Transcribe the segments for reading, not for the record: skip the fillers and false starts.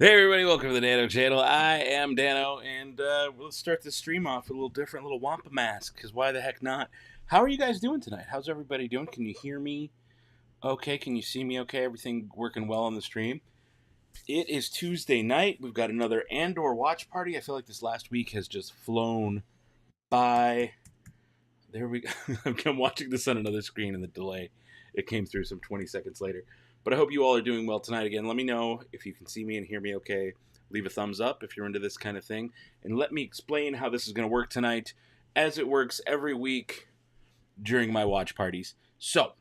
Hey everybody, welcome to the Dano channel. I am Dano, and let's start this stream off with a little different little Wampa mask, because why the heck not? How are you guys doing tonight? How's everybody doing? Can you hear me okay? Can you see me okay? Everything working well on the stream? It is Tuesday night. We've got another Andor watch party. I feel like this last week has just flown by. There we go. I'm watching this on another screen in the delay. It came through some 20 seconds later. But I hope you all are doing well tonight. Again, let me know if you can see me and hear me okay. Leave a thumbs up if you're into this kind of thing. And let me explain how this is going to work tonight, as it works every week during my watch parties. So,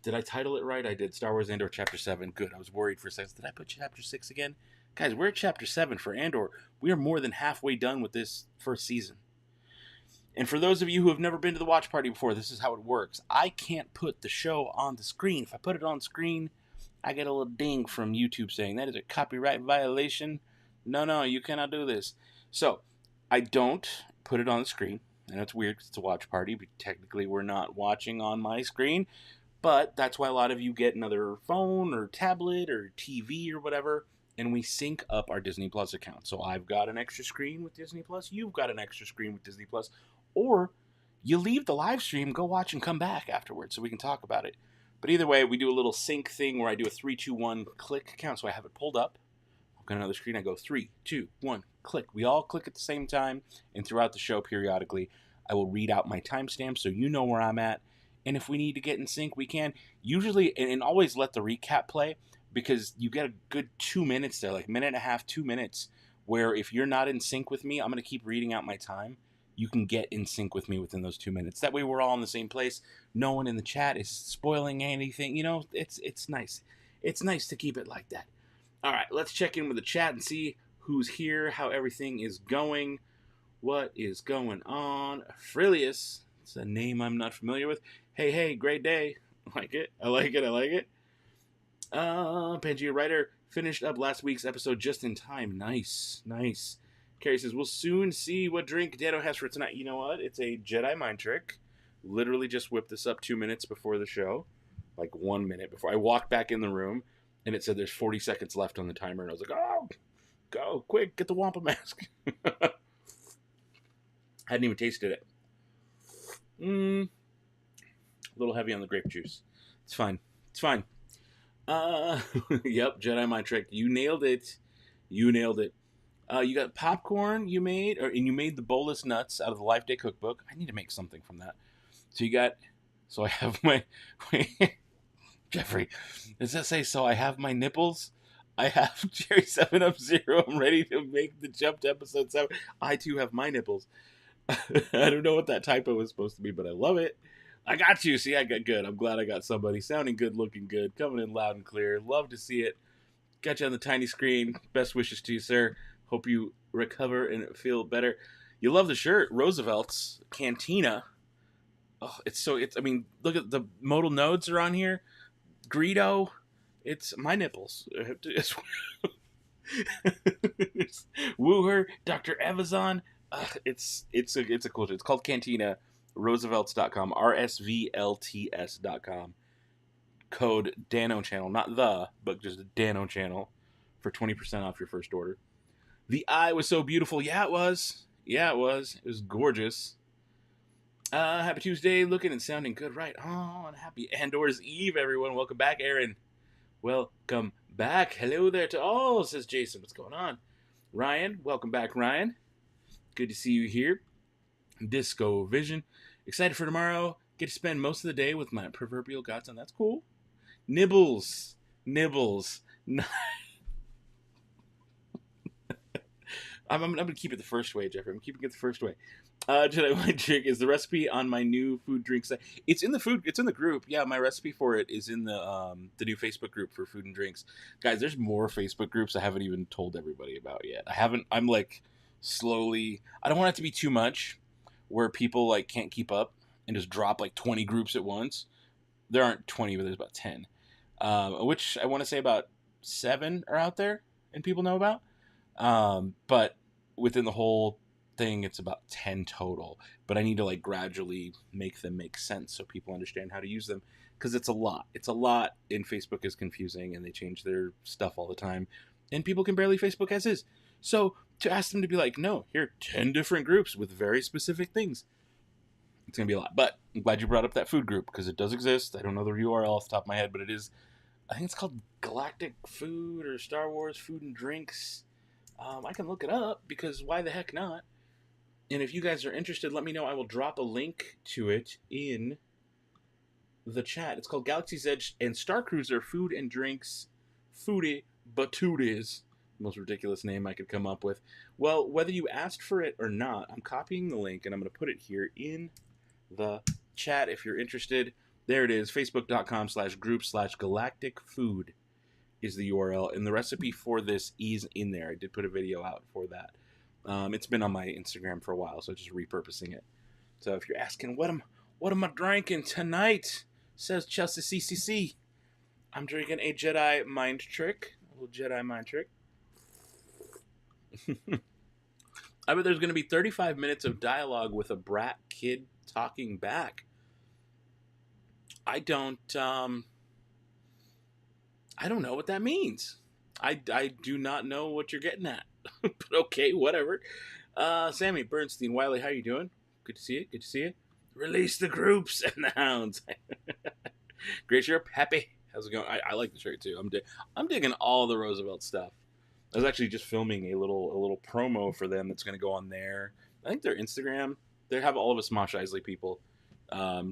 did I title it right? I did. Star Wars Andor Chapter 7. Good. I was worried for a second. Did I put Chapter 6 again? Guys, we're at Chapter 7 for Andor. We are more than halfway done with this first season. And for those of you who have never been to the watch party before, this is how it works. I can't put the show on the screen. If I put it on screen, I get a little ding from YouTube saying that is a copyright violation. No, you cannot do this. So I don't put it on the screen. And it's weird because it's a watch party, but technically we're not watching on my screen. But that's why a lot of you get another phone or tablet or TV or whatever, and we sync up our Disney Plus account. So I've got an extra screen with Disney Plus. You've got an extra screen with Disney Plus. Or you leave the live stream, go watch, and come back afterwards so we can talk about it. But either way, we do a little sync thing where I do a 3, 2, 1 click count. So I have it pulled up. I've got another screen. I go 3, 2, 1, click. We all click at the same time. And throughout the show, periodically, I will read out my timestamp so you know where I'm at. And if we need to get in sync, we can. Usually, and always let the recap play, because you get a good 2 minutes there, like minute and a half, 2 minutes, where if you're not in sync with me, I'm going to keep reading out my time. You can get in sync with me within those 2 minutes. That way we're all in the same place. No one in the chat is spoiling anything. You know, it's nice. It's nice to keep it like that. All right, let's check in with the chat and see who's here, how everything is going. What is going on? Frillius. It's a name I'm not familiar with. Hey, great day. I like it. Pangea Writer finished up last week's episode just in time. Nice. Carrie says, we'll soon see what drink Dano has for tonight. You know what? It's a Jedi mind trick. Literally just whipped this up 2 minutes before the show. Like 1 minute before. I walked back in the room, and it said there's 40 seconds left on the timer. And I was like, oh, go, quick, get the Wampa mask. Hadn't even tasted it. A little heavy on the grape juice. It's fine. Yep, Jedi mind trick. You nailed it. You got popcorn you made, and you made the bolus nuts out of the Life Day cookbook. I need to make something from that. So I have my, Jeffrey, does that say, so I have my nipples? I have Jerry 7-Up-Zero. I'm ready to make the jump to episode 7. I too have my nipples. I don't know what that typo was supposed to be, but I love it. I got you. See, I got good. I'm glad I got somebody sounding good, looking good, coming in loud and clear. Love to see it. Got you on the tiny screen. Best wishes to you, sir. Hope you recover and feel better. You love the shirt. Roosevelt's Cantina. Oh, I mean, look at the modal nodes are on here. Greedo. It's my nipples. Woo her. Dr. Evazon. It's a cool shirt. It's called Cantina. Roosevelts.com. RSVLTS.com. Code Dano Channel. Not the, but just Dano Channel for 20% off your first order. The eye was so beautiful. Yeah, it was. It was gorgeous. Happy Tuesday. Looking and sounding good. Right. Oh, and happy Andor's Eve, everyone. Welcome back, Aaron. Welcome back. Hello there to all, says Jason. What's going on? Ryan. Welcome back, Ryan. Good to see you here. Disco Vision. Excited for tomorrow. Get to spend most of the day with my proverbial godson. That's cool. Nibbles. I'm going to keep it the first way, Jeffrey. I'm keeping it the first way. Jedi Mind Trick is the recipe on my new food drink site. It's in the group. Yeah, my recipe for it is in the new Facebook group for food and drinks. Guys, there's more Facebook groups I haven't even told everybody about yet. I'm like slowly, I don't want it to be too much where people like can't keep up and just drop like 20 groups at once. There aren't 20, but there's about 10. Which I want to say about 7 are out there and people know about. But within the whole thing, it's about 10 total. But I need to like gradually make them make sense so people understand how to use them, because it's a lot. And Facebook is confusing, and they change their stuff all the time. and people can barely Facebook as is. So to ask them to be like, no, here are 10 different groups with very specific things, it's going to be a lot. But I'm glad you brought up that food group because it does exist. I don't know the URL off the top of my head, but it is, I think it's called Galactic Food or Star Wars Food and Drinks. I can look it up because why the heck not? And if you guys are interested, let me know. I will drop a link to it in the chat. It's called Galaxy's Edge and Star Cruiser Food and Drinks Foodie Batooties. Most ridiculous name I could come up with. Well, whether you asked for it or not, I'm copying the link and I'm going to put it here in the chat if you're interested. There it is, facebook.com/group/galactic food is the URL, and the recipe for this is in there. I did put a video out for that. It's been on my Instagram for a while, so just repurposing it. So if you're asking what am I drinking tonight, says Chelsea CCC, I'm drinking a Jedi mind trick, a little Jedi mind trick. I bet there's going to be 35 minutes of dialogue with a brat kid talking back. I don't know what that means. I do not know what you're getting at. But okay, whatever. Sammy Bernstein, Wiley, how you doing? Good to see you. Good to see you. Release the groups and the hounds. Great shirt, Peppy. How's it going? I like the shirt too. I'm digging all the Roosevelt stuff. I was actually just filming a little promo for them that's going to go on there. I think their Instagram. They have all of us Mosh Isley people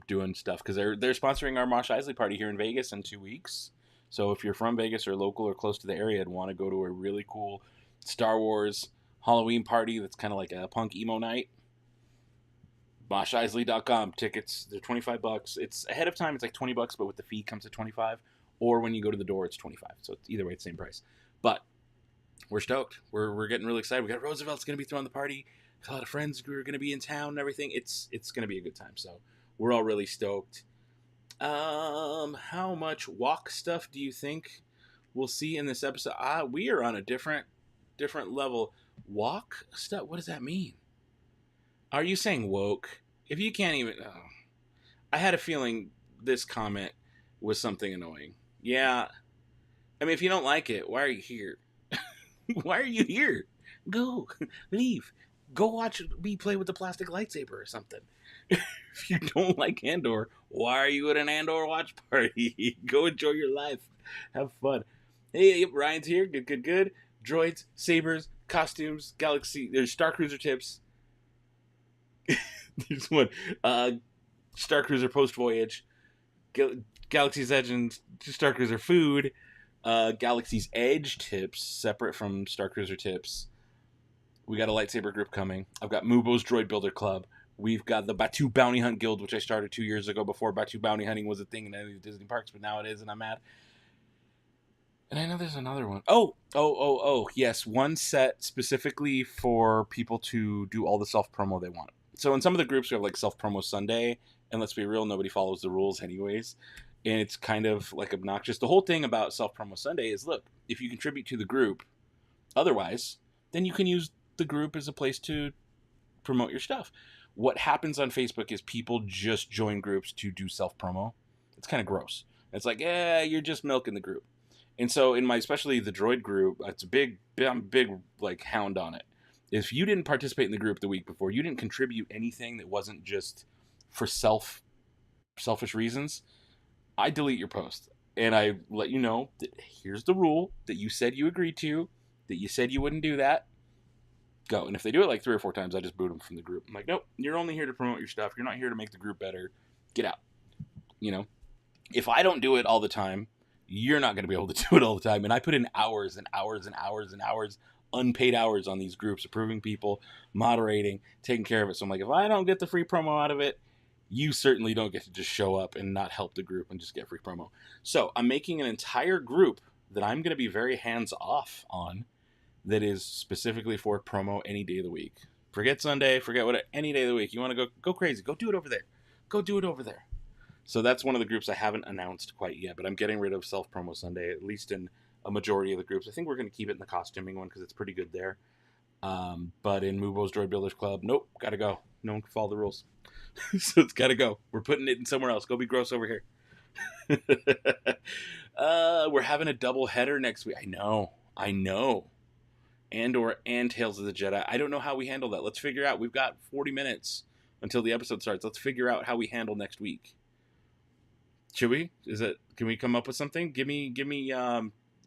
doing stuff because they're sponsoring our Mosh Isley party here in Vegas in 2 weeks. So if you're from Vegas or local or close to the area and want to go to a really cool Star Wars Halloween party that's kind of like a punk emo night, MoshIsley.com. Tickets, they're $25. It's ahead of time, it's like $20, but with the fee comes to $25. Or when you go to the door, it's $25. So it's either way, it's the same price. But we're stoked. We're getting really excited. We got Roosevelt's going to be throwing the party. A lot of friends who are going to be in town and everything. It's going to be a good time. So we're all really stoked. How much walk stuff do you think we'll see in this episode? We are on a different level. Walk stuff? What does that mean? Are you saying woke? If you can't even... Oh. I had a feeling this comment was something annoying. Yeah. I mean, if you don't like it, why are you here? Why are you here? Go. Leave. Go watch me play with the plastic lightsaber or something. If you don't like Andor, why are you at an Andor watch party? Go enjoy your life. Have fun. Hey, Ryan's here. Good. Droids, sabers, costumes, galaxy. There's Star Cruiser tips. There's one. Star Cruiser post-voyage. Galaxy's Edge and Star Cruiser food. Galaxy's Edge tips, separate from Star Cruiser tips. We got a lightsaber group coming. I've got Mubo's Droid Builder Club. We've got the Batuu Bounty Hunt Guild, which I started 2 years ago before Batuu Bounty Hunting was a thing in any of the Disney parks, but now it is, and I'm mad. And I know there's another one. Oh, yes. One set specifically for people to do all the self-promo they want. So in some of the groups, we have like self-promo Sunday, and let's be real, nobody follows the rules anyways. And it's kind of like obnoxious. The whole thing about self-promo Sunday is, look, if you contribute to the group otherwise, then you can use the group as a place to promote your stuff. What happens on Facebook is people just join groups to do self-promo. It's kind of gross. It's like, you're just milking the group. And so in my, especially the droid group, it's I'm big like hound on it. If you didn't participate in the group the week before, you didn't contribute anything that wasn't just for selfish reasons, I delete your post. And I let you know that here's the rule that you said you agreed to, that you said you wouldn't do that. Go. And if they do it like 3 or 4 times, I just boot them from the group. I'm like, nope, you're only here to promote your stuff. You're not here to make the group better. Get out. You know, if I don't do it all the time, you're not going to be able to do it all the time. And I put in hours and hours and hours and hours, unpaid hours on these groups, approving people, moderating, taking care of it. So I'm like, if I don't get the free promo out of it, you certainly don't get to just show up and not help the group and just get free promo. So I'm making an entire group that I'm going to be very hands-off on that is specifically for promo any day of the week. Forget Sunday, forget what, any day of the week. You want to go crazy, go do it over there. Go do it over there. So that's one of the groups I haven't announced quite yet, but I'm getting rid of self-promo Sunday, at least in a majority of the groups. I think we're going to keep it in the costuming one because it's pretty good there. But in Mubo's Droid Builders Club, nope, got to go. No one can follow the rules. So it's got to go. We're putting it in somewhere else. Go be gross over here. We're having a double header next week. I know. I know. Andor and Tales of the Jedi. I don't know how we handle that. Let's figure out. We've got 40 minutes until the episode starts. Let's figure out how we handle next week. Should we? Can we come up with something? Give me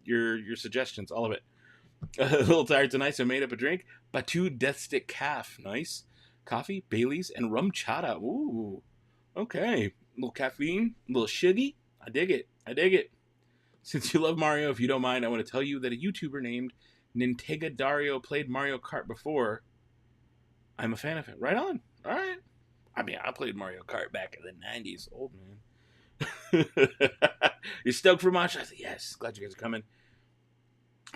your suggestions, all of it. A little tired tonight, so I made up a drink. Batu Death Stick Calf. Nice. Coffee, Bailey's, and rum chata. Ooh. Okay. A little caffeine, a little shiggy. I dig it. Since you love Mario, if you don't mind, I want to tell you that a YouTuber named Nintega Dario played Mario Kart before. I'm a fan of it. Right on. All right. I mean, I played Mario Kart back in the 90s. Old man. You're stoked for much? I said, yes. Glad you guys are coming.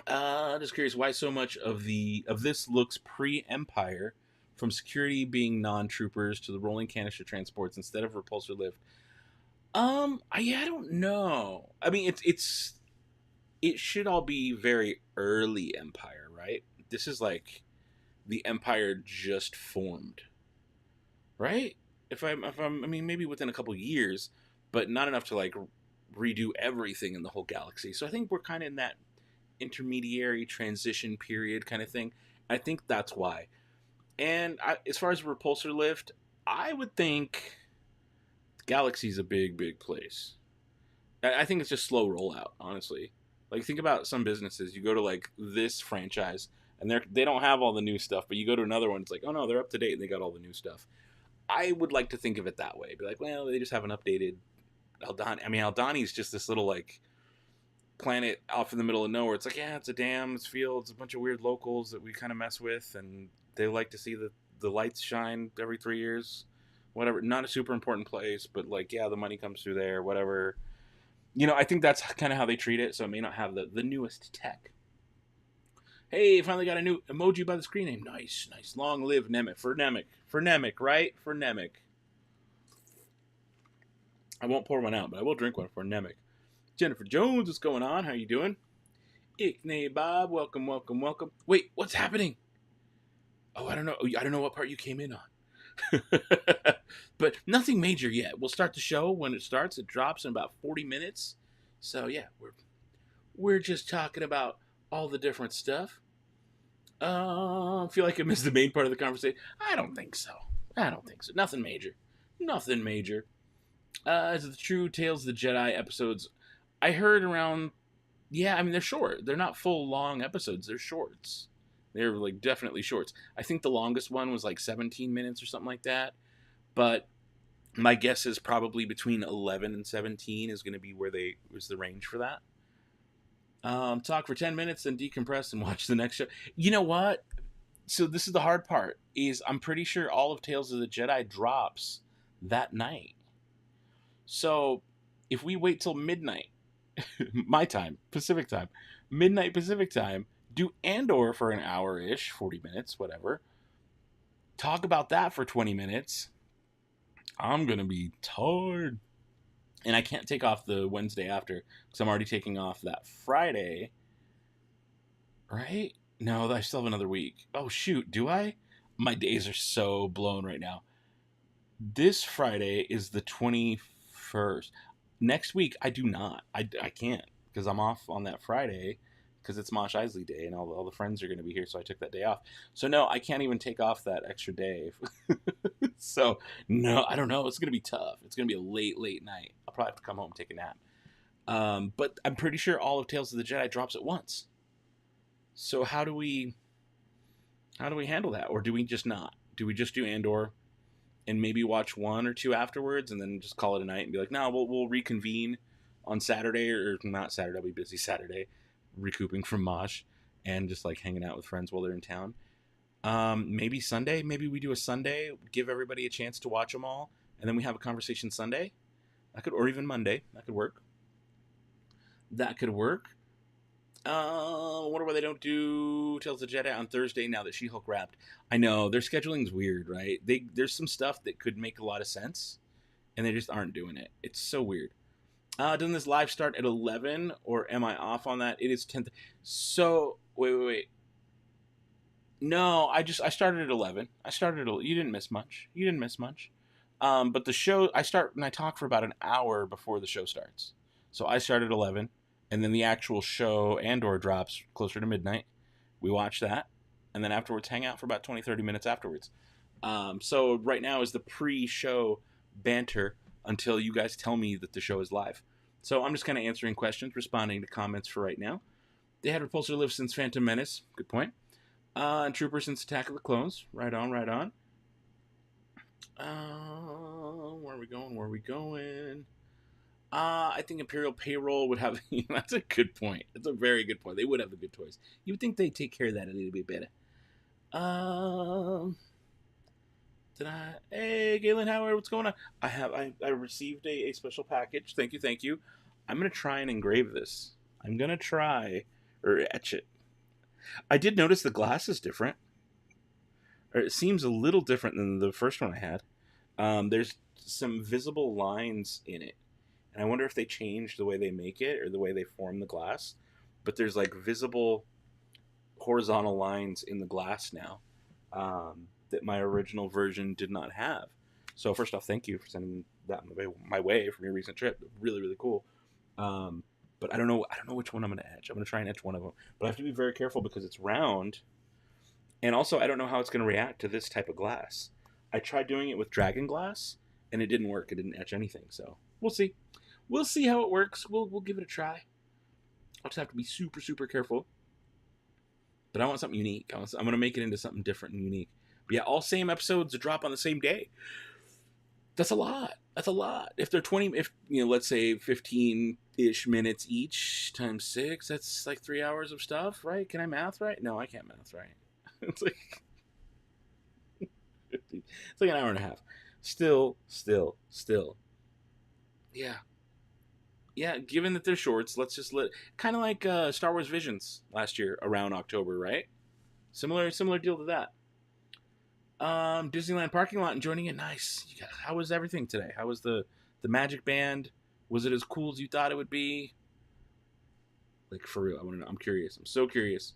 Just curious why so much of this looks pre-Empire, from security being non-troopers to the rolling canister transports instead of repulsor lift. I don't know. I mean, it should all be very early Empire, right? This is like the Empire just formed, right? I mean, maybe within a couple years, but not enough to like redo everything in the whole galaxy. So I think we're kind of in that intermediary transition period kind of thing. I think that's why. And as far as repulsor lift, I would think the galaxy's a big place. I think it's just slow rollout, honestly. Like, think about some businesses. You go to like this franchise and they don't have all the new stuff, but you go to another one, it's like, oh no, they're up to date and they got all the new stuff. I would like to think of it that way. Be like, well, they just haven't updated Aldhani. I mean, Aldhani's just this little like planet off in the middle of nowhere. It's like, yeah, it's a dam, it's fields, a bunch of weird locals that we kind of mess with, and they like to see the lights shine every 3 years. Whatever. Not a super important place, but like, yeah, the money comes through there, whatever. You know, I think that's kind of how they treat it, so it may not have the newest tech. Hey, finally got a new emoji by the screen name. Nice. Long live Nemec. For Nemec, right? For Nemec. I won't pour one out, but I will drink one for Nemec. Jennifer Jones, what's going on? How you doing? Ickney Bob, welcome. Wait, what's happening? Oh, I don't know what part you came in on. But nothing major yet. We'll start the show when it starts. It drops in about 40 minutes. So yeah, we're just talking about all the different stuff. I feel like I missed the main part of the conversation. I don't think so. Nothing major. Is it the true Tales of the Jedi episodes? I heard around. Yeah, I mean, they're short. They're not full long episodes. They're shorts. They're like definitely shorts. I think the longest one was like 17 minutes or something like that. But my guess is probably between 11 and 17 is going to be was the range for that. Talk for 10 minutes, then decompress and watch the next show. You know what? So this is the hard part, is I'm pretty sure all of Tales of the Jedi drops that night. So if we wait till midnight, my time, Pacific time, midnight Pacific time, do Andor for an hour-ish, 40 minutes, whatever. Talk about that for 20 minutes. I'm going to be tired. And I can't take off the Wednesday after because I'm already taking off that Friday. Right? No, I still have another week. Oh, shoot. Do I? My days are so blown right now. This Friday is the 21st. Next week, I do not. I can't because I'm off on that Friday because it's Mosh Isley Day and all the friends are going to be here, so I took that day off. So, no, I can't even take off that extra day. So, no, I don't know. It's going to be tough. It's going to be a late night. I'll probably have to come home and take a nap. But I'm pretty sure all of Tales of the Jedi drops at once. So how do we handle that? Or do we just not? Do we just do Andor and maybe watch 1 or 2 afterwards and then just call it a night and be like, no, we'll reconvene on Saturday, or not Saturday, I'll be busy Saturday, recouping from Mosh and just like hanging out with friends while they're in town. Maybe Sunday. Maybe we do a Sunday, give everybody a chance to watch them all, and then we have a conversation Sunday. Or even Monday. That could work. I wonder why they don't do Tales of the Jedi on Thursday now that She-Hulk wrapped. I know, their scheduling's weird, right? There's some stuff that could make a lot of sense, and they just aren't doing it. It's so weird. Doesn't this live start at 11, or am I off on that? It is 10. So, wait. No, I started at 11. You didn't miss much. But the show, I start and I talk for about an hour before the show starts. So I start at 11, and then the actual show Andor drops closer to midnight. We watch that, and then afterwards hang out for about 20, 30 minutes afterwards. So right now is the pre-show banter until you guys tell me that the show is live. So I'm just kind of answering questions, responding to comments for right now. They had Repulsor live since Phantom Menace. Good point. And Trooper since Attack of the Clones. Right on, right on. Where are we going? Where are we going? I think Imperial Payroll would have. That's a good point. That's a very good point. They would have the good toys. You would think they'd take care of that a little bit better. Did I? Hey, Galen Howard, what's going on? I received a special package. Thank you, thank you. I'm gonna try and engrave this. I'm gonna try or etch it. I did notice the glass is different. Or it seems a little different than the first one I had. There's some visible lines in it, and I wonder if they changed the way they make it or the way they form the glass. But there's like visible horizontal lines in the glass now that my original version did not have. So first off, thank you for sending that my way from your recent trip. Really, really cool. But I don't know which one I'm going to etch. I'm going to try and etch one of them, but I have to be very careful because it's round, and also I don't know how it's going to react to this type of glass. I tried doing it with dragon glass, and it didn't work. It didn't etch anything. So we'll see. We'll see how it works. We'll give it a try. I'll just have to be super, super careful. But I want something unique. I'm going to make it into something different and unique. But yeah, all same episodes drop on the same day. That's a lot. That's a lot. If they're 20, let's say 15-ish minutes each times 6, that's like 3 hours of stuff, right? Can I math right? No, I can't math right. It's like an hour and a half. Still. Yeah. Yeah, given that they're shorts, let's just kind of like Star Wars Visions last year around October, right? Similar deal to that. Disneyland parking lot and joining it. Nice. How was everything today? How was the Magic Band? Was it as cool as you thought it would be? Like, for real, I want to know. I'm curious. I'm so curious.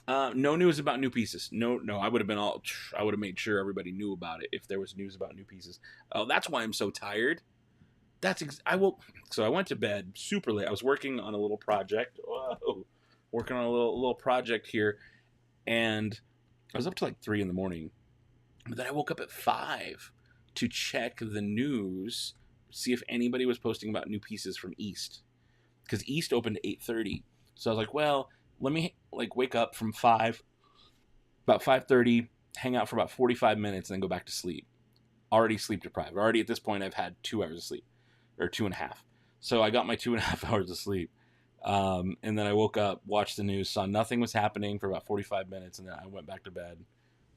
No news about new pieces. No. I would have made sure everybody knew about it if there was news about new pieces. Oh, that's why I'm so tired. So I went to bed super late. I was working on a little project. Whoa. Working on a little project here, and I was up to like 3 a.m. But then I woke up at 5 to check the news, see if anybody was posting about new pieces from East, because East opened at 8:30. So I was like, well, let me wake up from 5, about 5:30, hang out for about 45 minutes, and then go back to sleep. Already sleep deprived. Already at this point, I've had 2 hours of sleep, or 2.5. So I got my 2.5 hours of sleep. And then I woke up, watched the news, saw nothing was happening for about 45 minutes, and then I went back to bed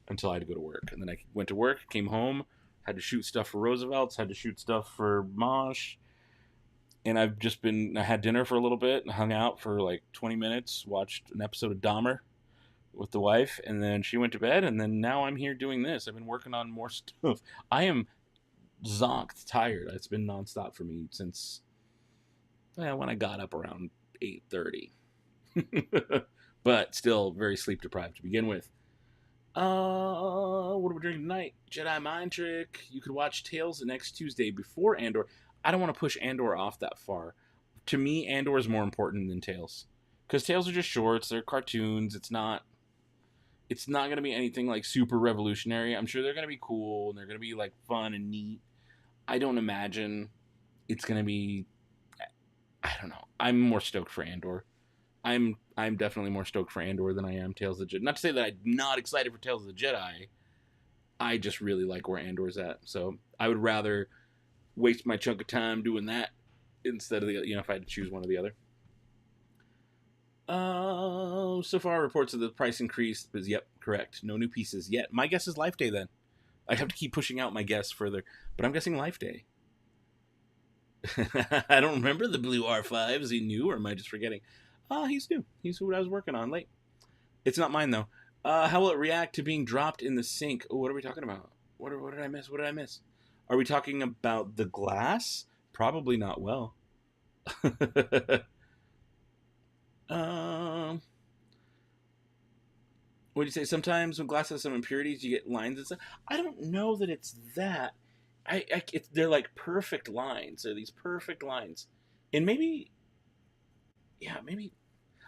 until I had to go to work. And then I went to work, came home, had to shoot stuff for Roosevelt's, had to shoot stuff for Mosh. And I had dinner for a little bit, hung out for like 20 minutes, watched an episode of Dahmer with the wife, and then she went to bed, and then now I'm here doing this. I've been working on more stuff. I am zonked tired. It's been nonstop for me since when I got up around 8:30. But still very sleep deprived to begin with. What are we drinking tonight? Jedi Mind Trick. You could watch Tales next Tuesday before Andor. I don't want to push Andor off that far. To me, Andor is more important than Tales, because Tales are just shorts. They're cartoons. It's not going to be anything like super revolutionary. I'm sure they're going to be cool and they're going to be like fun and neat. I don't imagine it's going to be. I don't know. I'm more stoked for Andor. I'm definitely more stoked for Andor than I am Tales of the Jedi. Not to say that I'm not excited for Tales of the Jedi. I just really like where Andor's at. So I would rather waste my chunk of time doing that instead of if I had to choose one or the other. So far reports of the price increase, but yep, correct. No new pieces yet. My guess is Life Day then. I have to keep pushing out my guess further, but I'm guessing Life Day. I don't remember the blue R5. Is he new or am I just forgetting? He's new. He's what I was working on late. It's not mine though. How will it react to being dropped in the sink? Oh, what are we talking about? What did I miss? What did I miss? Are we talking about the glass? Probably not well. What do you say? Sometimes when glass has some impurities, you get lines and stuff. I don't know that it's that. They're like perfect lines. They're these perfect lines, and maybe Yeah, maybe.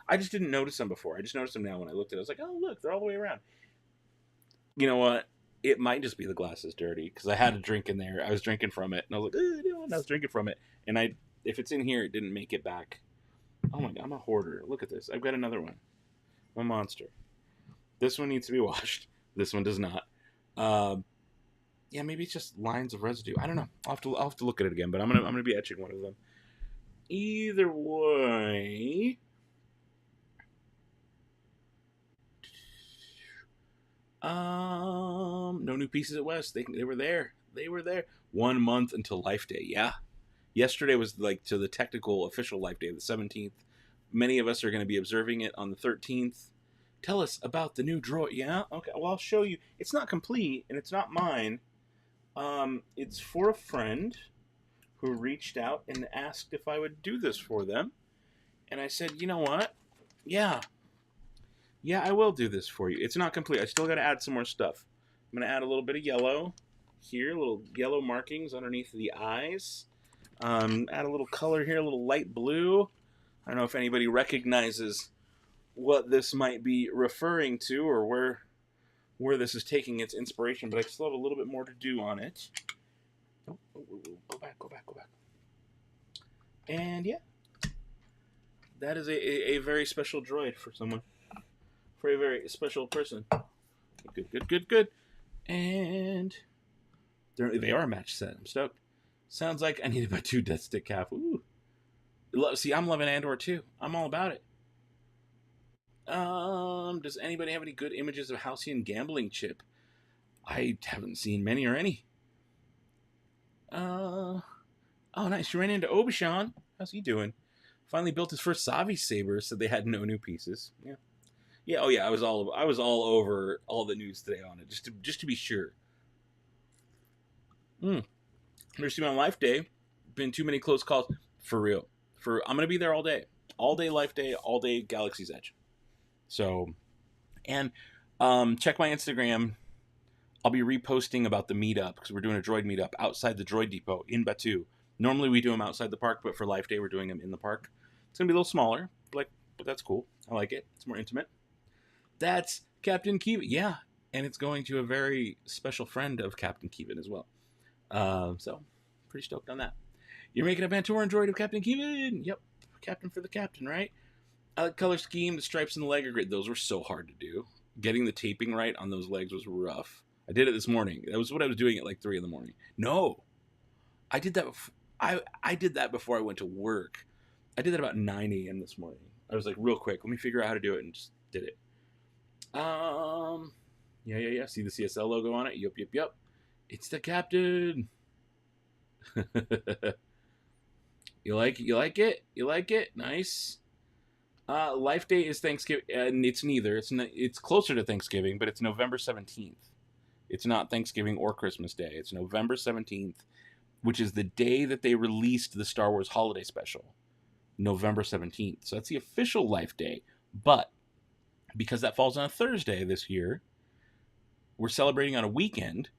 I just didn't notice them before. I just noticed them now when I looked at it. I was like, oh, look, they're all the way around. You know what? It might just be the glass is dirty because I had a drink in there. I was drinking from it, and I was like, no, and I was drinking from it, and if it's in here, it didn't make it back. Oh my god, I'm a hoarder. Look at this. I've got another one. I'm a monster. This one needs to be washed. This one does not. Yeah, maybe it's just lines of residue. I don't know. I'll have to look at it again, but I'm gonna be etching one of them. Either way, no new pieces at West. They were there. They were there. 1 month until Life Day. Yeah, yesterday was like to the technical official Life Day, the 17th. Many of us are going to be observing it on the 13th. Tell us about the new droid. Yeah, okay. Well, I'll show you. It's not complete and it's not mine. It's for a friend who reached out and asked if I would do this for them. And I said, you know what? Yeah, I will do this for you. It's not complete. I still got to add some more stuff. I'm going to add a little bit of yellow here, little yellow markings underneath the eyes. Add a little color here, a little light blue. I don't know if anybody recognizes what this might be referring to or where this is taking its inspiration, but I still have a little bit more to do on it. Oh, go back. And yeah, that is a very special droid for someone. For a very special person. Good. And they are a match set. I'm stoked. Sounds like I need to buy 2 Death Stick Calf. Ooh. See, I'm loving Andor too. I'm all about it. Does anybody have any good images of Halcyon gambling chip? I haven't seen many or any. Oh, nice. You ran into Obishan. How's he doing? Finally built his first Savi saber, so they had no new pieces. Yeah. Yeah, oh yeah, I was all over all the news today on it, just to be sure. There's been on Life Day, been too many close calls for real. I'm gonna be there all day Life Day, all day Galaxy's Edge. So, and check my Instagram. I'll be reposting about the meetup because we're doing a droid meetup outside the Droid Depot in Batu. Normally we do them outside the park, but for Life Day we're doing them in the park. It's gonna be a little smaller, but that's cool. I like it. It's more intimate. That's Captain Keevan. Yeah, and it's going to a very special friend of Captain Keevan as well. So, pretty stoked on that. You're making a Bantoran droid of Captain Keevan. Yep, Captain for the Captain, right? I like color scheme, the stripes and the leg grid. Those were so hard to do. Getting the taping right on those legs was rough. I did it this morning. That was what I was doing at like 3 a.m. No, I did that. I did that before I went to work. I did that about 9 a.m. this morning. I was like, real quick, let me figure out how to do it, and just did it. Yeah. See the CSL logo on it? Yup. It's the Captain. You like it? You like it? Nice. Life Day is Thanksgiving, and it's neither. It's closer to Thanksgiving, but it's November 17th. It's not Thanksgiving or Christmas Day. It's November 17th, which is the day that they released the Star Wars Holiday Special. November 17th. So that's the official Life Day. But because that falls on a Thursday this year, we're celebrating on a weekend.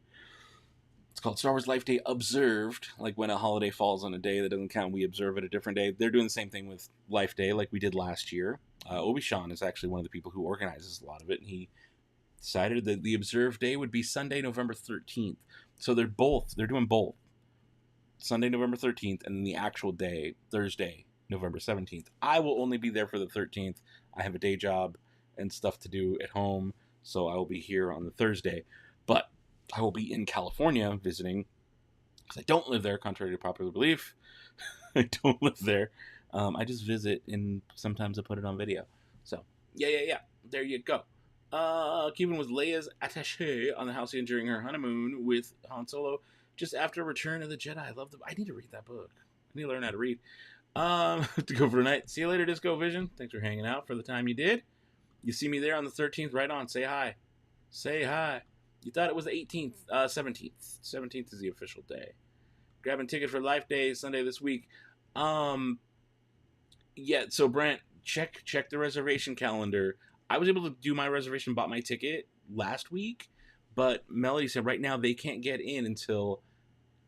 It's called Star Wars Life Day Observed. Like when a holiday falls on a day that doesn't count, we observe it a different day. They're doing the same thing with Life Day like we did last year. Obishan is actually one of the people who organizes a lot of it, and he decided that the observed day would be Sunday, November 13th. So they're doing both. Sunday, November 13th, and then the actual day, Thursday, November 17th. I will only be there for the 13th. I have a day job and stuff to do at home, so I will be here on the Thursday. But I will be in California visiting, because I don't live there, contrary to popular belief. I don't live there. I just visit, and sometimes I put it on video. So, yeah. There you go. Keeping with Leia's attaché on the Halcyon during her honeymoon with Han Solo, just after Return of the Jedi. I need to read that book. I need to learn how to read. To go for tonight. See you later, Disco Vision. Thanks for hanging out for the time you did. You see me there on the 13th, right on. Say hi. You thought it was the 18th, 17th. 17th is the official day. Grabbing tickets for Life Day Sunday this week. Yeah, so Brent, check the reservation calendar. I was able to do my reservation, bought my ticket last week, but Melody said right now they can't get in until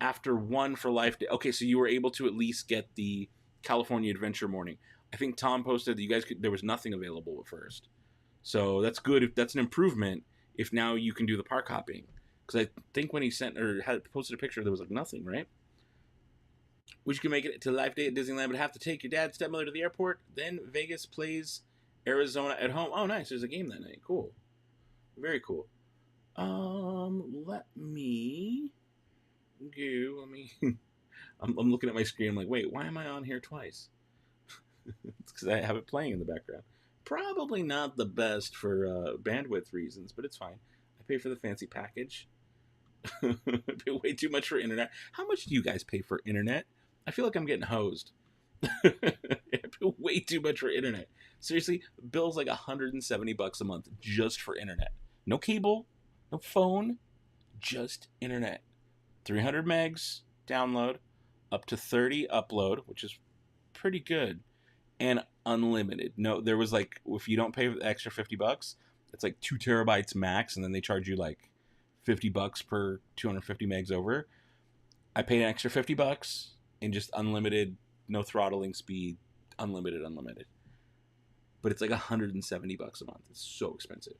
after 1 for Life Day. Okay, so you were able to at least get the California Adventure morning. I think Tom posted that you guys there was nothing available at first. So that's good. If that's an improvement, if now you can do the park hopping. Because I think when he sent or had posted a picture, there was like nothing, right? Which you can make it to Life Day at Disneyland, but have to take your dad, stepmother to the airport. Then Vegas plays Arizona at home. Oh, nice. There's a game that night. Cool. Very cool. Let me go. Let me. I'm looking at my screen. I'm like, wait, why am I on here twice? It's because I have it playing in the background. Probably not the best for bandwidth reasons, but it's fine. I pay for the fancy package. I pay way too much for internet. How much do you guys pay for internet? I feel like I'm getting hosed. I pay way too much for internet. Seriously, bill's like $170 a month just for internet. No cable, no phone, just internet. 300 megs download, up to 30 upload, which is pretty good, and unlimited. No, there was like, if you don't pay the extra $50, it's like 2 terabytes max, and then they charge you like $50 per 250 megs over. I paid an extra $50 and just unlimited, no throttling speed, unlimited. But it's like $170 a month. It's so expensive.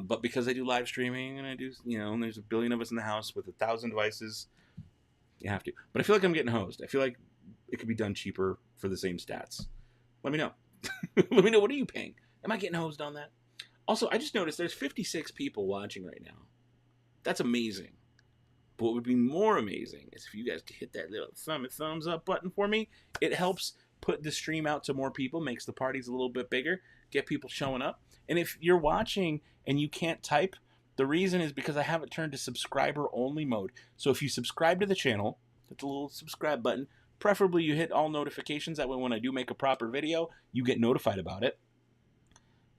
But because I do live streaming and I do, and there's a billion of us in the house with 1,000 devices, you have to. But I feel like I'm getting hosed. I feel like it could be done cheaper for the same stats. Let me know. Let me know, what are you paying? Am I getting hosed on that? Also, I just noticed there's 56 people watching right now. That's amazing. But what would be more amazing is if you guys could hit that little thumbs up button for me. It helps put the stream out to more people, makes the parties a little bit bigger, get people showing up. And if you're watching and you can't type, the reason is because I have it turned to subscriber only mode. So if you subscribe to the channel, hit the little subscribe button. Preferably you hit all notifications. That way when I do make a proper video, you get notified about it.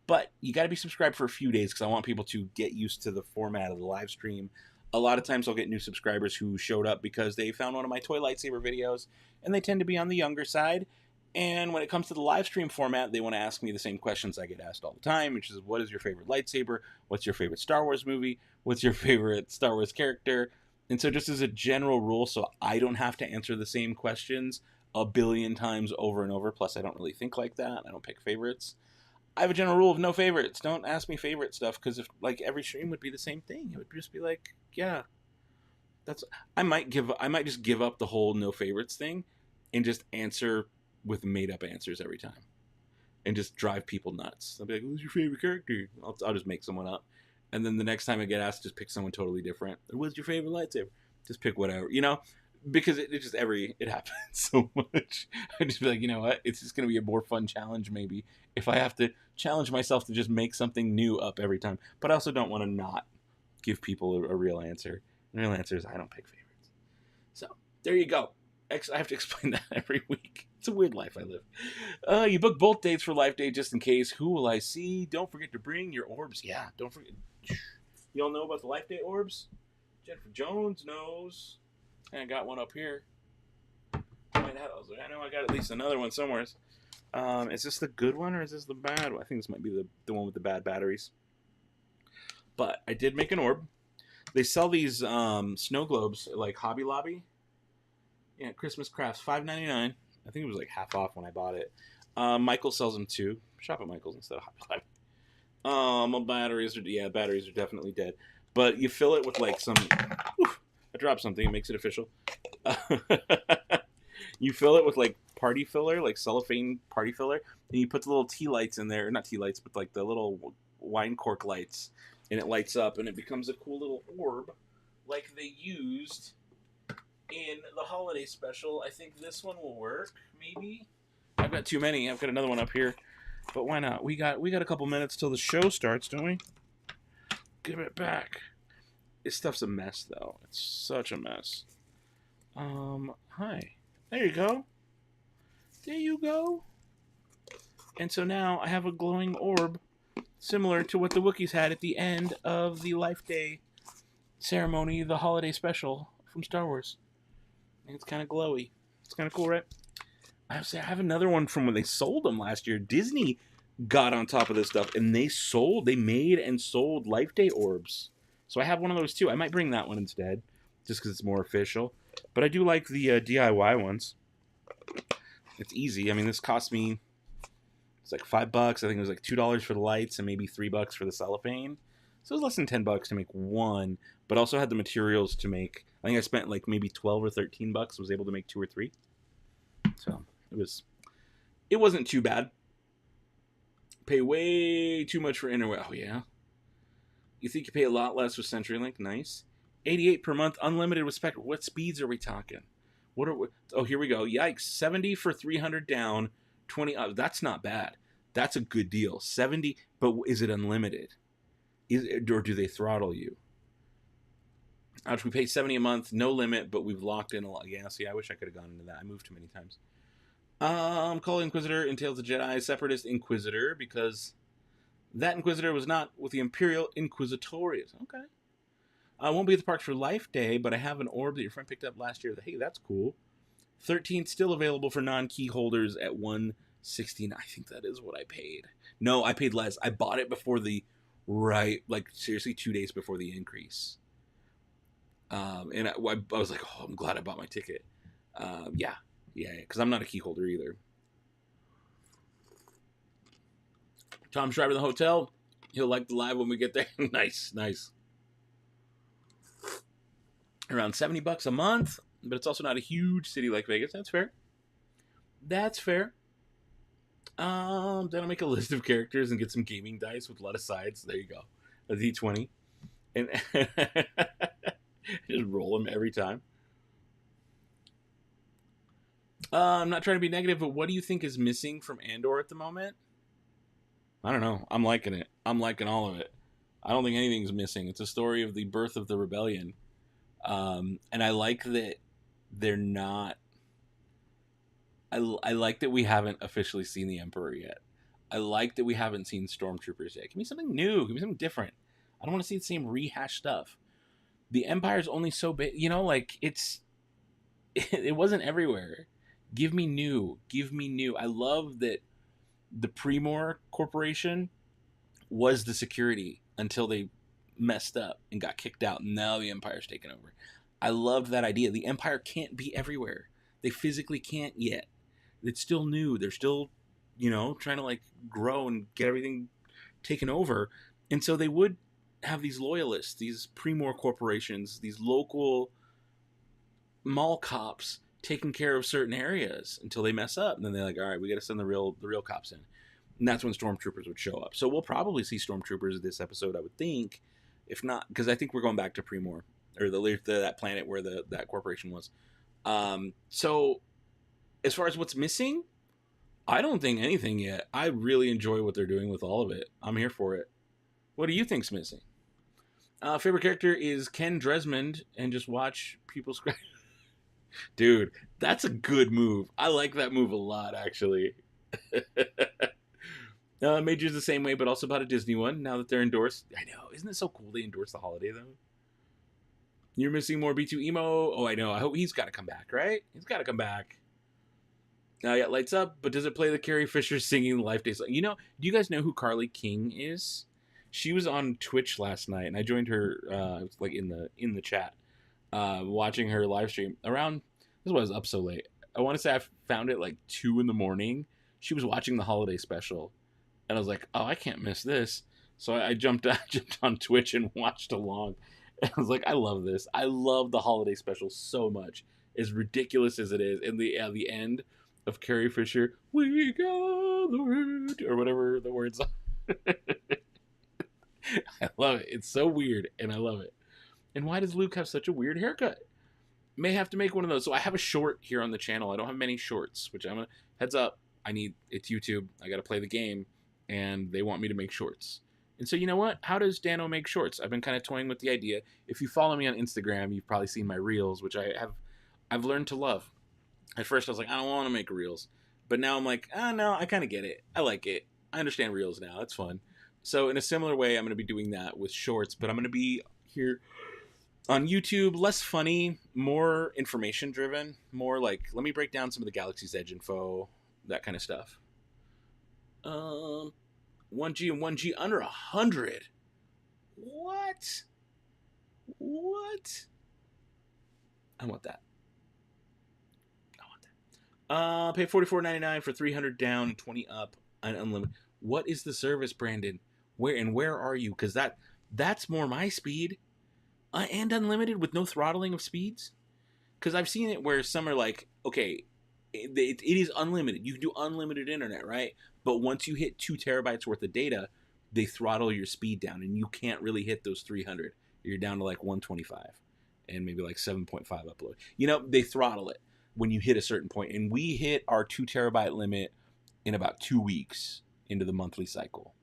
But you got to be subscribed for a few days because I want people to get used to the format of the live stream. A lot of times I'll get new subscribers who showed up because they found one of my toy lightsaber videos, and they tend to be on the younger side. And when it comes to the live stream format, they want to ask me the same questions I get asked all the time, which is, what is your favorite lightsaber? What's your favorite Star Wars movie? What's your favorite Star Wars character? And so just as a general rule, so I don't have to answer the same questions a billion times over and over, plus I don't really think like that. I don't pick favorites. I have a general rule of no favorites. Don't ask me favorite stuff, because if like every stream would be the same thing, it would just be like, yeah, that's. I might just give up the whole no favorites thing, and just answer with made up answers every time, and just drive people nuts. I'll be like, "Who's your favorite character?" I'll just make someone up, and then the next time I get asked, just pick someone totally different. What's your favorite lightsaber? Just pick whatever, because it happens so much. I just be like, you know what? It's just gonna be a more fun challenge maybe if I have to challenge myself to just make something new up every time. But I also don't want to not give people a real answer. The real answer is I don't pick favorites. So there you go. I have to explain that every week. It's a weird life I live. You book both dates for Life Day just in case. Who will I see? Don't forget to bring your orbs. Yeah, don't forget. You all know about the Life Day orbs? Jennifer Jones knows. And I got one up here. I know I got at least another one somewhere. Is this the good one or is this the bad one? I think this might be the one with the bad batteries. But I did make an orb. They sell these snow globes at like Hobby Lobby. Yeah, Christmas Crafts, $5.99. I think it was like half off when I bought it. Michael sells them too. Shop at Michael's instead of Hobby Lobby. My batteries are definitely dead. But you fill it with like some. I dropped something. It makes it official. You fill it with like party filler, like cellophane party filler, and you put the little tea lights in there. Not tea lights, but like the little wine cork lights, and it lights up, and it becomes a cool little orb, like they used in the holiday special. I think this one will work. Maybe I've got too many. I've got another one up here, but why not? We got a couple minutes till the show starts, don't we? Give it back. This stuff's a mess, though. It's such a mess. Hi. There you go. There you go. And so now I have a glowing orb similar to what the Wookiees had at the end of the Life Day ceremony, the holiday special from Star Wars. And it's kind of glowy. It's kind of cool, right? I have another one from when they sold them last year. Disney got on top of this stuff, and they made and sold Life Day orbs. So I have one of those too. I might bring that one instead, just because it's more official. But I do like the DIY ones. It's easy. I mean, this cost me It's like $5. I think it was like $2 for the lights and maybe $3 for the cellophane. So it was less than $10 to make one, but also had the materials to make. I think I spent like maybe 12 or $13. Was able to make 2 or 3. So it wasn't too bad. Pay way too much for internet. Oh yeah. You think you pay a lot less with CenturyLink? Nice. $88 per month, unlimited with Spectrum. What speeds are we talking? Oh, here we go. Yikes. 70 for 300 down, 20 up. That's not bad. That's a good deal. 70, but is it unlimited? Or do they throttle you? We pay 70 a month, no limit, but we've locked in a lot. Yeah, see, I wish I could have gone into that. I moved too many times. Call Inquisitor entails the Jedi Separatist Inquisitor because that Inquisitor was not with the Imperial Inquisitorius. Okay. I won't be at the park for Life Day, but I have an orb that your friend picked up last year. Hey, that's cool. 13 still available for non-key holders at $169. I think that is what I paid. No, I paid less. I bought it before seriously 2 days before the increase. And I was like, oh, I'm glad I bought my ticket. Yeah, because I'm not a key holder either. Tom's driving the hotel. He'll like the live when we get there. Nice. Around $70 a month, but it's also not a huge city like Vegas. That's fair. Then I'll make a list of characters and get some gaming dice with a lot of sides. There you go. A D20. And just roll them every time. I'm not trying to be negative, but what do you think is missing from Andor at the moment? I don't know. I'm liking it. I'm liking all of it. I don't think anything's missing. It's a story of the birth of the rebellion. And I like that they're not... I like that we haven't officially seen the Emperor yet. I like that we haven't seen Stormtroopers yet. Give me something new. Give me something different. I don't want to see the same rehashed stuff. The Empire's only so big. It wasn't everywhere. Give me new. I love that the Premor Corporation was the security until they messed up and got kicked out. Now the Empire's taken over. I loved that idea. The Empire can't be everywhere. They physically can't yet. It's still new. They're still, trying to grow and get everything taken over. And so they would have these loyalists, these Premor corporations, these local mall cops taking care of certain areas until they mess up. And then they're like, all right, we got to send the real cops in. And that's when Stormtroopers would show up. So we'll probably see Stormtroopers this episode, I would think. If not, because I think we're going back to Premor, or that planet where that corporation was. So as far as what's missing, I don't think anything yet. I really enjoy what they're doing with all of it. I'm here for it. What do you think's missing? Favorite character is Ken Dresmond, and just watch people scratch. Dude, that's a good move. I like that move a lot, actually. Major's the same way, but also about a Disney one, now that they're endorsed. I know. Isn't it so cool they endorse the holiday, though? You're missing more B2 emo. Oh, I know. I hope he's got to come back, right? He's got to come back. Yeah, lights up, but does it play the Carrie Fisher singing Life Day song? Do you guys know who Carly King is? She was on Twitch last night, and I joined her in the chat, watching her live stream around. This was up so late. I want to say I found it 2 a.m. She was watching the holiday special, and I was like, "Oh, I can't miss this." So I jumped on Twitch and watched along. And I was like, "I love this. I love the holiday special so much. As ridiculous as it is, and the end of Carrie Fisher, we gathered, or whatever the words are." I love it. It's so weird, and I love it. And why does Luke have such a weird haircut? May have to make one of those. So I have a short here on the channel. I don't have many shorts, which I'm gonna heads up. It's YouTube. I got to play the game, and they want me to make shorts. And so you know what? How does Dano make shorts? I've been kind of toying with the idea. If you follow me on Instagram, you've probably seen my reels, which I've learned to love. At first, I was like, I don't want to make reels, but now I'm like, no, I kind of get it. I like it. I understand reels now. It's fun. So in a similar way, I'm going to be doing that with shorts, but I'm going to be here on YouTube, less funny, more information driven, more let me break down some of the Galaxy's Edge info, that kind of stuff. 1G and 1G under 100. What? I want that. Pay $44.99 for 300 down, 20 up. Unlimited. What is the service, Brandon? Where are you? Because that's more my speed. And unlimited with no throttling of speeds. Because I've seen it where some are like, okay, it is unlimited. You can do unlimited internet, right? But once you hit 2 terabytes worth of data, they throttle your speed down, and you can't really hit those 300. You're down to like 125 and maybe like 7.5 upload. They throttle it when you hit a certain point, and we hit our 2 terabyte limit in about 2 weeks into the monthly cycle.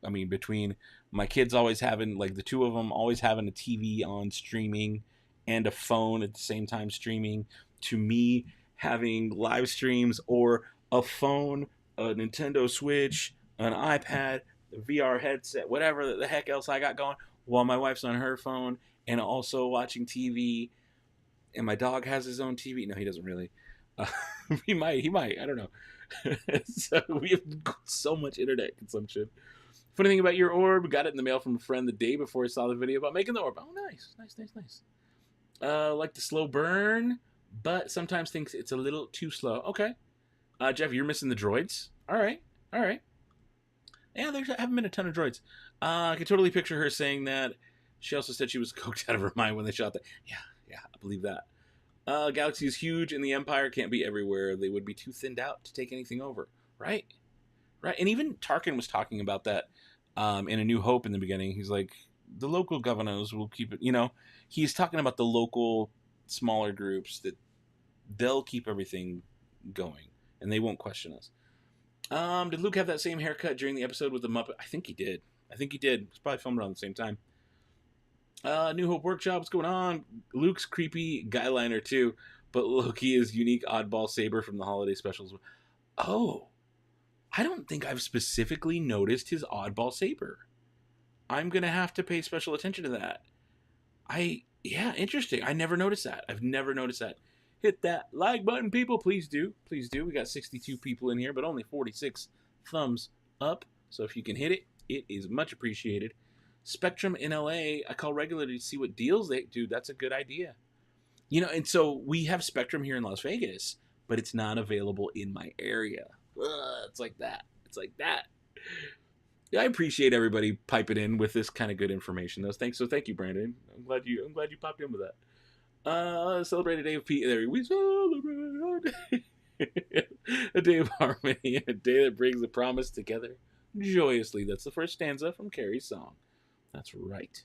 I mean, between my kids always having, like the two of them always having a TV on streaming and a phone at the same time streaming, to me having live streams or a phone, a Nintendo Switch, an iPad, a VR headset, whatever the heck else I got going, while my wife's on her phone and also watching TV, and my dog has his own TV. No, he doesn't really. He might. I don't know. So we have so much internet consumption. Funny thing about your orb, got it in the mail from a friend the day before I saw the video about making the orb. Oh, nice. Like the slow burn, but sometimes thinks it's a little too slow. Okay. Jeff, you're missing the droids. All right. Yeah, there haven't been a ton of droids. I can totally picture her saying that. She also said she was coked out of her mind when they shot that. Yeah, I believe that. Galaxy is huge, and the Empire can't be everywhere. They would be too thinned out to take anything over. Right. And even Tarkin was talking about that in A New Hope in the beginning. He's like, the local governors will keep it, he's talking about the local smaller groups that they'll keep everything going and they won't question us. Did Luke have that same haircut during the episode with the Muppet? I think he did. It's probably filmed around the same time. New Hope Workshop, what's going on? Luke's creepy guy liner too, but Loki is unique oddball saber from the holiday specials. Oh, I don't think I've specifically noticed his oddball saber. I'm going to have to pay special attention to that. Interesting. I never noticed that. I've never noticed that. Hit that like button, people. Please do. We got 62 people in here, but only 46 thumbs up. So if you can hit it, it is much appreciated. Spectrum in LA, I call regularly to see what deals they do. That's a good idea. And so we have Spectrum here in Las Vegas, but it's not available in my area. It's like that. Yeah, I appreciate everybody piping in with this kind of good information. Thank you, Brandon. I'm glad you popped in with that. Celebrate a day of peace. We celebrate a day of harmony, a day that brings the promise together joyously. That's the first stanza from Carrie's song. That's right.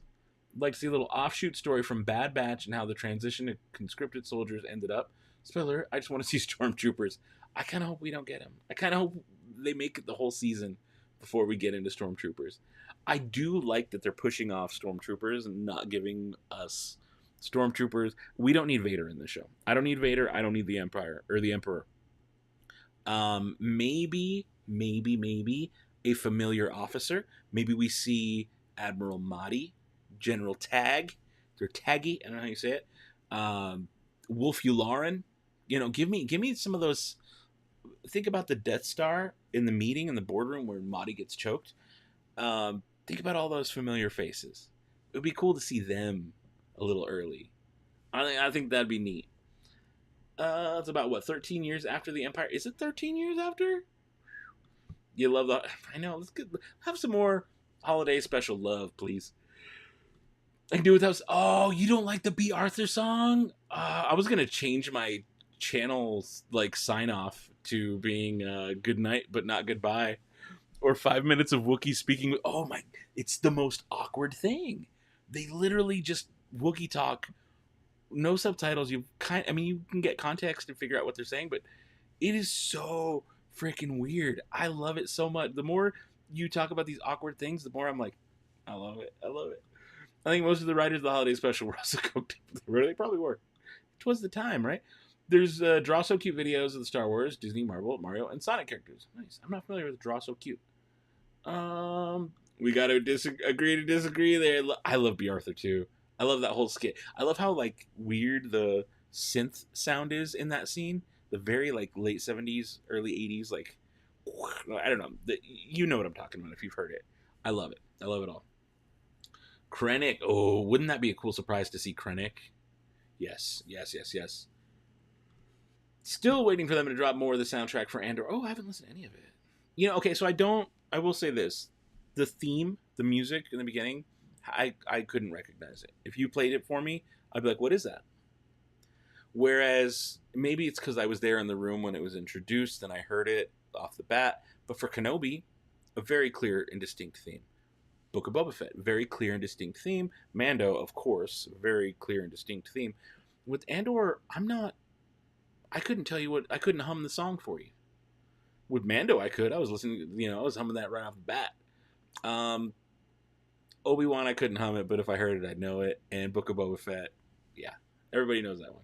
I'd like to see a little offshoot story from Bad Batch and how the transition to conscripted soldiers ended up. Spoiler, I just want to see Stormtroopers. I kind of hope we don't get them. I kind of hope they make it the whole season before we get into Stormtroopers. I do like that they're pushing off Stormtroopers and not giving us Stormtroopers. We don't need Vader in this show. I don't need Vader. I don't need the Empire or the Emperor. Maybe a familiar officer. Maybe we see Admiral Mahdi, General Tag, or Taggy. I don't know how you say it. Wolf Yularen. Give me some of those. Think about the Death Star in the meeting in the boardroom where Mahdi gets choked. Think about all those familiar faces. It would be cool to see them a little early. I think that'd be neat. It's about 13 years after the Empire. Is it 13 years after? You love that. I know. Let's have some more holiday special love, please. I can do without. Oh, you don't like the B. Arthur song? I was gonna change my channel's sign off to being good night but not goodbye, or 5 minutes of Wookiee speaking. Oh my! It's the most awkward thing. They literally just Wookiee talk, no subtitles. You can get context and figure out what they're saying, but it is so freaking weird. I love it so much. The more you talk about these awkward things, the more I'm like, I love it. I think most of the writers of the holiday special were also coked. They probably were. It was the time, right? There's Draw So Cute videos of the Star Wars, Disney, Marvel, Mario, and Sonic characters. Nice. I'm not familiar with Draw So Cute. We got to agree to disagree there. I love B. Arthur too. I love that whole skit. I love how weird the synth sound is in that scene. The very late 70s, early 80s, I don't know. You know what I'm talking about if you've heard it. I love it. I love it all. Krennic. Oh, wouldn't that be a cool surprise to see Krennic? Yes. Still waiting for them to drop more of the soundtrack for Andor. Oh, I haven't listened to any of it. Okay, so I will say this. The theme, the music in the beginning, I couldn't recognize it. If you played it for me, I'd be like, what is that? Whereas maybe it's because I was there in the room when it was introduced and I heard it off the bat. But for Kenobi, a very clear and distinct theme. Book of Boba Fett, very clear and distinct theme. Mando, of course, very clear and distinct theme. With Andor, I couldn't tell you I couldn't hum the song for you. With Mando, I could. I was listening, I was humming that right off the bat. Obi-Wan, I couldn't hum it, but if I heard it, I'd know it. And Book of Boba Fett, yeah, everybody knows that one.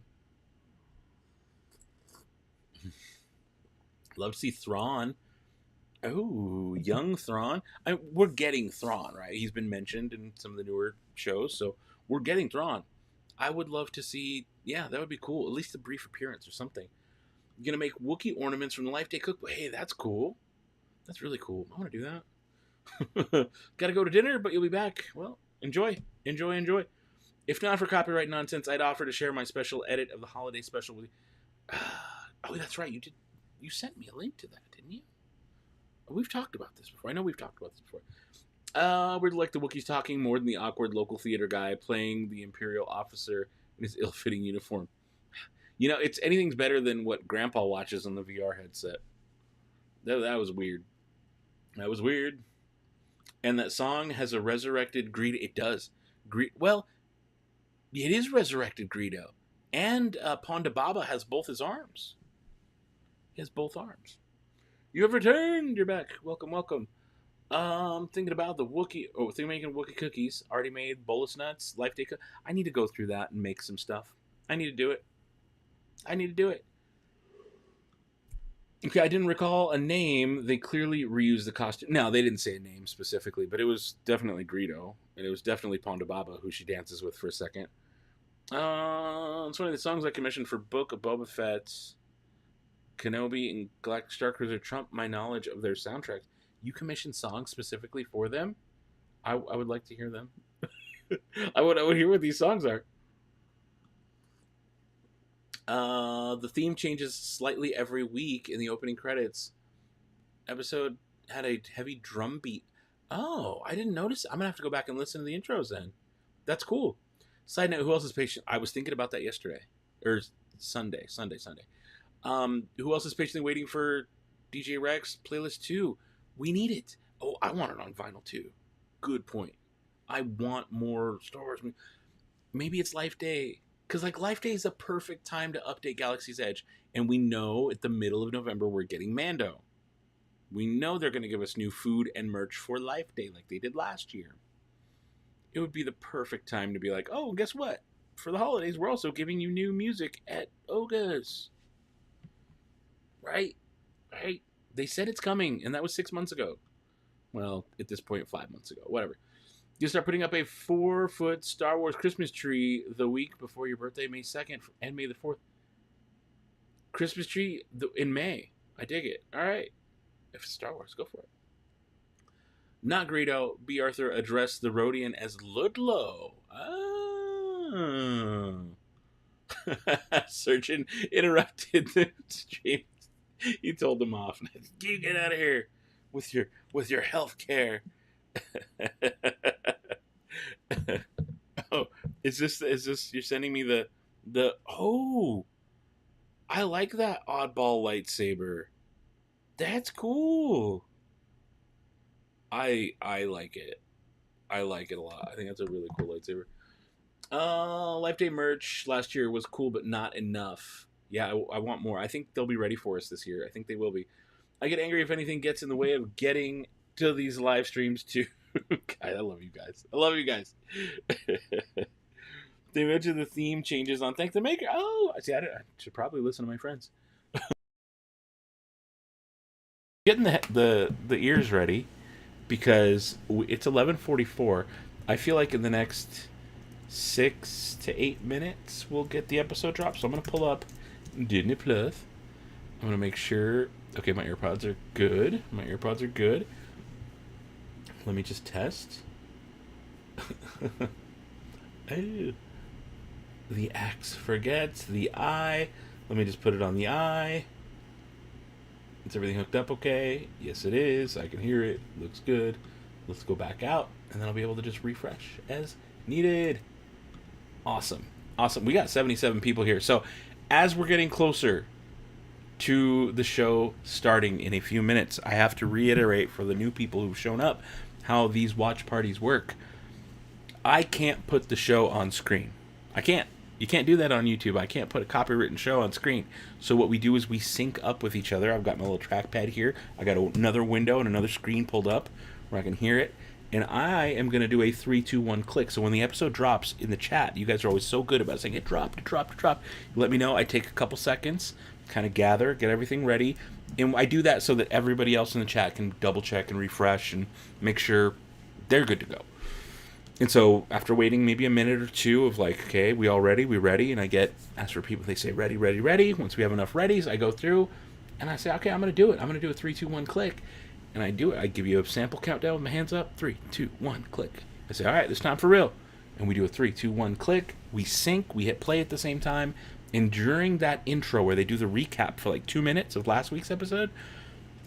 Love to see Thrawn. Oh, young Thrawn. We're getting Thrawn, right? He's been mentioned in some of the newer shows, so we're getting Thrawn. I would love to see, yeah, that would be cool. At least a brief appearance or something. You're going to make Wookiee ornaments from the Life Day Cookbook. Hey, that's cool. That's really cool. I want to do that. Got to go to dinner, but you'll be back. Well, enjoy. Enjoy, enjoy. If not for copyright nonsense, I'd offer to share my special edit of the holiday special with you. Oh, that's right. You sent me a link to that, didn't you? We've talked about this before. I know we've talked about this before. We're like the Wookiees talking more than the awkward local theater guy playing the Imperial officer in his ill-fitting uniform. It's anything's better than what Grandpa watches on the VR headset. That was weird. That was weird. And that song has a resurrected Greedo. It does. Well, it is resurrected Greedo. And Ponda Baba has both his arms. He has both arms. You have returned. You're back. Welcome, welcome. Thinking about the Wookiee. Oh, making Wookiee cookies. Already made bolus nuts. Life Day. I need to go through that and make some stuff. I need to do it. Okay, I didn't recall a name. They clearly reused the costume. No, they didn't say a name specifically, but it was definitely Greedo. And it was definitely Ponda Baba, who she dances with for a second. It's one of the songs I commissioned for Book of Boba Fett. Kenobi and Galactic Star Cruiser trump my knowledge of their soundtracks. You commission songs specifically for them? I would like to hear them. I would hear what these songs are. The theme changes slightly every week in the opening credits. Episode had a heavy drum beat. Oh, I didn't notice. I'm going to have to go back and listen to the intros then. That's cool. Side note, who else is patient? I was thinking about that yesterday. Or Sunday. Who else is patiently waiting for DJ Rex Playlist 2? We need it. Oh, I want it on vinyl too. Good point. I want more Star Wars. Maybe it's Life Day. Because Life Day is a perfect time to update Galaxy's Edge. And we know at the middle of November we're getting Mando. We know they're going to give us new food and merch for Life Day like they did last year. It would be the perfect time to be like, oh, guess what? For the holidays, we're also giving you new music at Oga's. Right? They said it's coming, and that was 6 months ago. Well, at this point, 5 months ago. Whatever. You start putting up a 4-foot Star Wars Christmas tree the week before your birthday, May 2nd and May the 4th. Christmas tree in May. I dig it. All right. If it's Star Wars, go for it. Not Greedo. B. Arthur addressed the Rhodian as Ludlow. Oh. Surgeon interrupted the stream. He told them off. You get out of here with your health care. Oh, is this you're sending me the oh, I like that oddball lightsaber. That's cool. I like it. I like it a lot. I think that's a really cool lightsaber. Life Day merch last year was cool, but not enough. Yeah, I want more. I think they'll be ready for us this year. I think they will be. I get angry if anything gets in the way of getting to these live streams too. God, I love you guys. They mentioned the theme changes on Thank the Maker. Oh, see, I should probably listen to my friends. Getting the ears ready because it's 11:44. I feel like in the next 6 to 8 minutes we'll get the episode dropped. So I'm gonna pull up Disney Plus. I'm gonna make sure. Okay, my AirPods are good. Let me just test. Oh. The axe forgets the eye. Let me just put it on the eye. Is everything hooked up okay? Yes, it is. I can hear it. Looks good. Let's go back out, and then I'll be able to just refresh as needed. Awesome. Awesome. We got 77 people here. So as we're getting closer to the show starting in a few minutes, I have to reiterate for the new people who've shown up how these watch parties work. I can't put the show on screen. I can't. You can't do that on YouTube. I can't put a copywritten show on screen. So what we do is we sync up with each other. I've got my little trackpad here. I got another window and another screen pulled up where I can hear it. And I am going to do a 3, 2, 1 click. So when the episode drops in the chat, you guys are always so good about saying it dropped, it dropped, it dropped. You let me know. I take a couple seconds, kind of gather, get everything ready. And I do that so that everybody else in the chat can double check and refresh and make sure they're good to go. And so after waiting maybe a minute or two of like, okay, we all ready? We ready? And I get asked for people. They say ready, ready, ready. Once we have enough readies, I go through and I say, okay, I'm going to do it. I'm going to do a 3, 2, 1 click. And I do it. I give you a sample countdown with my hands up. 3, 2, 1, click. I say, all right, this time for real. And we do a 3, 2, 1 click. We sync. We hit play at the same time. And during that intro where they do the recap for like 2 minutes of last week's episode,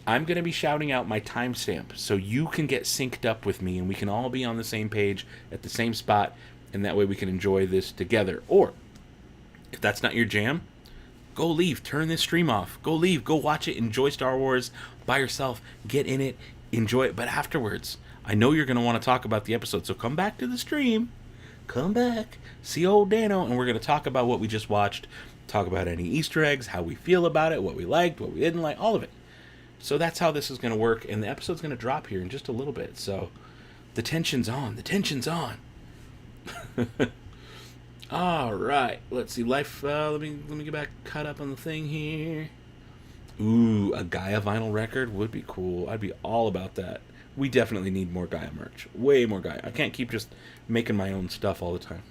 I'm going to be shouting out my timestamp so you can get synced up with me and we can all be on the same page at the same spot. And that way we can enjoy this together. Or if that's not your jam, go leave. Turn this stream off. Go leave. Go watch it. Enjoy Star Wars by yourself. Get in it. Enjoy it. But afterwards, I know you're going to want to talk about the episode. So come back to the stream. Come back. See old Dano. And we're going to talk about what we just watched. Talk about any Easter eggs. How we feel about it. What we liked. What we didn't like. All of it. So that's how this is going to work. And the episode's going to drop here in just a little bit. So the tension's on. The tension's on. All right, let's see. Life. Let me get back caught up on the thing here. Ooh, a Gaia vinyl record would be cool. I'd be all about that. We definitely need more Gaia merch. Way more Gaia. I can't keep just making my own stuff all the time.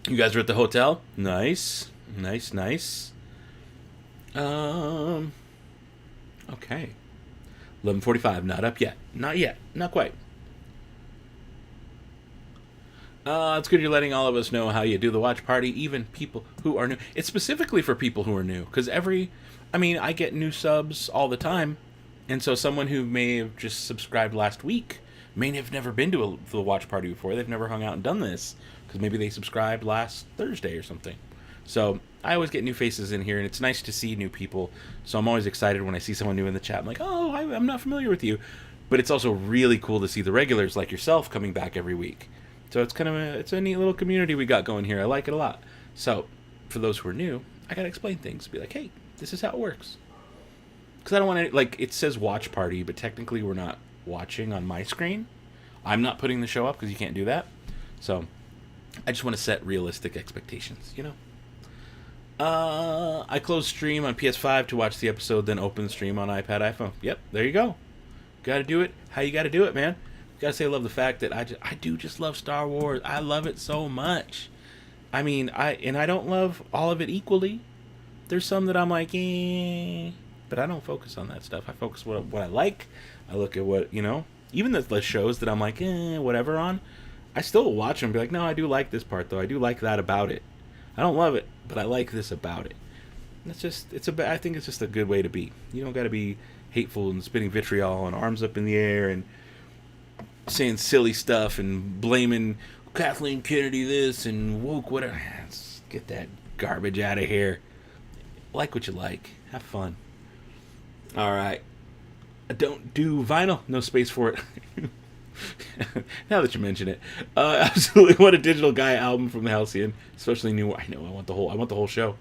You guys are at the hotel. Nice, nice, nice. Okay. 11:45. Not up yet. Not yet. Not quite. It's good you're letting all of us know how you do the watch party, even people who are new. It's specifically for people who are new, because I get new subs all the time, and so someone who may have just subscribed last week may have never been to the watch party before. They've never hung out and done this, because maybe they subscribed last Thursday or something. So I always get new faces in here, and it's nice to see new people. So I'm always excited when I see someone new in the chat. I'm like, oh, I'm not familiar with you. But it's also really cool to see the regulars like yourself coming back every week. So it's kind of it's a neat little community we got going here. I like it a lot. So for those who are new, I got to explain things. Be like, hey, this is how it works. Because I don't want to, it says watch party, but technically we're not watching on my screen. I'm not putting the show up because you can't do that. So I just want to set realistic expectations, I closed stream on PS5 to watch the episode, then open the stream on iPad, iPhone. Yep, there you go. Got to do it how you got to do it, man. Gotta say I love the fact that I do just love Star Wars. I love it so much. I don't love all of it equally. There's some that I'm like, but I don't focus on that stuff. I focus what I like. I look at what, even the shows that I'm like, whatever on, I still watch them and be like, no, I do like this part though. I do like that about it. I don't love it, but I like this about it. And I think it's just a good way to be. You don't gotta be hateful and spitting vitriol and arms up in the air and saying silly stuff and blaming Kathleen Kennedy this and woke whatever. Let's get that garbage out of here. Like what you like. Have fun. All right. Don't do vinyl. No space for it. Now that you mention it, absolutely want a digital Gaia album from the Halcyon, especially new. I know. I want the whole show.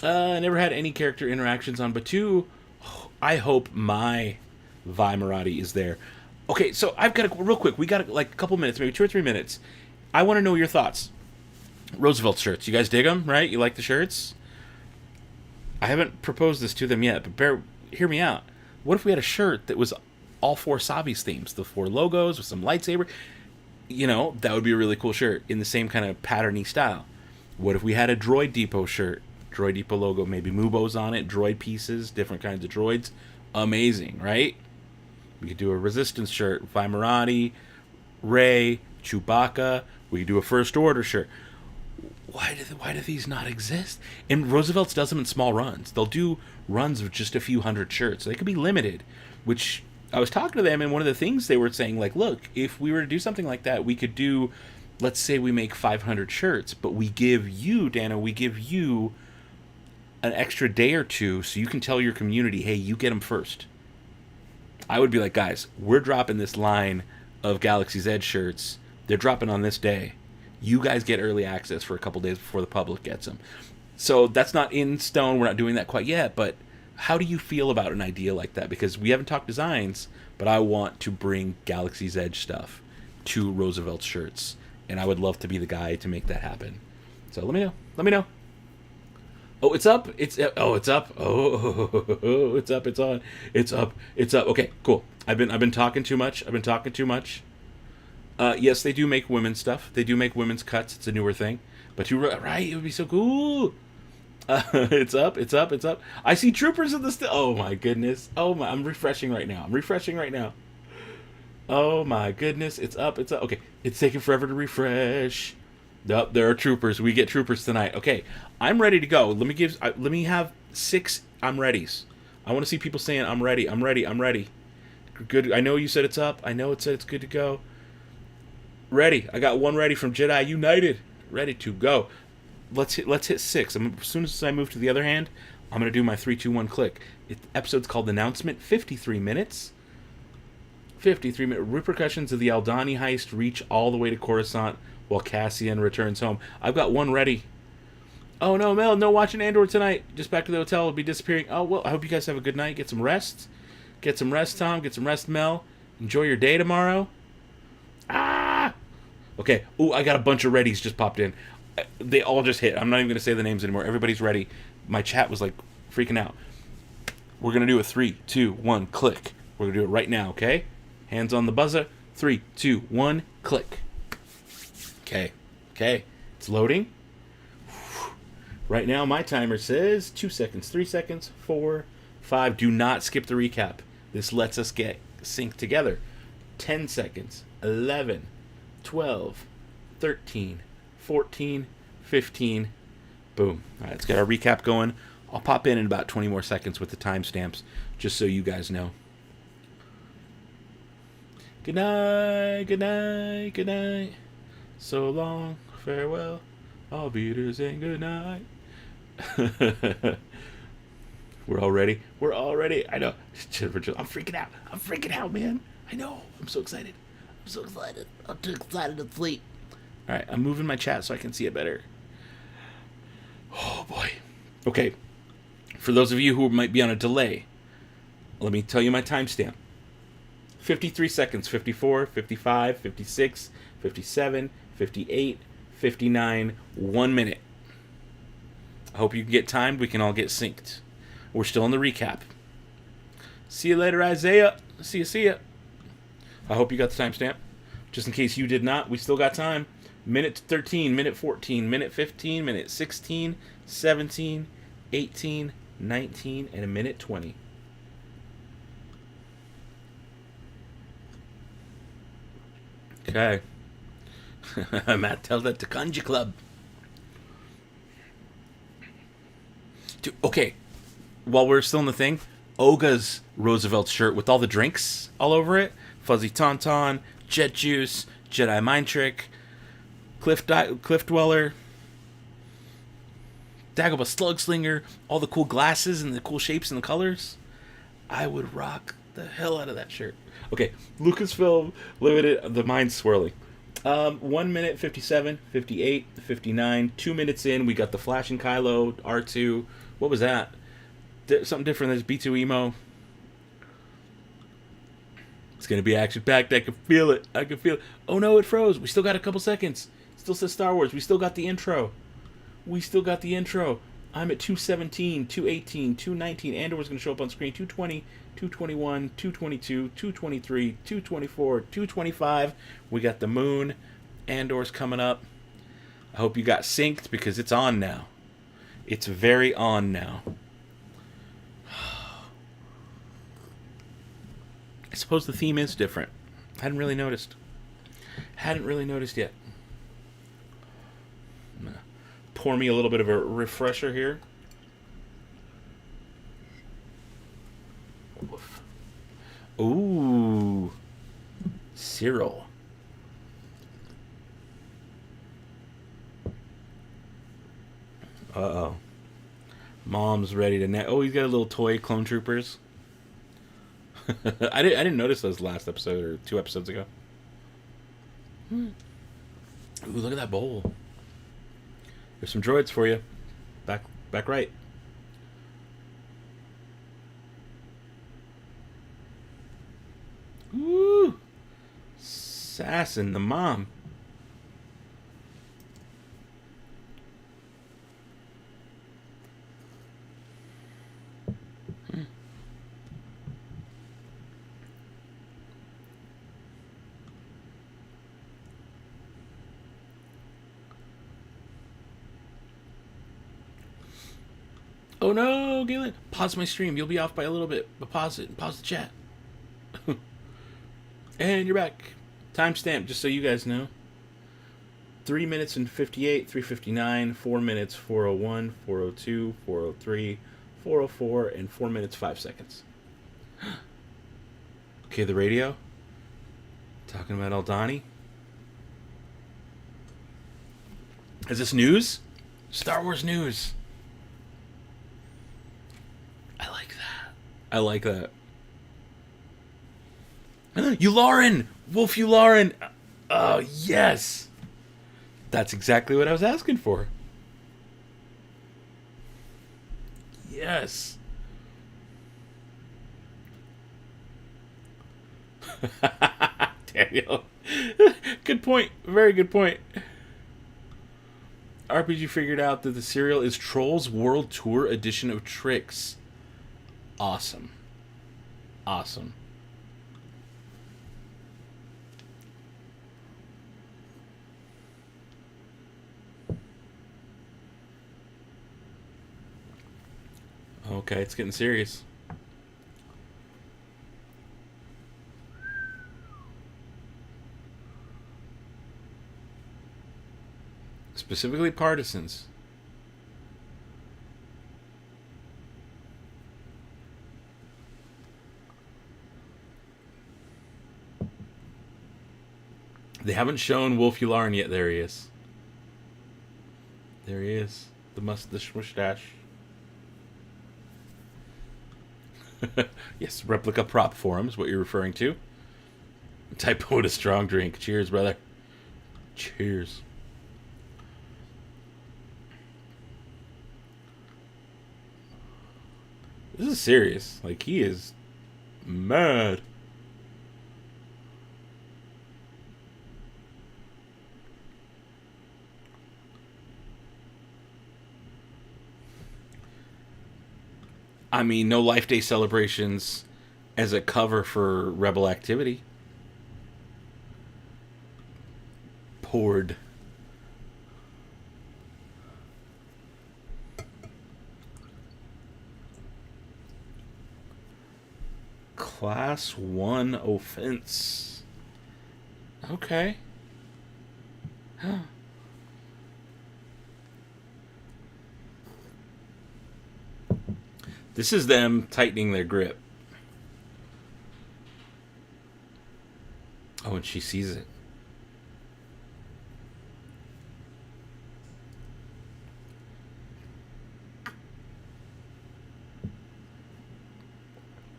I never had any character interactions on Batu. I hope my Vimerati is there. Okay, so I've got real quick. We got a couple minutes, maybe 2 or 3 minutes. I want to know your thoughts. Roosevelt shirts. You guys dig them, right? You like the shirts? I haven't proposed this to them yet, but hear me out. What if we had a shirt that was all 4 Savi's themes, the 4 logos with some lightsaber? That would be a really cool shirt in the same kind of patterny style. What if we had a Droid Depot shirt? Droid Depot logo, maybe Mubo's on it, droid pieces, different kinds of droids. Amazing, right? We could do a Resistance shirt, Vimerati, Rey, Chewbacca. We could do a First Order shirt. why do these not exist? And Roosevelt's does them in small runs. They'll do runs of just a few hundred shirts. They could be limited, which I was talking to them, and one of the things they were saying, like, look, if we were to do something like that, we could do, let's say we make 500 shirts, but we give you, Dano, we give you an extra day or two so you can tell your community, hey, you get them first. I would be like, guys, we're dropping this line of Galaxy's Edge shirts. They're dropping on this day. You guys get early access for a couple days before the public gets them. So that's not in stone. We're not doing that quite yet, but how do you feel about an idea like that? Because we haven't talked designs, but I want to bring Galaxy's Edge stuff to Roosevelt's shirts, and I would love to be the guy to make that happen. So let me know. Let me know. Oh, it's up. It's up. Oh, it's up. Oh, it's up. It's on. It's up. It's up. Okay, cool. I've been talking too much. Yes, they do make women's stuff. They do make women's cuts. It's a newer thing. But you're right. It would be so cool. It's up. It's up. It's up. I see troopers in the oh my goodness. Oh my. I'm refreshing right now. Oh my goodness. It's up. It's up. Okay. It's taking forever to refresh. Nope, there are troopers. We get troopers tonight. Okay, I'm ready to go. Let me have 6 I'm readies. I want to see people saying I'm ready. I'm ready. I'm ready. Good. I know you said it's up. I know it said it's good to go. Ready. I got 1 ready from Jedi United. Ready to go. Let's hit 6. As soon as I move to the other hand, I'm gonna do my 3, 2, 1 click. Episode's called Announcement. 53 minutes. 53-minute repercussions of the Aldani heist reach all the way to Coruscant while Cassian returns home. I've got 1 ready. Oh no, Mel, no watching Andor tonight. Just back to the hotel. I'll be disappearing. Oh, well, I hope you guys have a good night. Get some rest. Get some rest, Tom. Get some rest, Mel. Enjoy your day tomorrow. Ah! Okay. Ooh, I got a bunch of readies just popped in. They all just hit. I'm not even going to say the names anymore. Everybody's ready. My chat was like freaking out. We're going to do a 3, 2, 1, click. We're going to do it right now, okay? Hands on the buzzer. 3, 2, 1, click. Okay. It's loading. Right now, my timer says 2 seconds, 3 seconds, 4, 5. Do not skip the recap. This lets us get synced together. 10 seconds, 11, 12, 13, 14, 15. Boom. All right, let's get our recap going. I'll pop in about 20 more seconds with the timestamps, just so you guys know. Good night, good night, good night. So long, farewell, all beaters and good night. We're all ready. I know. I'm freaking out, man. I know. I'm so excited. I'm too excited to sleep. All right, I'm moving my chat so I can see it better. Oh, boy. Okay. For those of you who might be on a delay, let me tell you my timestamp. 53 seconds, 54, 55, 56, 57, 58, 59, 1 minute. I hope you can get timed. We can all get synced. We're still in the recap. See you later, Isaiah. See ya. I hope you got the timestamp. Just in case you did not, we still got time. Minute 13, minute 14, minute 15, minute 16, 17, 18, 19, and a minute 20. Okay. Matt, tell that to Kanji Club. Dude, okay. While we're still in the thing, Oga's Roosevelt shirt with all the drinks all over it. Fuzzy Tauntaun, Jet Juice, Jedi Mind Trick, Cliff Dweller, Dagobah Slugslinger, all the cool glasses and the cool shapes and the colors. I would rock the hell out of that shirt. Okay, Lucasfilm Limited, the mind's swirling. 1 minute, 57, 58, 59, 2 minutes in, we got the flashing Kylo, R2. What was that? Something different. There's B2 Emo. It's going to be action-packed. I can feel it. Oh no, it froze. We still got a couple seconds. Still says Star Wars. We still got the intro. I'm at 217, 218, 219. Andor's going to show up on screen. 220, 221, 222, 223, 224, 225. We got the moon. Andor's coming up. I hope you got synced because it's on now. It's very on now. I suppose the theme is different. Hadn't really noticed yet. pour me a little bit of a refresher here. Ooh, Cyril. Uh-oh. Mom's ready to... Oh, he's got a little toy Clone Troopers. I didn't notice those last episode or 2 episodes ago. Ooh, look at that bowl. There's some droids for you. Back right. Woo! Sassing the mom. Oh no, Galen! Pause my stream. You'll be off by a little bit, but pause it. Pause the chat. And you're back. Timestamp, just so you guys know. 3 minutes and 58, 3:59, 4 minutes, 4:01, 4:02, 4:03, 4:04, and 4 minutes 5 seconds. Okay, the radio. Talking about Aldani. Is this news? Star Wars news. I like that. I like that. Yularen! Wolf Yularen! Oh, yes! That's exactly what I was asking for. Yes. Daniel. Good point. Very good point. RPG figured out that the cereal is Trolls World Tour edition of Tricks. Awesome. Awesome. Okay, it's getting serious. Specifically partisans. They haven't shown Wolf Yularen yet. There he is. There he is. The mustache. Yes, replica prop forum is what you're referring to. Typo to strong drink. Cheers, brother. Cheers. This is serious. Like, he is mad. I mean, no Life Day celebrations as a cover for Rebel Activity. Poured. Class 1 offense. Okay. Huh. This is them tightening their grip. Oh, and she sees it.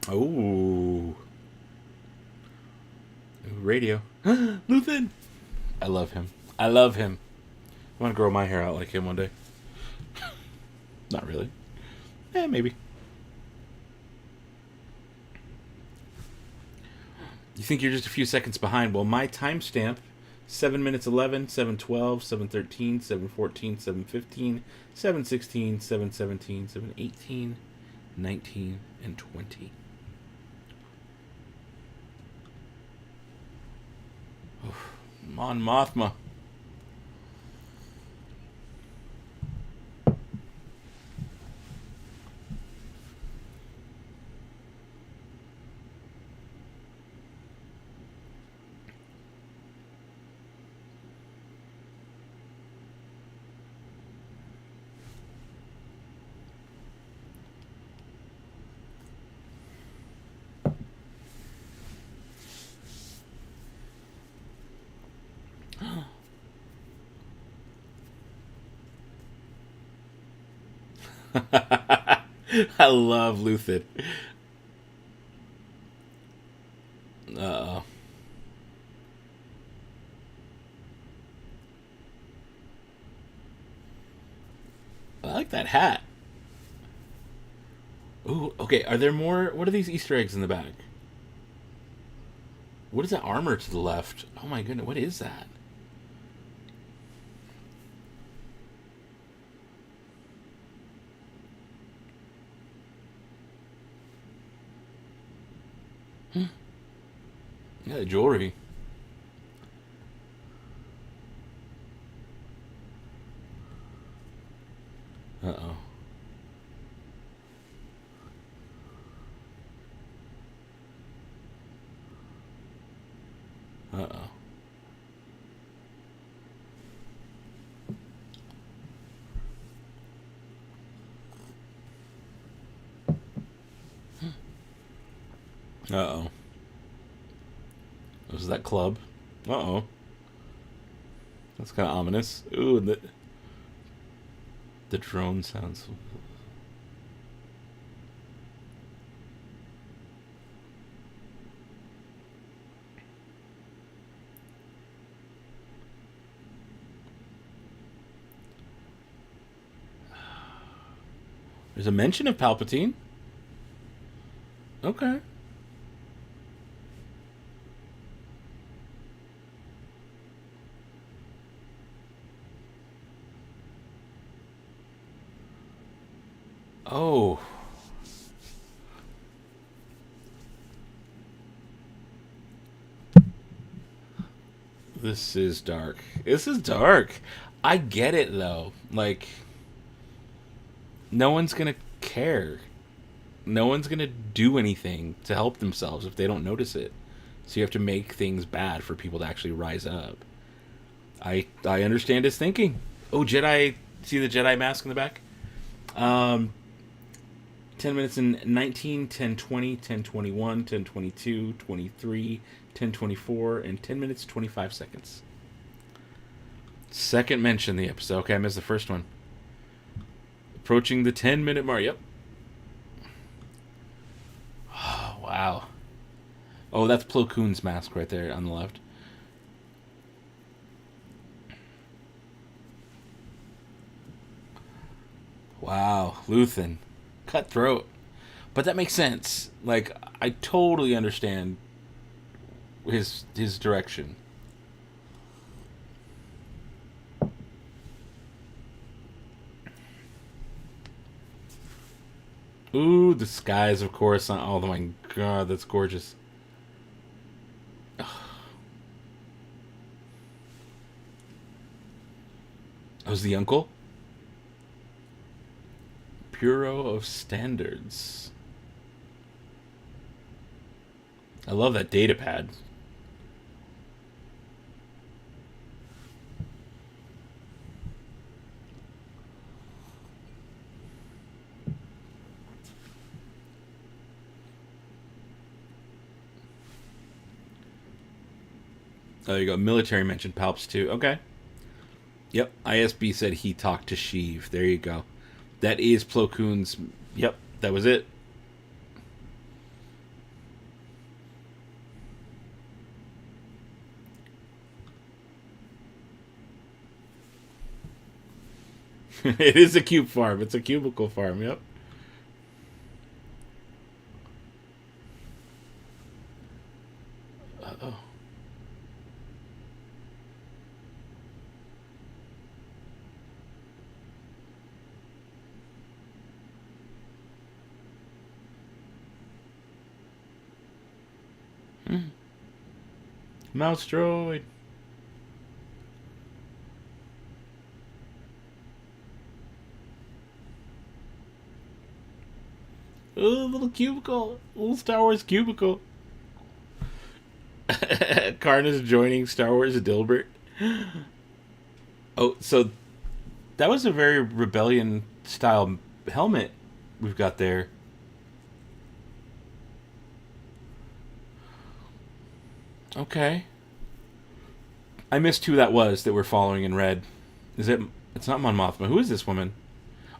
Oh. Radio. Luthen! I love him. I love him. I want to grow my hair out like him one day. Not really. Maybe. You think you're just a few seconds behind. Well, my timestamp, 7 minutes 11, 7:12, 7:13, 7:14, 7:15, 7:16, 7:17, 7:18, 19, and 20. Mon Mothma. I love Luthid. Uh-oh. I like that hat. Ooh, okay. Are there more? What are these Easter eggs in the back? What is that armor to the left? Oh my goodness, what is that? Yeah, jewelry. Uh oh. Uh oh. Uh oh. Was that club? Uh oh. That's kind of ominous. Ooh, the drone sounds. There's a mention of Palpatine. Okay. Oh. This is dark. This is dark. I get it though. Like, no one's gonna care. No one's gonna do anything to help themselves if they don't notice it. So you have to make things bad for people to actually rise up. I understand his thinking. Oh, Jedi! See the Jedi mask in the back? Um, 10 minutes and 19, 10 20, 10 21, 10 22, 23, 10 24, and 10 minutes 25 seconds. Second mention in the episode. Okay, I missed the first one. Approaching the 10-minute mark. Yep. Oh, wow. Oh, that's Plo Koon's mask right there on the left. Wow, Luthen. Cutthroat. But that makes sense. Like, I totally understand his direction. Ooh, the skies, of course. Oh my god, that's gorgeous. That was the uncle? Bureau of Standards. I love that data pad. Oh, there you go. Military mentioned Palps too. Okay. Yep. ISB said he talked to Sheev. There you go. That is Plo Koon's. Yep. That was it. It is a cube farm. It's a cubicle farm. Yep. Oh. Mouse droid. Oh, little cubicle. Little Star Wars cubicle. Karna's joining Star Wars Dilbert. Oh, so that was a very rebellion style helmet we've got there. Okay. I missed who that was that we're following in red. Is it? It's not Mon Mothma. Who is this woman?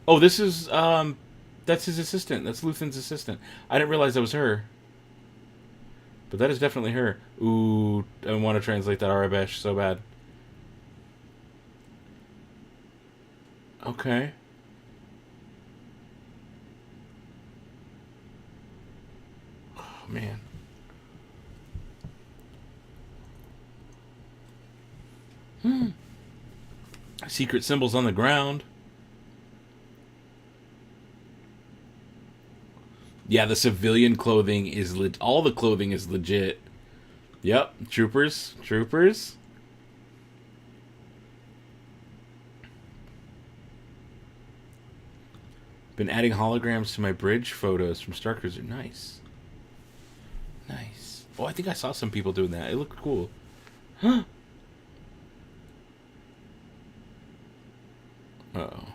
Oh, this is that's his assistant. That's Luthen's assistant. I didn't realize that was her. But that is definitely her. Ooh, I want to translate that Arabesh so bad. Okay. Oh, man. Secret symbols on the ground. Yeah, the civilian clothing is all the clothing is legit. Yep, troopers. Been adding holograms to my bridge photos from Star Cruiser. Nice. Nice. Oh, I think I saw some people doing that. It looked cool. Huh. Uh-oh.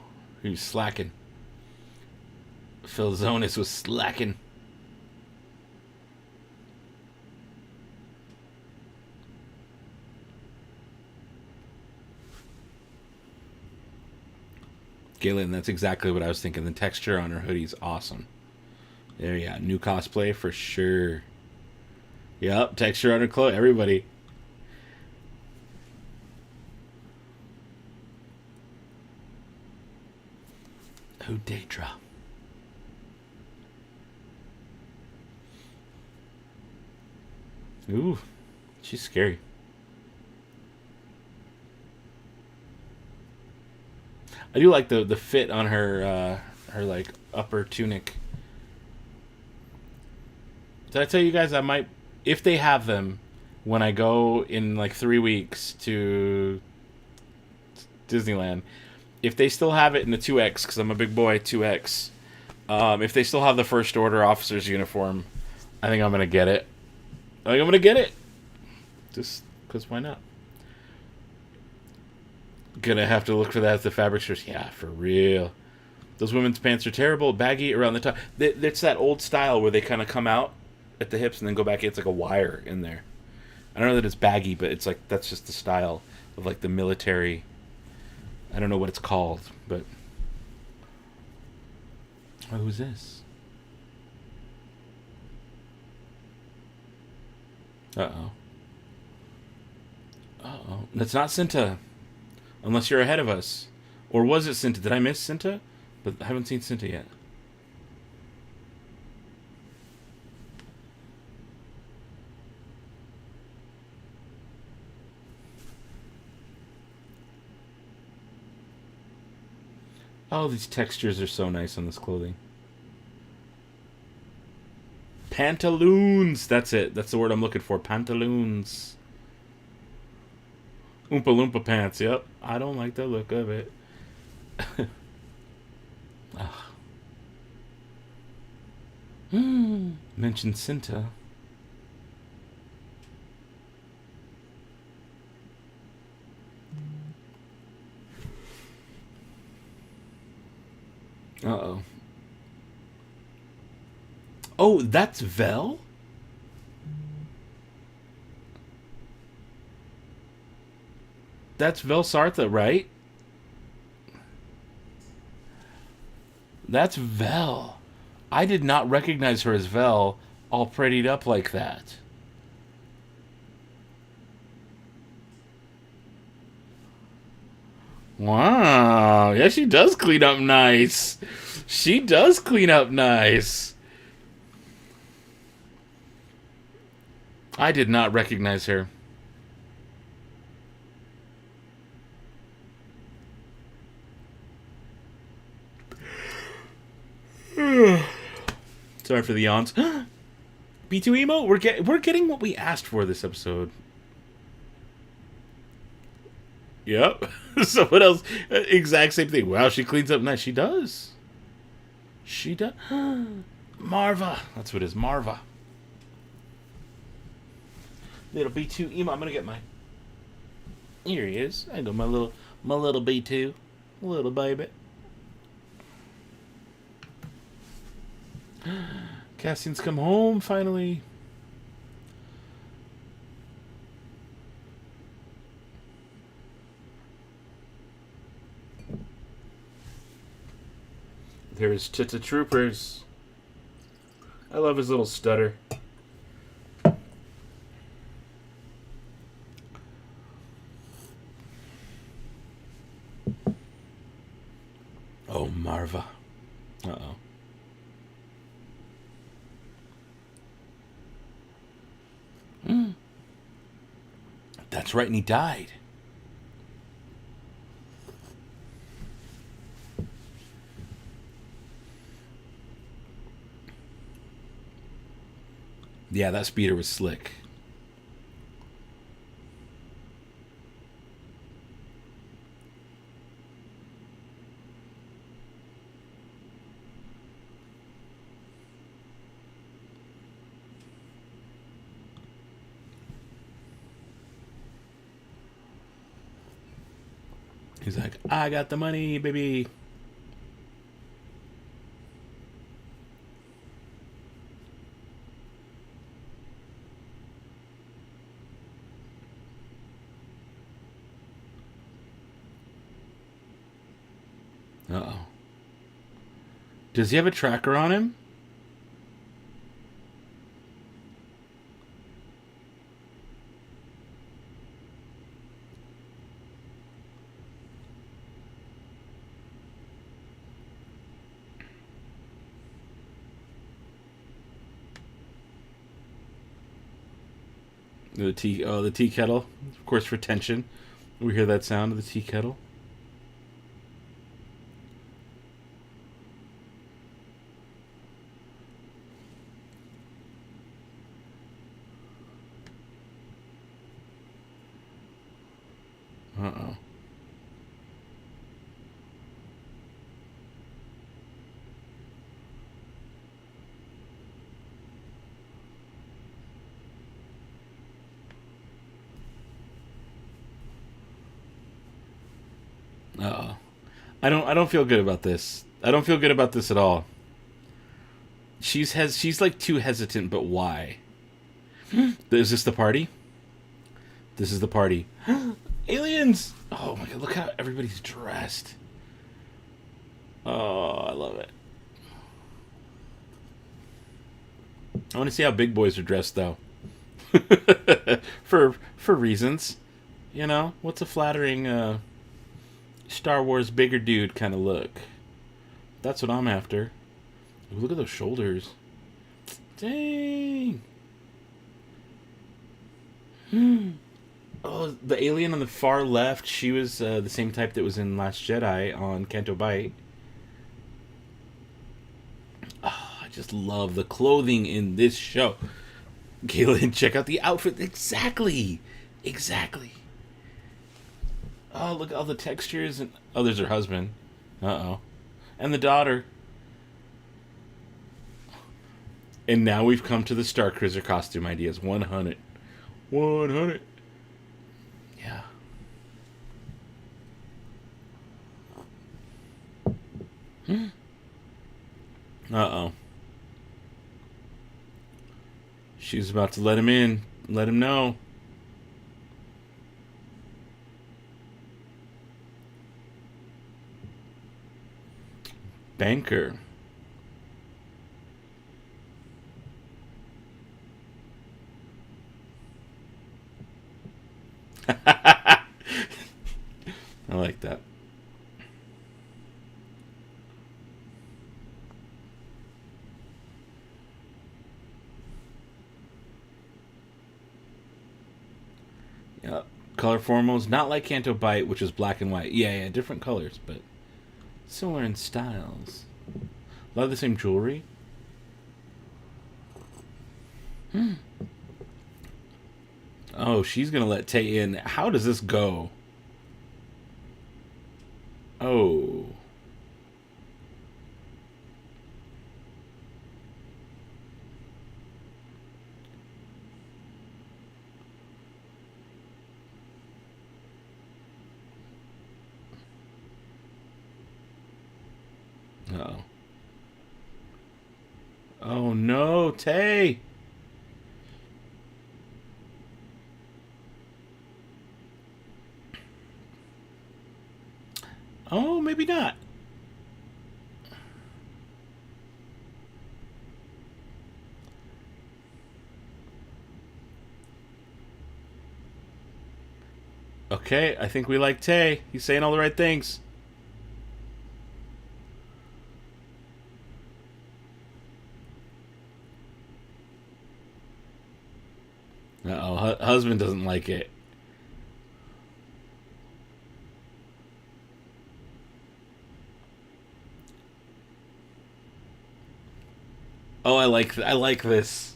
He was slacking. Phil Zonis was slacking. Galen, that's exactly what I was thinking. The texture on her hoodie's awesome. There you go. New cosplay for sure. Yep, texture on her clothes. Everybody. Oh, Daedra. Ooh, she's scary. I do like the fit on her her like upper tunic. Did I tell you guys I might, if they have them, when I go in like 3 weeks to Disneyland, if they still have it in the 2X, because I'm a big boy, 2X. If they still have the First Order officer's uniform, I think I'm gonna get it. Just because why not? Gonna have to look for that at the fabric stores. Yeah, for real. Those women's pants are terrible, baggy around the top. It's that old style where they kind of come out at the hips and then go back in. It's like a wire in there. I don't know that it's baggy, but it's like that's just the style of like the military. I don't know what it's called, but oh, who's this? Uh-oh. Uh-oh. That's not Cinta. Unless you're ahead of us. Or was it Cinta? Did I miss Cinta? But I haven't seen Cinta yet. Oh, these textures are so nice on this clothing. Pantaloons! That's it. That's the word I'm looking for. Pantaloons. Oompa Loompa pants, yep. I don't like the look of it. Mentioned Cinta. Uh-oh. Oh, that's Vel? That's Vel Sartha, right? That's Vel. I did not recognize her as Vel, all prettied up like that. Wow. Yeah, she does clean up nice. She does clean up nice. I did not recognize her. Sorry for the yawns. B2 emo, we're getting what we asked for this episode. Yep. So what else? Exact same thing. Wow, she cleans up nice. She does. She does. Marva. That's what it is. Marva. Little B2 emo. I'm gonna get my. Here he is. I go my little B2, little baby. Cassian's come home finally. There's Tita Troopers. I love his little stutter. Oh, Marva. Uh-oh. That's right, and he died. Yeah, that speeder was slick. He's like, I got the money, baby. Uh-oh. Does he have a tracker on him? The tea kettle. Of course, for tension. We hear that sound of the tea kettle. Uh-oh. Uh-oh. I don't feel good about this. I don't feel good about this at all. She's like too hesitant, but why? Is this the party? This is the party. Aliens! Oh my god, look how everybody's dressed. Oh, I love it. I want to see how big boys are dressed though. for reasons. You know, what's a flattering Star Wars bigger dude kind of look? That's what I'm after. Ooh, look at those shoulders. Dang. Oh, the alien on the far left, she was the same type that was in Last Jedi on Canto Bight. Oh, I just love the clothing in this show. Galen, check out the outfit. Exactly. Exactly. Oh, look at all the textures. And oh, there's her husband. Uh-oh. And the daughter. And now we've come to the Star Cruiser costume ideas. 100. 100. Yeah. Uh-oh. She's about to let him in. Let him know. Banker. I like that. Yeah. Color formals, not like Canto Bight, which is black and white. Yeah, different colors, but similar in styles. A lot of the same jewelry. Oh, she's gonna let Tay in. How does this go? Oh. Uh-oh. Oh no, Tay! Oh, maybe not. Okay, I think we like Tay. He's saying all the right things. Uh-oh, husband doesn't like it. Oh, I like this.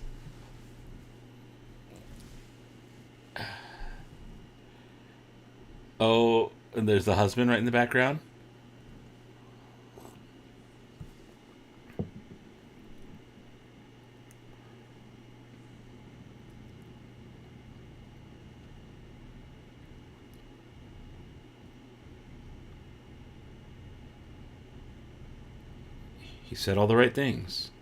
Oh, and there's the husband right in the background. He said all the right things.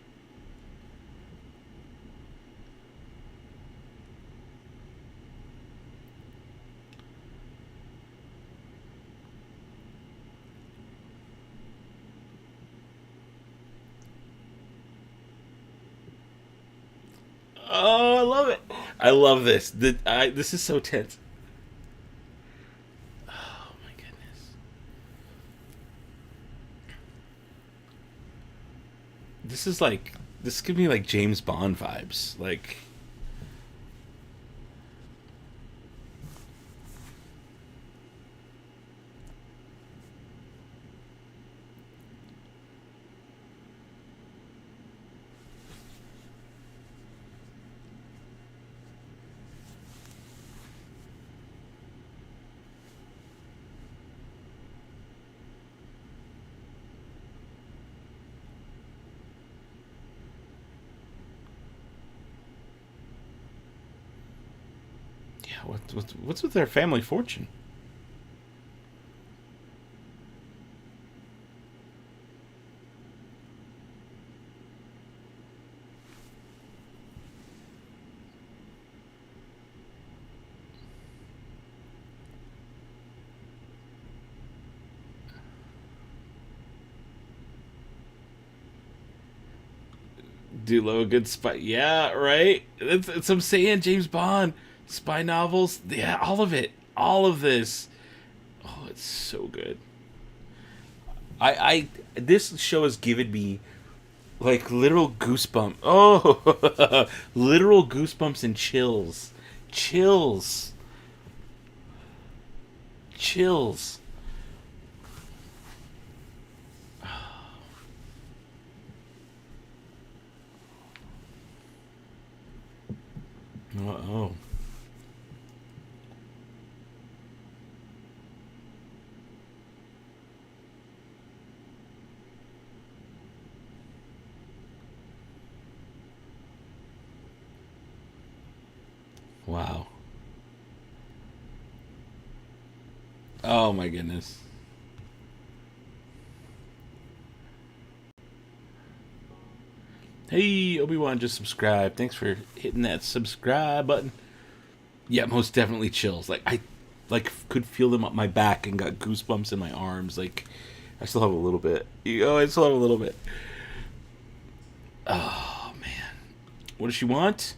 Oh, I love it. I love this. This is so tense. Oh my goodness. This is like this gives me like James Bond vibes. Like yeah, what's with their family fortune? Do love a good spy. Yeah, right. It's I'm saying James Bond, spy novels. Yeah, all of it, all of this. Oh, it's so good. I this show has given me like literal goosebumps. Oh, literal goosebumps and chills, chills, chills. Oh, wow. Oh my goodness. Hey, Obi-Wan just subscribed. Thanks for hitting that subscribe button. Yeah, most definitely chills. Like I like could feel them up my back and got goosebumps in my arms. Like I still have a little bit. I still have a little bit. Oh man. What does she want?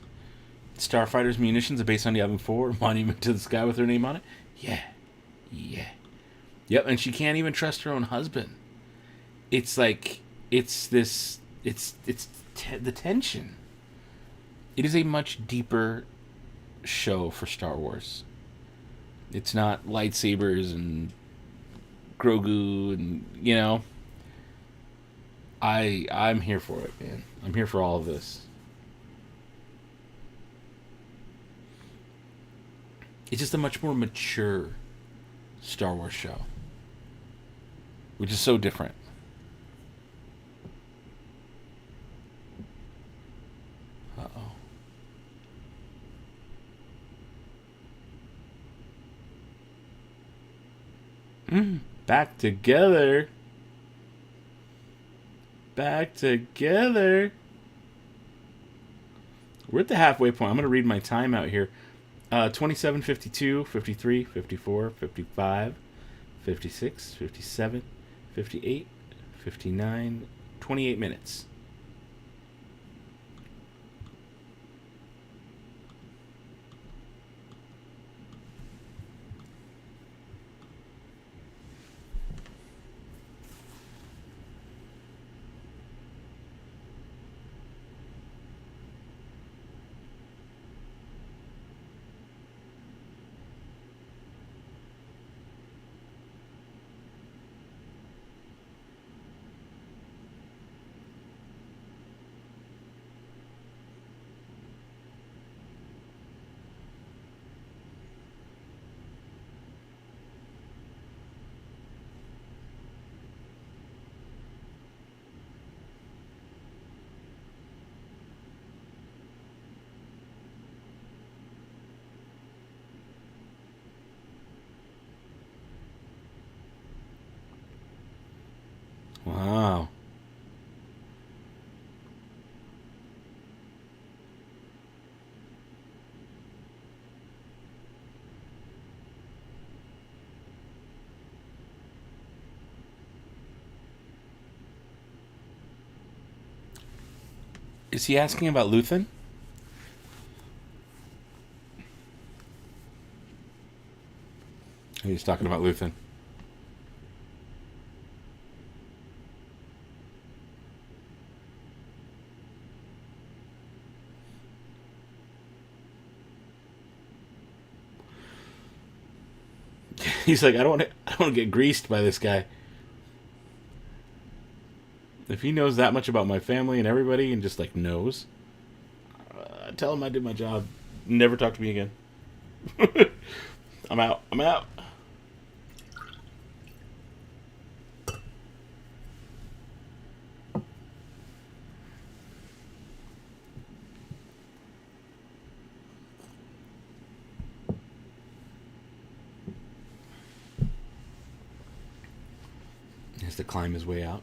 Starfighter's munitions are based on Yavin 4, Monument to the Sky with her name on it? Yeah. Yeah. Yep, and she can't even trust her own husband. It's like it's this the tension. It is a much deeper show for Star Wars. It's not lightsabers and Grogu and I'm here for it, man. I'm here for all of this. It's just a much more mature Star Wars show, which is so different. Uh oh. Back together. Back together. We're at the halfway point. I'm going to read my time out here. 27, 52, 53, 54, 55, 56, 57, 58, 59, 28 minutes. Wow. Is he asking about Luthen? He's talking about Luthen. He's like, I don't want to get greased by this guy. If he knows that much about my family and everybody, and just like knows, tell him I did my job. Never talk to me again. I'm out. I'm out. He has to climb his way out.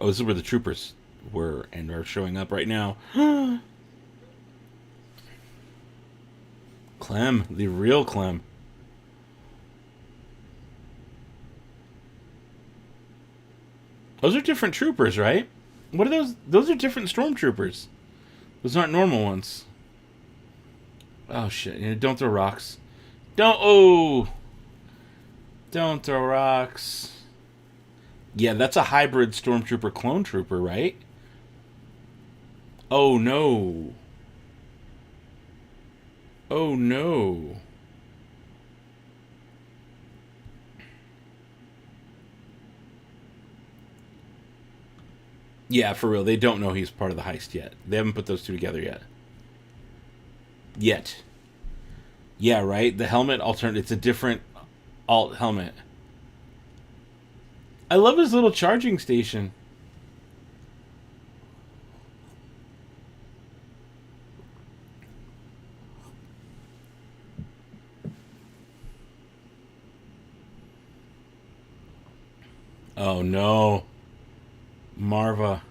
Oh, this is where the troopers were and are showing up right now. Clem, the real Clem. Those are different troopers, right? What are those? Those are different stormtroopers. Those aren't normal ones. Oh shit! Don't throw rocks. Don't. Oh. Don't throw rocks. Yeah, that's a hybrid stormtrooper clone trooper, right? Oh no. Oh no. Yeah, for real. They don't know he's part of the heist yet. They haven't put those two together yet. Yet. Yeah, right? The helmet alternate. It's a different alt helmet. I love his little charging station. Oh no. Marva.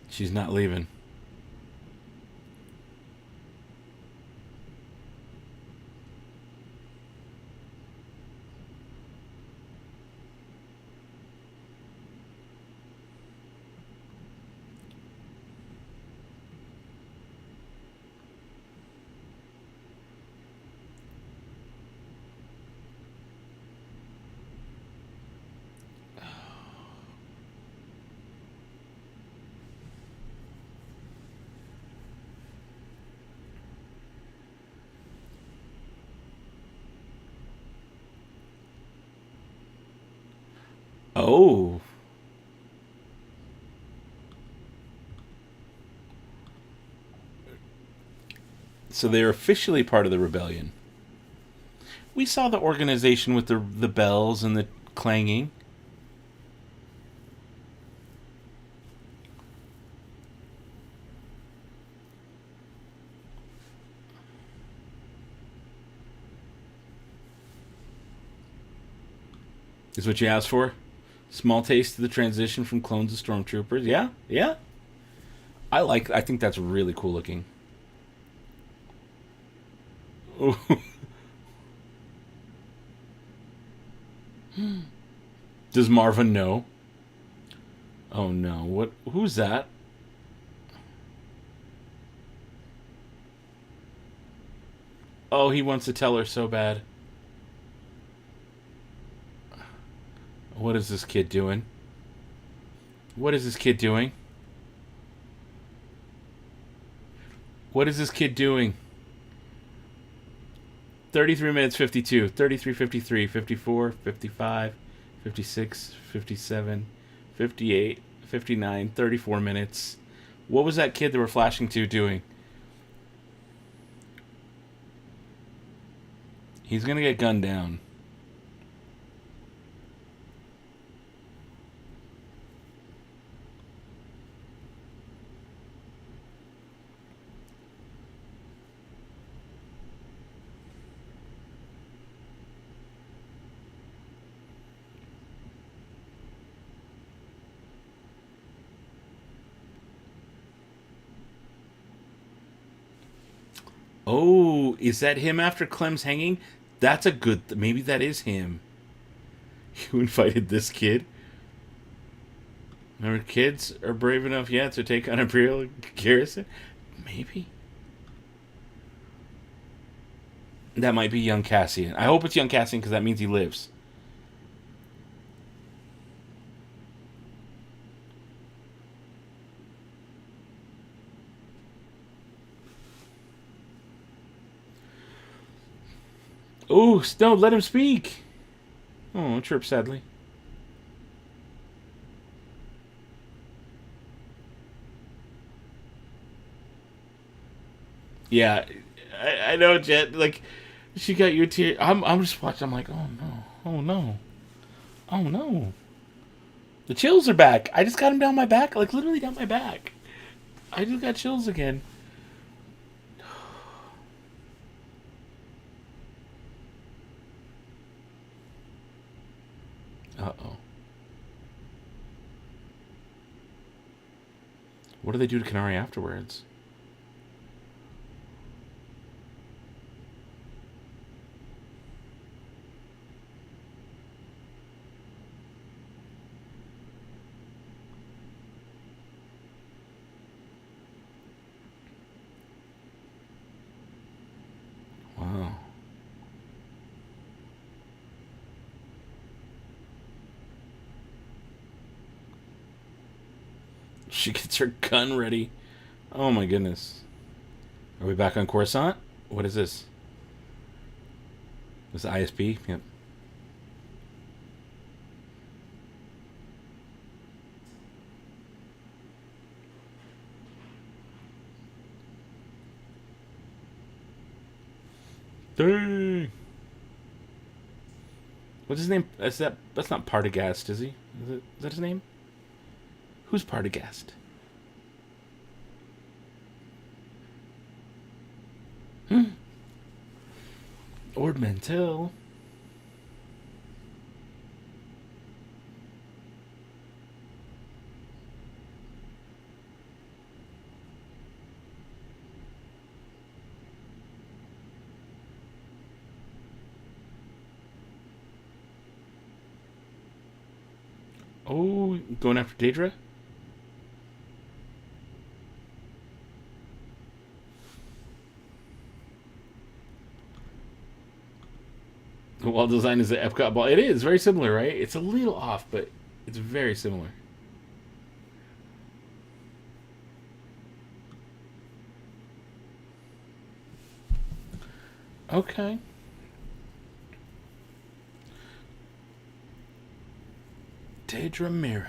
She's not leaving. Oh. So they're officially part of the rebellion. We saw the organization with the bells and the clanging. Is what you asked for? Small taste of the transition from clones to stormtroopers. Yeah, yeah. I think that's really cool looking. Does Marvin know? Oh no! What? Who's that? Oh, he wants to tell her so bad. What is this kid doing? What is this kid doing? What is this kid doing? 33 minutes 52, 33, 53, 54, 55, 56, 57, 58, 59, 34 minutes. What was that kid that we're flashing to doing? He's going to get gunned down. Oh, is that him after Clem's hanging? That's a good... maybe that is him. You invited this kid? Remember, kids are brave enough yet to take on Imperial garrison? Maybe. That might be young Cassian. I hope it's young Cassian because that means he lives. Oh, no, let him speak. Oh, chirp sadly. Yeah, I know, Jet. Like, she got you a tear. I'm just watching. I'm like, oh no, oh no, oh no. The chills are back. I just got them down my back, like literally down my back. I just got chills again. Uh-oh. What do they do to Canary afterwards? Wow. She gets her gun ready. Oh my goodness. Are we back on Coruscant? What is this? This ISP? Yep. Dang. What's his name? That's not Partagast, is he? Is that his name? Who's Partagast? Ord Mantell. Oh, going after Daedra? The wall design is the Epcot ball. It is very similar, right? It's a little off, but it's very similar. Okay. Daedra Mira.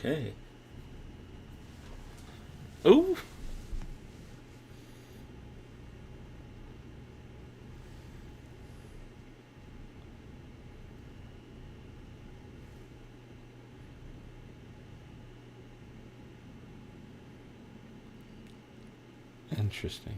Okay. Ooh. Interesting.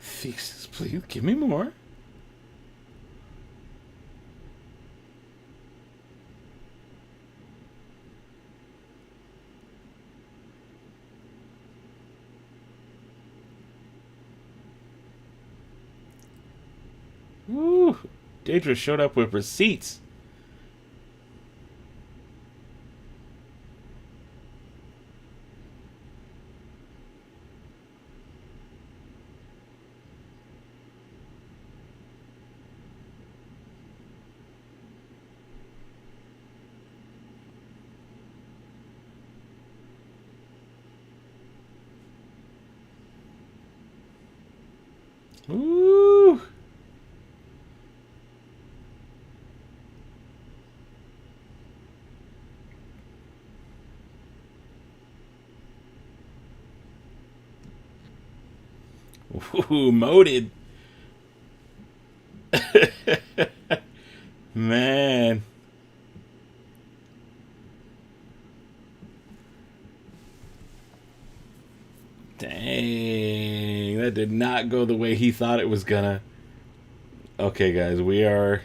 Thesis, please give me more. Woo! Daedra showed up with receipts. Ooh. Ooh, moated. Man. Dang. That did not go the way he thought it was gonna. Okay, guys, we are.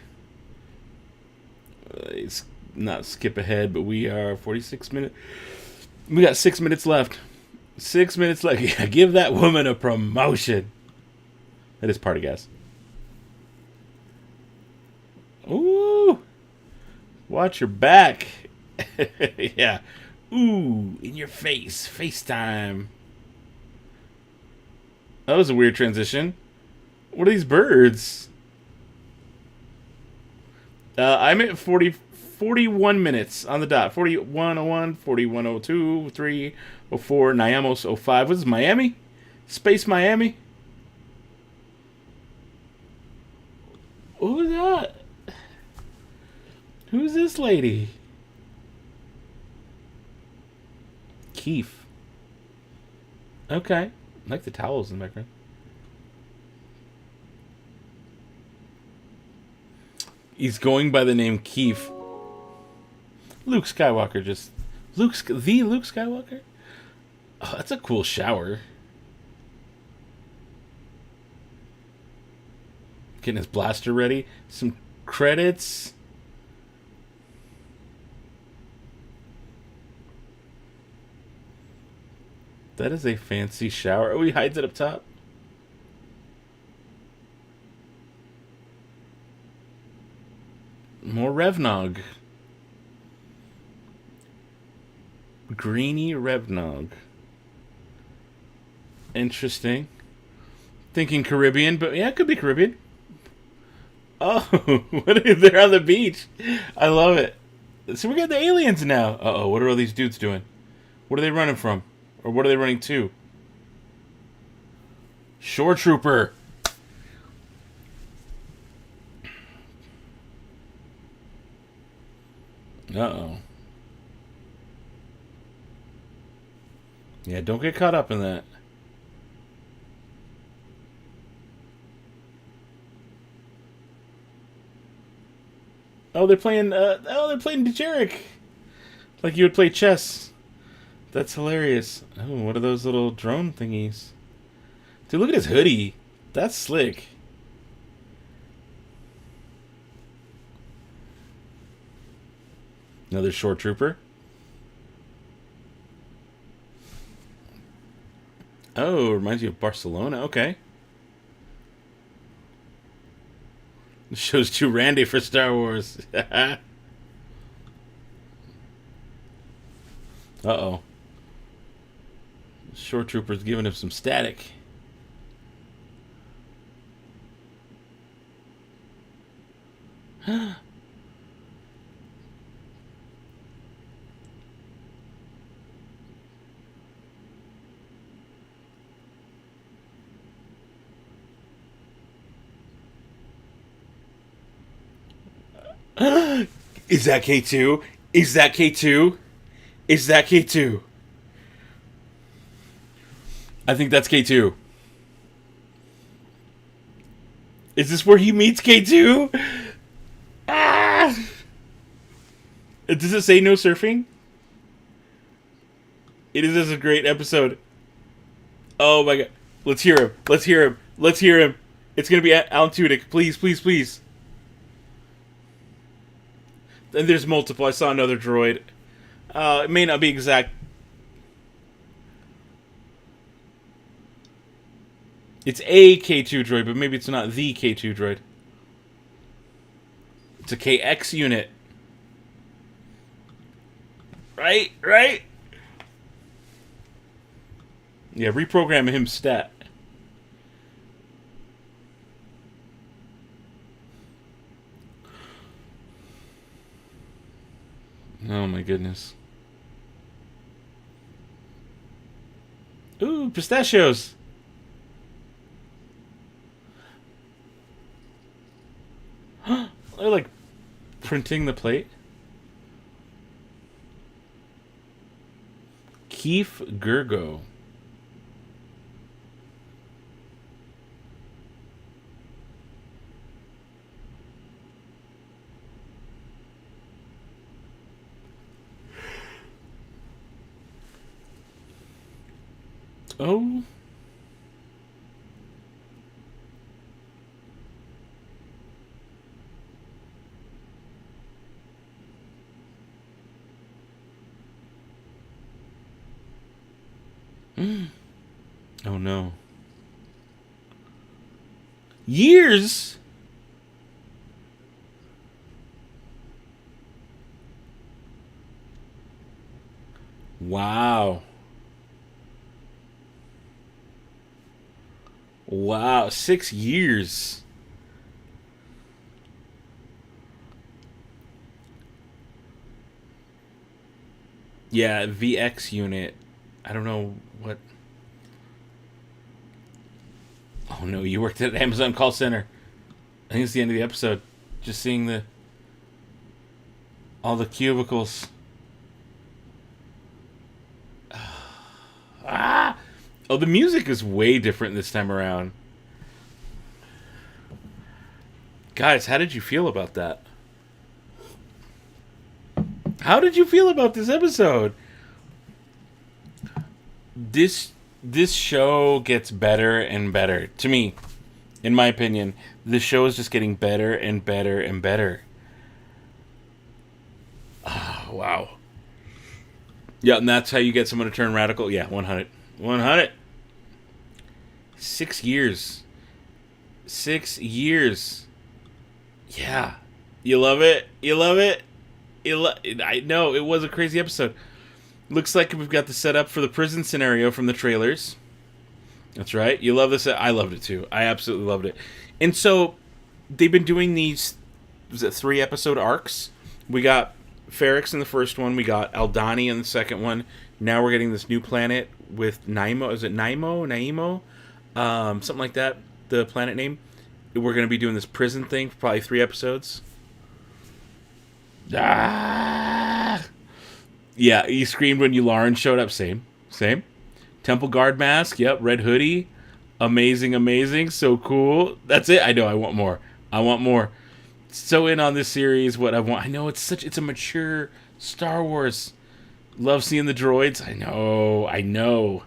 It's not skip ahead, but we are 46 minutes. We got 6 minutes left. 6 minutes left. Yeah, give that woman a promotion. That is party gas. Ooh. Watch your back. Yeah. Ooh, in your face. FaceTime. That was a weird transition. What are these birds? I'm at 41 minutes on the dot. 41:01, 41:02, 3:04, Niamos 05. What is this, Miami? Space Miami? Who's that? Who's this lady? Keith. Okay. I like the towels in the background. He's going by the name Keith. Luke Skywalker just... the Luke Skywalker? Oh, that's a cool shower. Getting his blaster ready. Some credits. That is a fancy shower. Oh, he hides it up top. More Revnog. Greeny Revnog. Interesting. Thinking Caribbean, but yeah, it could be Caribbean. Oh, they're on the beach. I love it. So we got the aliens now. Uh-oh, what are all these dudes doing? What are they running from? Or what are they running to? Shore Trooper. Uh-oh. Yeah, don't get caught up in that. Oh, they're playing. They're playing Dejarik, like you would play chess. That's hilarious. Oh, what are those little drone thingies? Dude, look at his hoodie. That's slick. Another shore trooper. Oh, reminds you of Barcelona. Okay. This show's too randy for Star Wars. Uh-oh. Shore trooper's giving him some static. Is that K2? Is that K2? Is that K2? I think that's K2. Is this where he meets K2? Ah! Does it say no surfing? It is a great episode. Oh my god. Let's hear him. Let's hear him. Let's hear him. It's gonna be Alan Tudyk. Please, please, please. And there's multiple. I saw another droid. It may not be exact. It's a K2 droid, but maybe it's not the K2 droid. It's a KX unit. Right? Right? Yeah, reprogram him stat. Oh my goodness. Ooh, pistachios. They're like printing the plate. Keith Gergo. Oh. Oh no. Years? Wow. Wow, 6 years. Yeah, VX unit. I don't know what. Oh no, you worked at Amazon call center. I think it's the end of the episode. Just seeing all the cubicles. Ah! Oh, the music is way different this time around. Guys, how did you feel about that? How did you feel about this episode? This show gets better and better. To me, in my opinion, this show is just getting better and better and better. Oh, wow. Yeah, and that's how you get someone to turn radical. Yeah, 100. 100. 6 years. 6 years. Yeah. You love it? You love it? I know, it was a crazy episode. Looks like we've got the setup for the prison scenario from the trailers. That's right. You love this? I loved it too. I absolutely loved it. And so, they've been doing these, was it 3-episode arcs? We got Ferrix in the first one. We got Aldani in the second one. Now we're getting this new planet with Naimo. Is it Naimo? Naimo? Something like that. The planet name. We're going to be doing this prison thing for probably 3 episodes. Ah! Yeah, he screamed when Yularen showed up. Same. Temple Guard mask. Yep, red hoodie. Amazing, amazing. So cool. That's it. I know. I want more. So in on this series. What I want. I know it's a mature Star Wars. Love seeing the droids. I know.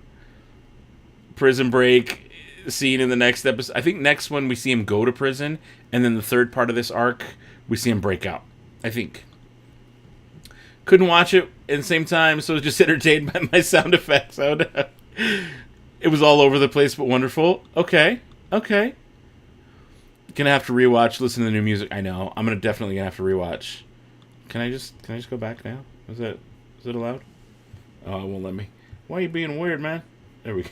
Prison break scene in the next episode. I think next one we see him go to prison, and then the third part of this arc we see him break out. I think. Couldn't watch it at the same time, so I was just entertained by my sound effects. It was all over the place, but wonderful. Okay. Gonna have to rewatch, listen to the new music. I know. I'm definitely gonna have to rewatch. Can I just go back now? Is it allowed? Oh, it won't let me. Why are you being weird, man? There we go.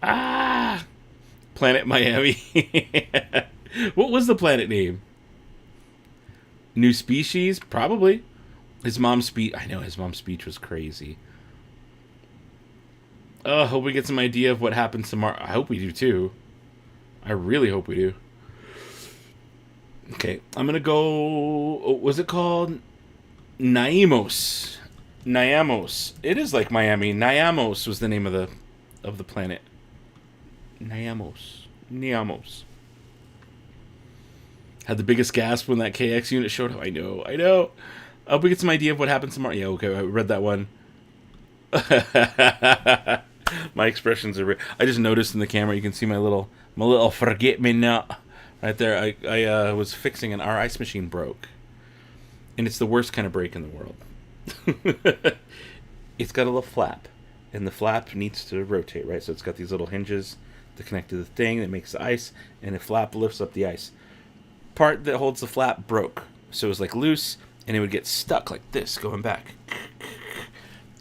Ah! Planet Miami. What was the planet name? New species? Probably. His mom's speech. I know his mom's speech was crazy. I hope we get some idea of what happens tomorrow. I hope we do too. I really hope we do. Okay, I'm gonna go. What was it called? Naimos. It is like Miami. Niamos was the name of the planet. Niamos. Had the biggest gasp when that KX unit showed up. I know. I hope we get some idea of what happens tomorrow. Yeah, okay, I read that one. My expressions are. I just noticed in the camera. You can see my little forget me not right there. I was fixing our ice machine broke, and it's the worst kind of break in the world. It's got a little flap, and the flap needs to rotate, right? So it's got these little hinges to connect to the thing that makes the ice, and the flap lifts up the ice. Part that holds the flap broke, so it was like loose, and it would get stuck like this, going back.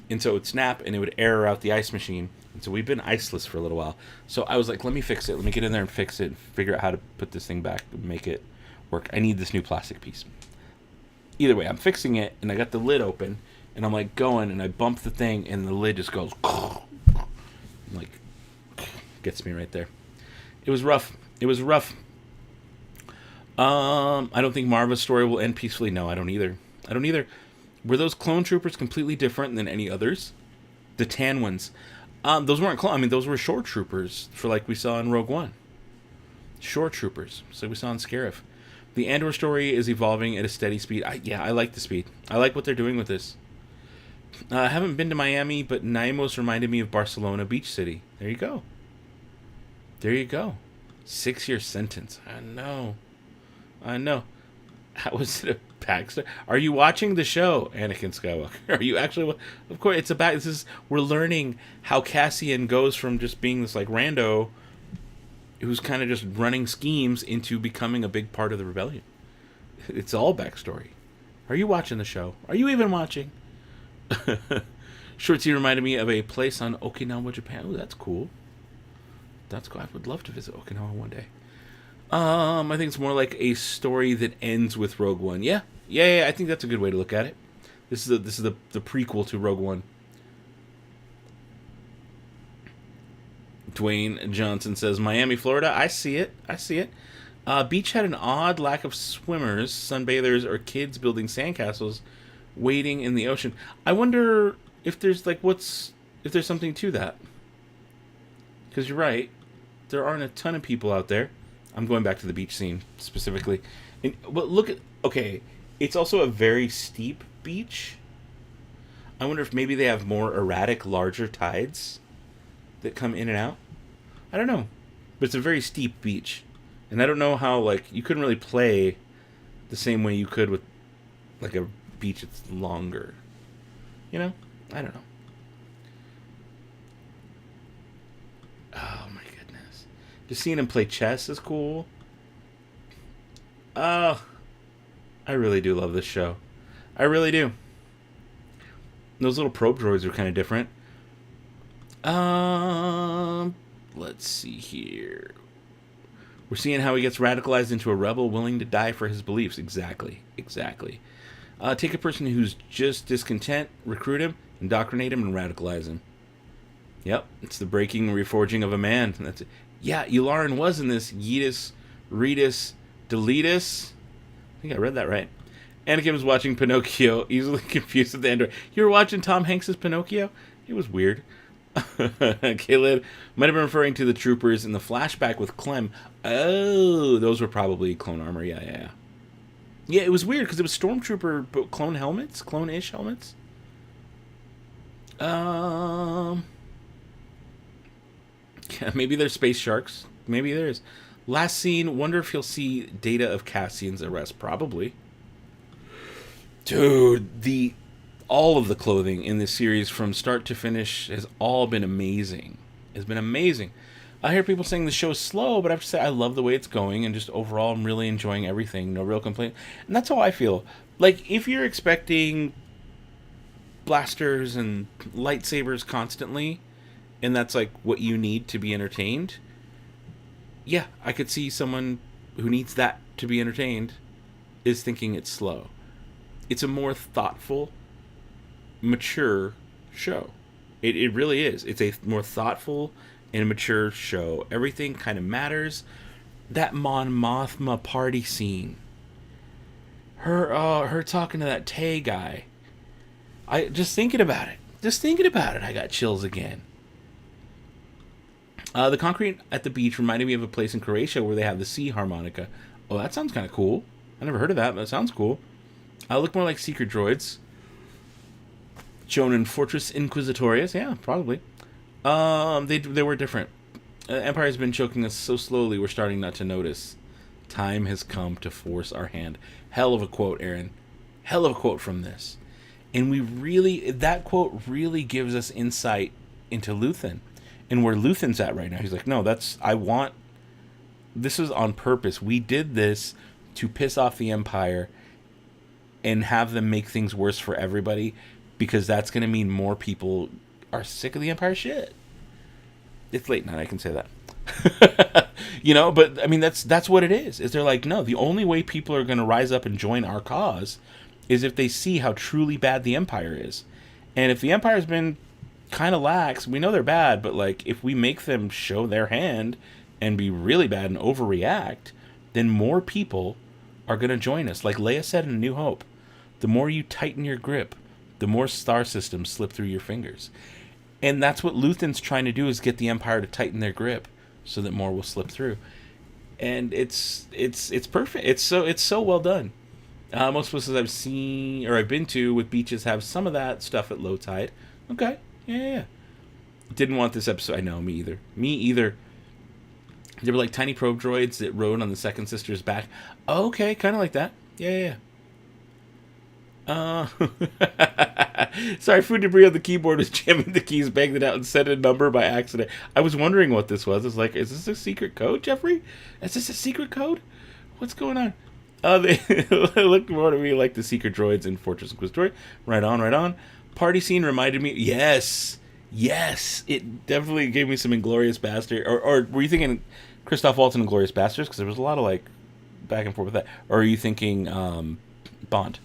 And so it would snap, and it would air out the ice machine. And so we've been iceless for a little while. So I was like, let me fix it. Let me get in there and fix it. Figure out how to put this thing back and make it work. I need this new plastic piece. Either way, I'm fixing it, and I got the lid open, and I'm like going, and I bump the thing, and the lid just goes, like, gets me right there. It was rough. It was rough. I don't think Marva's story will end peacefully. No, I don't either. Were those clone troopers completely different than any others? The tan ones. Those weren't clone. I mean, those were shore troopers, for like we saw in Rogue One. Shore troopers, so we saw in Scarif. The Andor story is evolving at a steady speed. I like the speed. I like what they're doing with this. I haven't been to Miami, but Naimos reminded me of Barcelona Beach City. There you go. 6-year sentence. I know. How was it a backstory? Are you watching the show, Anakin Skywalker? Are you actually? Of course, it's about. We're learning how Cassian goes from just being this like rando, who's kind of just running schemes, into becoming a big part of the rebellion. It's all backstory. Are you watching the show? Are you even watching? Shorty reminded me of a place on Okinawa, Japan. Oh, that's cool. I would love to visit Okinawa one day. I think it's more like a story that ends with Rogue One. Yeah. I think that's a good way to look at it. This is the prequel to Rogue One. Dwayne Johnson says, Miami, Florida. I see it. Beach had an odd lack of swimmers, sunbathers, or kids building sandcastles waiting in the ocean. I wonder if there's if there's something to that. Because you're right. There aren't a ton of people out there. I'm going back to the beach scene specifically. But look at... Okay, it's also a very steep beach. I wonder if maybe they have more erratic, larger tides that come in and out. I don't know. But it's a very steep beach. And I don't know how, you couldn't really play the same way you could with, a beach that's longer. I don't know. Oh, my goodness. Just seeing him play chess is cool. I really do love this show. I really do. Those little probe droids are kind of different. Let's see here. We're seeing how he gets radicalized into a rebel willing to die for his beliefs. Exactly. Take a person who's just discontent, recruit him, indoctrinate him, and radicalize him. Yep, it's the breaking and reforging of a man. That's it. Yeah, Yularen was in this Yeetus, Reedus, Deletus. I think I read that right. Anakin was watching Pinocchio, easily confused with the android. You were watching Tom Hanks' Pinocchio? It was weird. Caleb might have been referring to the troopers in the flashback with Clem. Oh, those were probably clone armor. Yeah. Yeah, it was weird because it was stormtrooper but clone helmets, clone-ish helmets. Yeah, maybe they're space sharks. Maybe there is. Last scene, wonder if he'll see data of Cassian's arrest. Probably. Dude, all of the clothing in this series from start to finish has all been amazing. It's been amazing. I hear people saying the show is slow, but I have to say I love the way it's going, and just overall I'm really enjoying everything. No real complaint. And that's how I feel. If you're expecting blasters and lightsabers constantly, and that's what you need to be entertained, yeah, I could see someone who needs that to be entertained is thinking it's slow. It's a more thoughtful, mature show. It really is. It's a more thoughtful and mature show. Everything kind of matters. That Mon Mothma party scene. Her talking to that Tay guy. Just thinking about it, I got chills again. The concrete at the beach reminded me of a place in Croatia where they have the sea harmonica. Oh, that sounds kind of cool. I never heard of that, but that sounds cool. Look more like secret droids. Shown in Fortress Inquisitorius. Yeah, probably. They were different. Empire's been choking us so slowly we're starting not to notice. Time has come to force our hand. Hell of a quote, Aaron. Hell of a quote from this. And that quote really gives us insight into Luthen and where Luthen's at right now. He's like, no, this was on purpose. We did this to piss off the Empire and have them make things worse for everybody, because that's going to mean more people are sick of the Empire shit. It's late night, I can say that. But I mean, that's what it is. Is they're like, no, the only way people are going to rise up and join our cause is if they see how truly bad the Empire is. And if the Empire's been kind of lax, we know they're bad, but like, if we make them show their hand and be really bad and overreact, then more people are going to join us. Like Leia said in A New Hope, the more you tighten your grip, the more star systems slip through your fingers. And that's what Luthen's trying to do, is get the Empire to tighten their grip so that more will slip through. And it's perfect. It's so well done. Most places I've seen or I've been to with beaches have some of that stuff at low tide. Okay, yeah. Didn't want this episode. I know, me either. There were like tiny probe droids that rode on the second sister's back. Okay, kind of like that. Yeah. Sorry, food debris on the keyboard was jamming the keys, banged it out, and set a number by accident. I was wondering what this was. It's like, is this a secret code, Jeffrey? Is this a secret code? What's going on? They looked more to me like the secret droids in Fortress Inquisitor. Right on. Party scene reminded me. Yes, it definitely gave me some Inglourious Bastard. Or were you thinking Christoph Waltz and Inglourious Bastards? Because there was a lot of like back and forth with that. Or are you thinking Bond?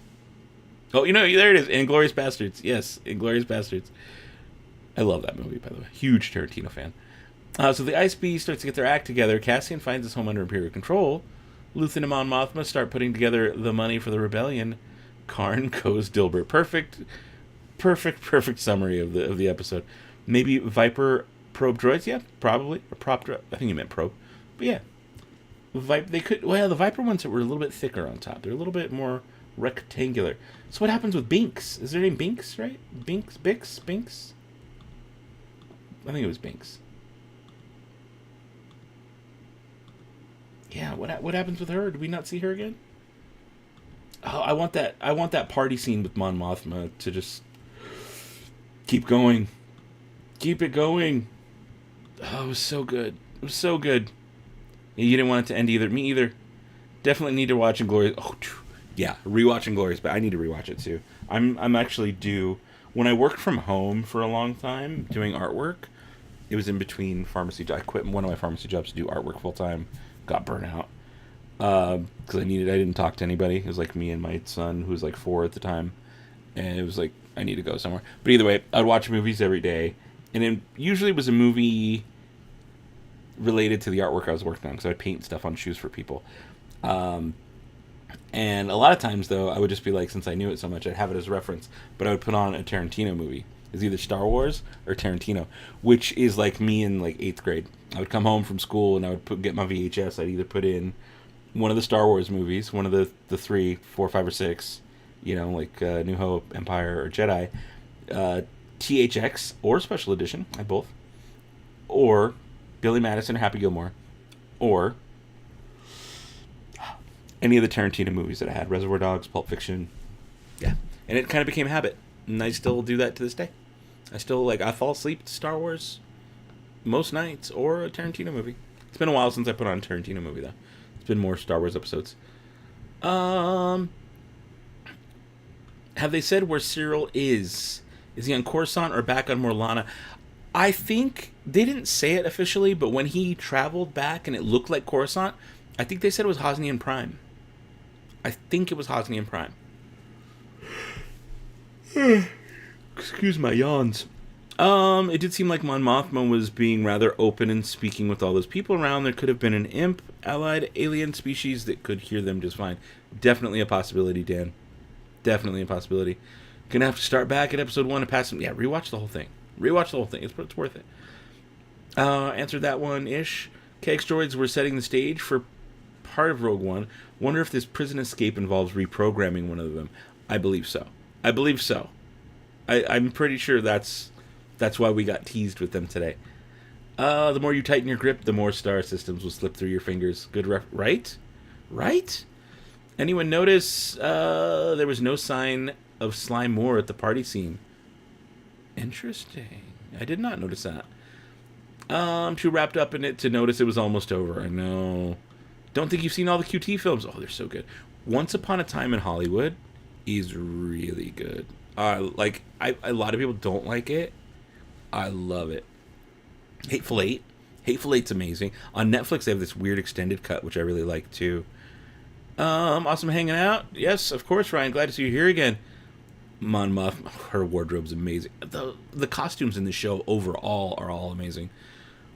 Oh, there it is. Inglourious Bastards. Yes, Inglourious Bastards. I love that movie, by the way. Huge Tarantino fan. So the Ice Beast starts to get their act together. Cassian finds his home under Imperial control. Luthen and Mon Mothma start putting together the money for the rebellion. Karn goes Dilbert. Perfect summary of the episode. Maybe Viper probe droids? Yeah, probably. Or prop droid. I think you meant probe. But yeah. The Viper ones were a little bit thicker on top. They're a little bit more rectangular. So what happens with Binks? Is their name Binks, right? Binks? I think it was Binks. Yeah, what happens with her? Did we not see her again? Oh, I want that party scene with Mon Mothma to just keep going. Keep it going. Oh, it was so good. You didn't want it to end either. Me either. Definitely need to watch Inglourious. Oh, yeah, rewatch Inglourious, but I need to rewatch it too. I'm actually due. When I worked from home for a long time doing artwork, it was in between pharmacy. I quit one of my pharmacy jobs to do artwork full time. Got burnt out because I didn't talk to anybody. It was like me and my son, who was like 4 at the time, and it was like I need to go somewhere. But either way, I'd watch movies every day, and it usually was a movie related to the artwork I was working on, because I'd paint stuff on shoes for people. And a lot of times, though, I would just be like, since I knew it so much, I'd have it as reference, but I would put on a Tarantino movie. It's either Star Wars or Tarantino, which is like me in like 8th grade. I would come home from school and I would get my VHS. I'd either put in one of the Star Wars movies, one of the 3, 4, 5, or 6, like New Hope, Empire, or Jedi, THX, or Special Edition, I had both, or Billy Madison or Happy Gilmore, or any of the Tarantino movies that I had, Reservoir Dogs, Pulp Fiction. Yeah. And it kind of became a habit. And I still do that to this day. I fall asleep to Star Wars most nights, or a Tarantino movie. It's been a while since I put on a Tarantino movie, though. It's been more Star Wars episodes. Have they said where Cyril is? Is he on Coruscant or back on Morlana? I think they didn't say it officially, but when he traveled back and it looked like Coruscant, I think they said it was Hosnian Prime. Excuse my yawns. It did seem like Mon Mothma was being rather open and speaking with all those people around. There could have been an imp allied alien species that could hear them just fine. Definitely a possibility, Dan. Definitely a possibility. Gonna have to start back at episode 1 and pass them. Yeah, rewatch the whole thing. It's worth it. Answered that one-ish. KX droids were setting the stage for part of Rogue One. Wonder if this prison escape involves reprogramming one of them. I believe so. I'm pretty sure that's That's why we got teased with them today. The more you tighten your grip, the more star systems will slip through your fingers. Good right? Right? Anyone notice there was no sign of Sly Moore at the party scene? Interesting. I did not notice that. I'm too wrapped up in it to notice it was almost over. I know. Don't think you've seen all the QT films. Oh, they're so good. Once Upon a Time in Hollywood is really good. A lot of people don't like it. I love it. Hateful Eight. Hateful Eight's amazing. On Netflix, they have this weird extended cut, which I really like, too. Awesome hanging out. Yes, of course, Ryan. Glad to see you here again. Mon Muff, her wardrobe's amazing. The costumes in the show overall are all amazing.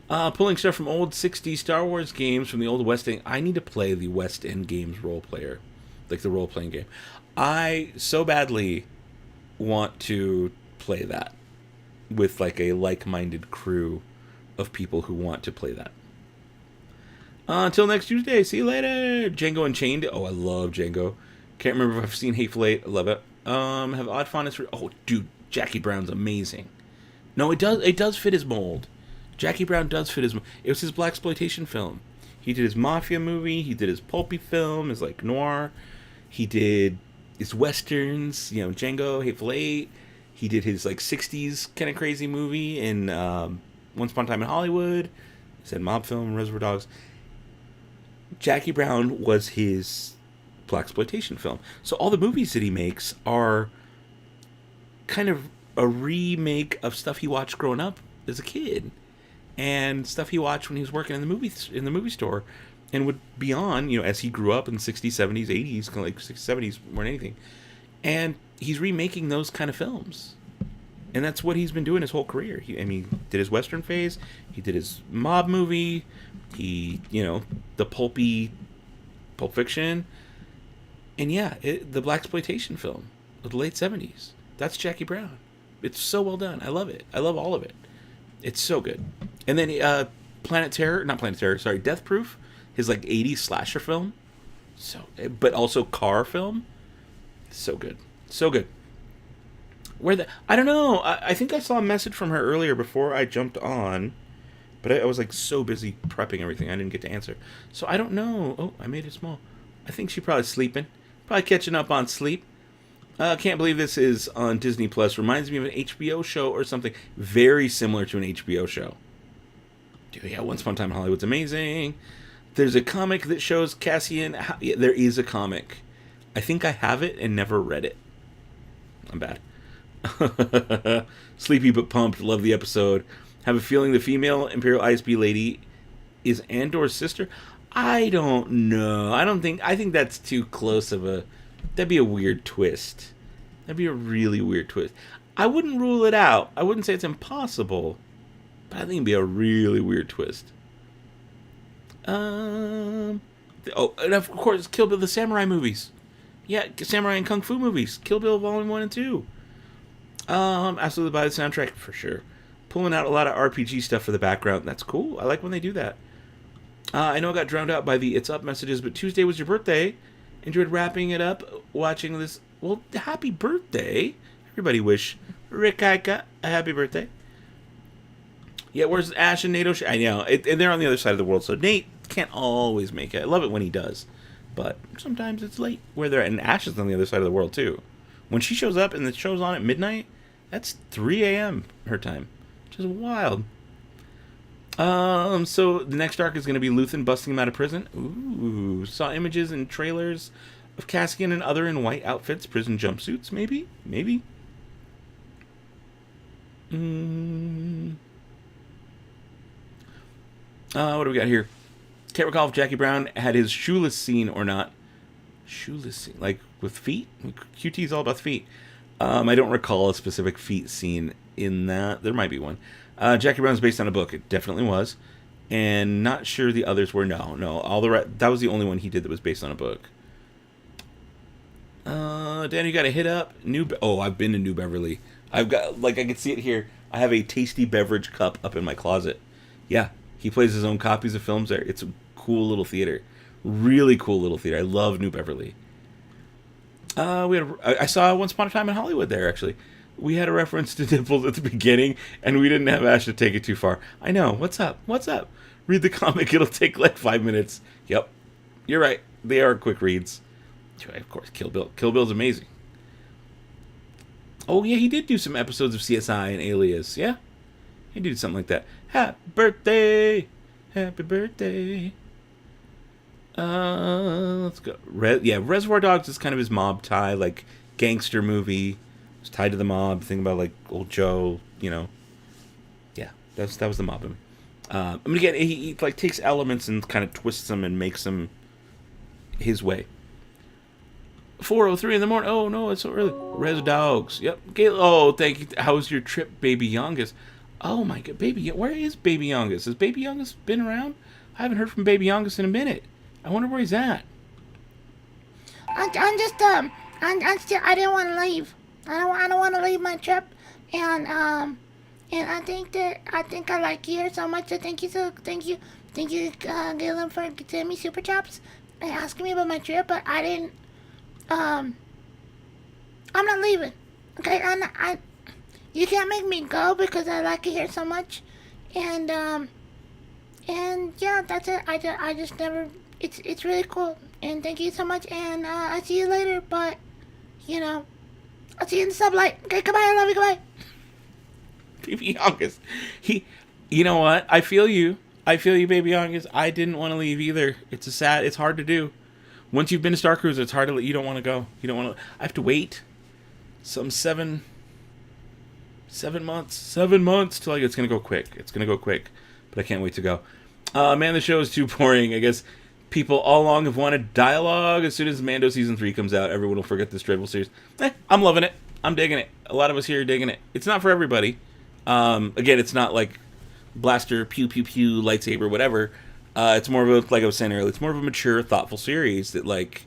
Pulling stuff from old 60s Star Wars games from the old West End. I need to play the West End Games role player. Like the role-playing game. I so badly want to play that with like a like-minded crew of people who want to play that. Until next Tuesday, see you later. Django Unchained. Oh, I love Django. Can't remember if I've seen Hateful Eight. I love it. Have odd fondness for... Oh, dude, Jackie Brown's amazing. No, it does fit his mold. Jackie Brown does fit his mold. It was his blaxploitation film. He did his mafia movie. He did his pulpy film, his like noir. He did his westerns, Django, Hateful Eight. He did his like 60s kind of crazy movie in Once Upon a Time in Hollywood. He said mob film, Reservoir Dogs. Jackie Brown was his blaxploitation film. So all the movies that he makes are kind of a remake of stuff he watched growing up as a kid, and stuff he watched when he was working in the movie store, and would be on, as he grew up in the 60s, 70s, 80s, kind of like 60s, 70s more than anything. And he's remaking those kind of films. And that's what he's been doing his whole career. He did his Western phase. He did his mob movie. He, the pulpy Pulp Fiction. And yeah, the blaxploitation film of the late 70s. That's Jackie Brown. It's so well done. I love it. I love all of it. It's so good. And then Death Proof, his like 80s slasher film. But also car film. So good. So good. I don't know. I think I saw a message from her earlier before I jumped on. But I was like so busy prepping everything, I didn't get to answer. So I don't know. Oh, I made it small. I think she's probably sleeping. Probably catching up on sleep. Can't believe this is on Disney Plus. Reminds me of an HBO show or something very similar to an HBO show. Dude, yeah, Once Upon a Time in Hollywood's amazing. There's a comic that shows Cassian. Yeah, there is a comic. I think I have it and never read it. I'm bad. Sleepy but pumped. Love the episode. Have a feeling the female Imperial ISB lady is Andor's sister. I don't know. I think that's too close of a... That'd be a weird twist. That'd be a really weird twist. I wouldn't rule it out. I wouldn't say it's impossible. But I think it'd be a really weird twist. And of course, Kill Bill, the samurai movies. Yeah, samurai and kung fu movies. Kill Bill Volume 1 and 2. Absolutely buy the soundtrack, for sure. Pulling out a lot of RPG stuff for the background. That's cool. I like when they do that. I know I got drowned out by the It's Up messages, but Tuesday was your birthday. Enjoyed wrapping it up, watching this. Well, happy birthday. Everybody wish Rikaika a happy birthday. Yeah, where's Ash and Nate? I know. And they're on the other side of the world, so Nate can't always make it. I love it when he does. But sometimes it's late where they're at. And Ash is on the other side of the world, too. When she shows up and the show's on at midnight, that's 3 a.m. her time. Which is wild. So the next arc is going to be Luthen busting him out of prison. Ooh, saw images and trailers of Cassian and other in white outfits, prison jumpsuits, maybe? What do we got here? Can't recall if Jackie Brown had his shoeless scene or not. Shoeless scene? Like with feet? QT is all about feet. I don't recall a specific feet scene in that. There might be one. Jackie Brown's based on a book. It definitely was. And not sure the others were. No. That was the only one he did that was based on a book. Dan, you got to hit up I've been to New Beverly. I've got, I can see it here. I have a tasty beverage cup up in my closet. Yeah, he plays his own copies of films there. It's a cool little theater. Really cool little theater. I love New Beverly. I saw Once Upon a Time in Hollywood there, actually. We had a reference to nipples at the beginning, and we didn't have Ash to take it too far. I know. What's up? What's up? Read the comic. It'll take like 5 minutes. Yep. You're right. They are quick reads. Of course, Kill Bill. Kill Bill's amazing. Oh, yeah, he did do some episodes of CSI and Alias. Yeah. He did something like that. Happy birthday. Happy birthday. Let's go. Reservoir Dogs is kind of his mob tie, like gangster movie. It's tied to the mob. Think about like Old Joe, you know. Yeah, that was the mob movie. I mean, again, he like takes elements and kind of twists them and makes them his way. 4:03 in the morning. Oh no, it's so early. Res Dogs. Yep. Oh, thank you. How was your trip, Baby Youngest? Oh my God, Baby. Where is Baby Youngest? Has Baby Youngest been around? I haven't heard from Baby Youngest in a minute. I wonder where he's at. I'm still. I didn't want to leave. I don't want to leave my trip, and I think I like you here so much. So thank you, Galen, for sending me super chops and asking me about my trip. But I didn't. I'm not leaving. Okay, you can't make me go because I like it here so much, and yeah, that's it. I just never. It's really cool, and thank you so much. And I'll see you later. But you know, I'll see you in the sublight. Okay, goodbye. I love you. Goodbye. Baby Youngest. You know what? I feel you, Baby Youngest. I didn't want to leave either. It's hard to do. Once you've been to Star Cruiser, it's hard to. You don't want to go. You don't want to. I have to wait. Some 7 months till it's gonna go quick. It's gonna go quick, but I can't wait to go. Man, the show is too boring. I guess people all along have wanted dialogue. As soon as Mando season 3 comes out, everyone will forget this dreadful series. I'm loving it. I'm digging it. A lot of us here are digging it. It's not for everybody. Again, it's not like blaster, pew pew pew, lightsaber, whatever. It's more of a, like I was saying earlier, it's more of a mature, thoughtful series that like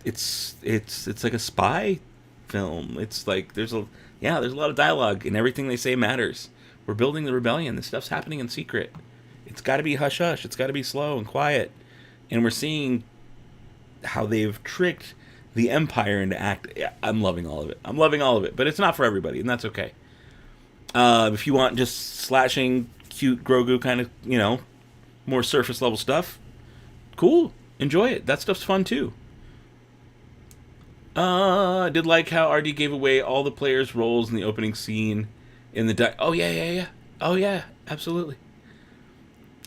it's like a spy film. It's like there's a lot of dialogue and everything they say matters. We're building the rebellion. This stuff's happening in secret. It's got to be hush hush. It's got to be slow and quiet. And we're seeing how they've tricked the Empire into act. Yeah, I'm loving all of it. But it's not for everybody, and that's okay. If you want just slashing, cute Grogu kind of, you know, more surface level stuff, cool. Enjoy it. That stuff's fun too. I did like how RD gave away all the players' roles in the opening scene in the Oh yeah, absolutely.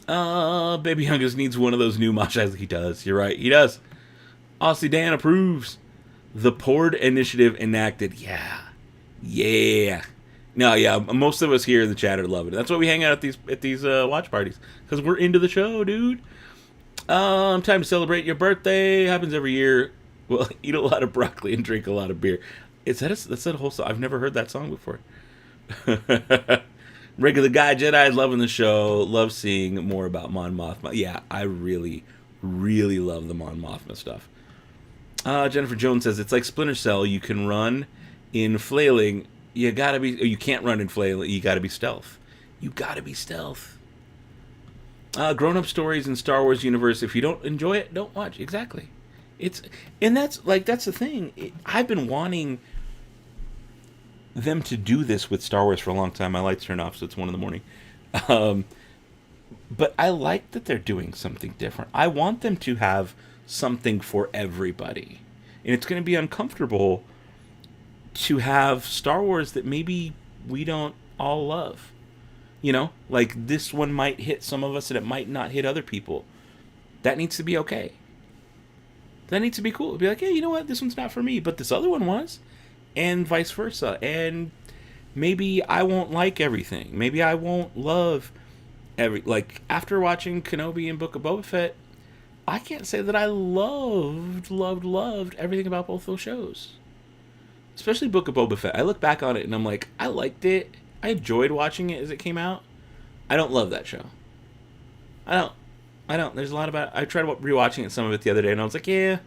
Baby Youngest needs one of those new Mashas. He does. You're right. He does. Aussie Dan approves. The Pord Initiative enacted. Yeah. No, yeah. Most of us here in the chat are loving it. That's why we hang out at these watch parties, because we're into the show, dude. Time to celebrate your birthday. Happens every year. Well, eat a lot of broccoli and drink a lot of beer. That's a whole song. I've never heard that song before. Regular guy Jedi, loving the show. Love seeing more about Mon Mothma. Yeah, I really, really love the Mon Mothma stuff. Jennifer Jones says it's like Splinter Cell. You can run in flailing. You can't run in flailing. You gotta be stealth. Grown-up stories in Star Wars universe. If you don't enjoy it, don't watch. Exactly. That's the thing. I've been wanting them to do this with Star Wars for a long time. My lights turn off, so it's 1 a.m. But I like that they're doing something different. I want them to have something for everybody. And it's going to be uncomfortable to have Star Wars that maybe we don't all love. You know, like this one might hit some of us and it might not hit other people. That needs to be okay. That needs to be cool. It'd be like, hey, you know what? This one's not for me, but this other one was. And vice versa. And maybe I won't like everything. Maybe I won't love like after watching Kenobi and Book of Boba Fett, I can't say that I loved everything about both those shows. Especially Book of Boba Fett. I look back on it and I'm like, I liked it. I enjoyed watching it as it came out. I don't love that show. I don't. There's a lot about it. I tried rewatching some of it the other day and I was like, yeah,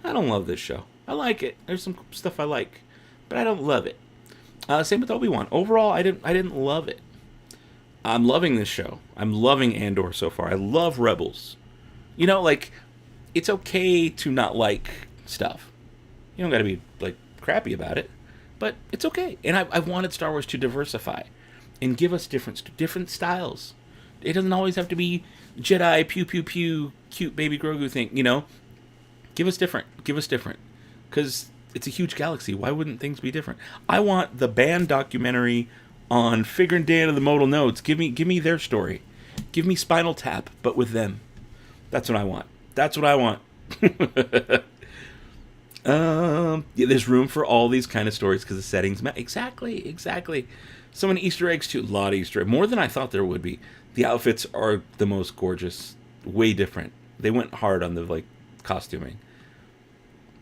I don't love this show. I like it. There's some stuff I like, but I don't love it. Same with Obi-Wan. Overall, I didn't love it. I'm loving this show. I'm loving Andor so far. I love Rebels. You know, like, it's okay to not like stuff. You don't got to be, like, crappy about it. but it's okay. And I've wanted Star Wars to diversify and give us different styles. It doesn't always have to be Jedi, pew, pew, pew, cute baby Grogu thing, you know? Give us different. Give us different. Because it's a huge galaxy. Why wouldn't things be different? I want the band documentary on Figure and Dan of the Modal Nodes. Give me their story. Give me Spinal Tap, but with them. That's what I want. That's what I want. Yeah, there's room for all these kind of stories because the settings. Exactly. So many Easter eggs too. A lot of Easter eggs. More than I thought there would be. The outfits are the most gorgeous. Way different. They went hard on the costuming.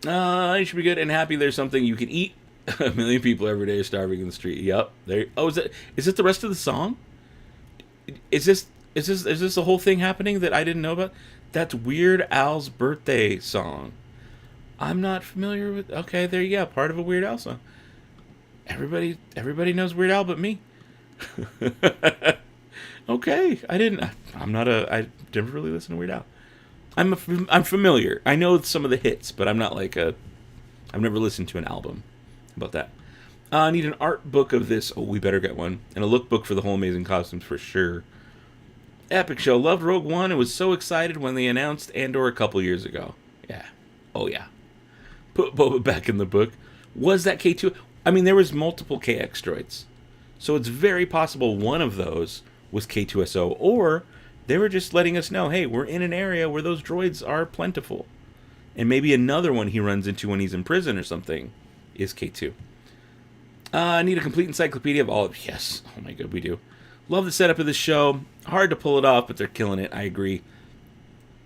You should be good and happy. There's something you can eat. 1 million people every day are starving in the street. Yep. There. Oh, is it the rest of the song? Is this the whole thing happening that I didn't know about? That's Weird Al's birthday song. I'm not familiar with. Okay, there you go. Part of a Weird Al song. Everybody knows Weird Al but me. Okay, I never really listened to Weird Al. I'm familiar. I know some of the hits, but I'm not I've never listened to an album. How about that? I need an art book of this. Oh, we better get one. And a lookbook for the whole amazing costumes for sure. Epic show. Loved Rogue One and was so excited when they announced Andor a couple years ago. Yeah. Oh, yeah. Put Boba back in the book. Was that K2? I mean, there was multiple KX droids. So it's very possible one of those was K2SO. Or they were just letting us know, hey, we're in an area where those droids are plentiful. And maybe another one he runs into when he's in prison or something is K2. I need a complete encyclopedia of all of... Yes. Oh my god, we do. Love the setup of this show. Hard to pull it off, but they're killing it. I agree.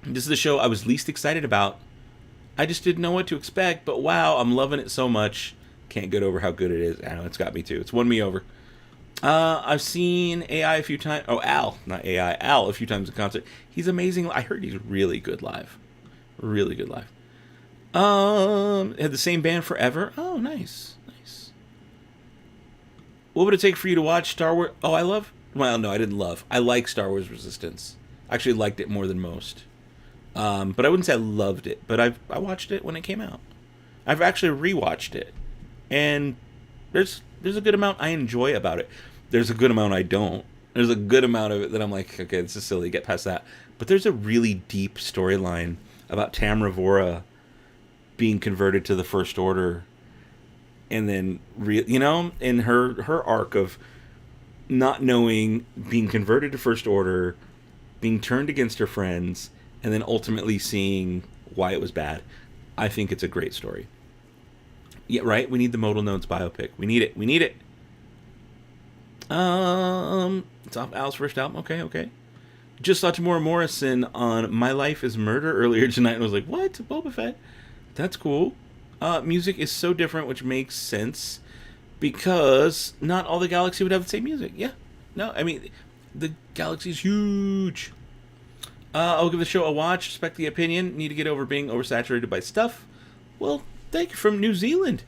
This is the show I was least excited about. I just didn't know what to expect, but wow, I'm loving it so much. Can't get over how good it is. I know, it's got me too. It's won me over. I've seen AI a few times. Oh, Al, not AI. Al a few times in concert. He's amazing. I heard he's really good live. Really good live. Had the same band forever. Oh, nice. What would it take for you to watch Star Wars? Oh, I didn't love. I like Star Wars Resistance. I actually liked it more than most. But I wouldn't say I loved it. But I watched it when it came out. I've actually rewatched it. And there's a good amount I enjoy about it. There's a good amount I don't. There's a good amount of it that I'm like, okay, this is silly. Get past that. But there's a really deep storyline about Tamra Vora being converted to the First Order. And then, in her arc of not knowing, being converted to First Order, being turned against her friends, and then ultimately seeing why it was bad. I think it's a great story. Yeah, right? We need the Modal Nodes biopic. We need it. It's off Al's first album. Okay. Just saw Tamora Morrison on My Life is Murder earlier tonight and was like, what? Boba Fett? That's cool. Music is so different, which makes sense because not all the galaxy would have the same music. Yeah. No, I mean, the galaxy's huge. I'll give the show a watch. Respect the opinion. Need to get over being oversaturated by stuff. Well, thank you from New Zealand.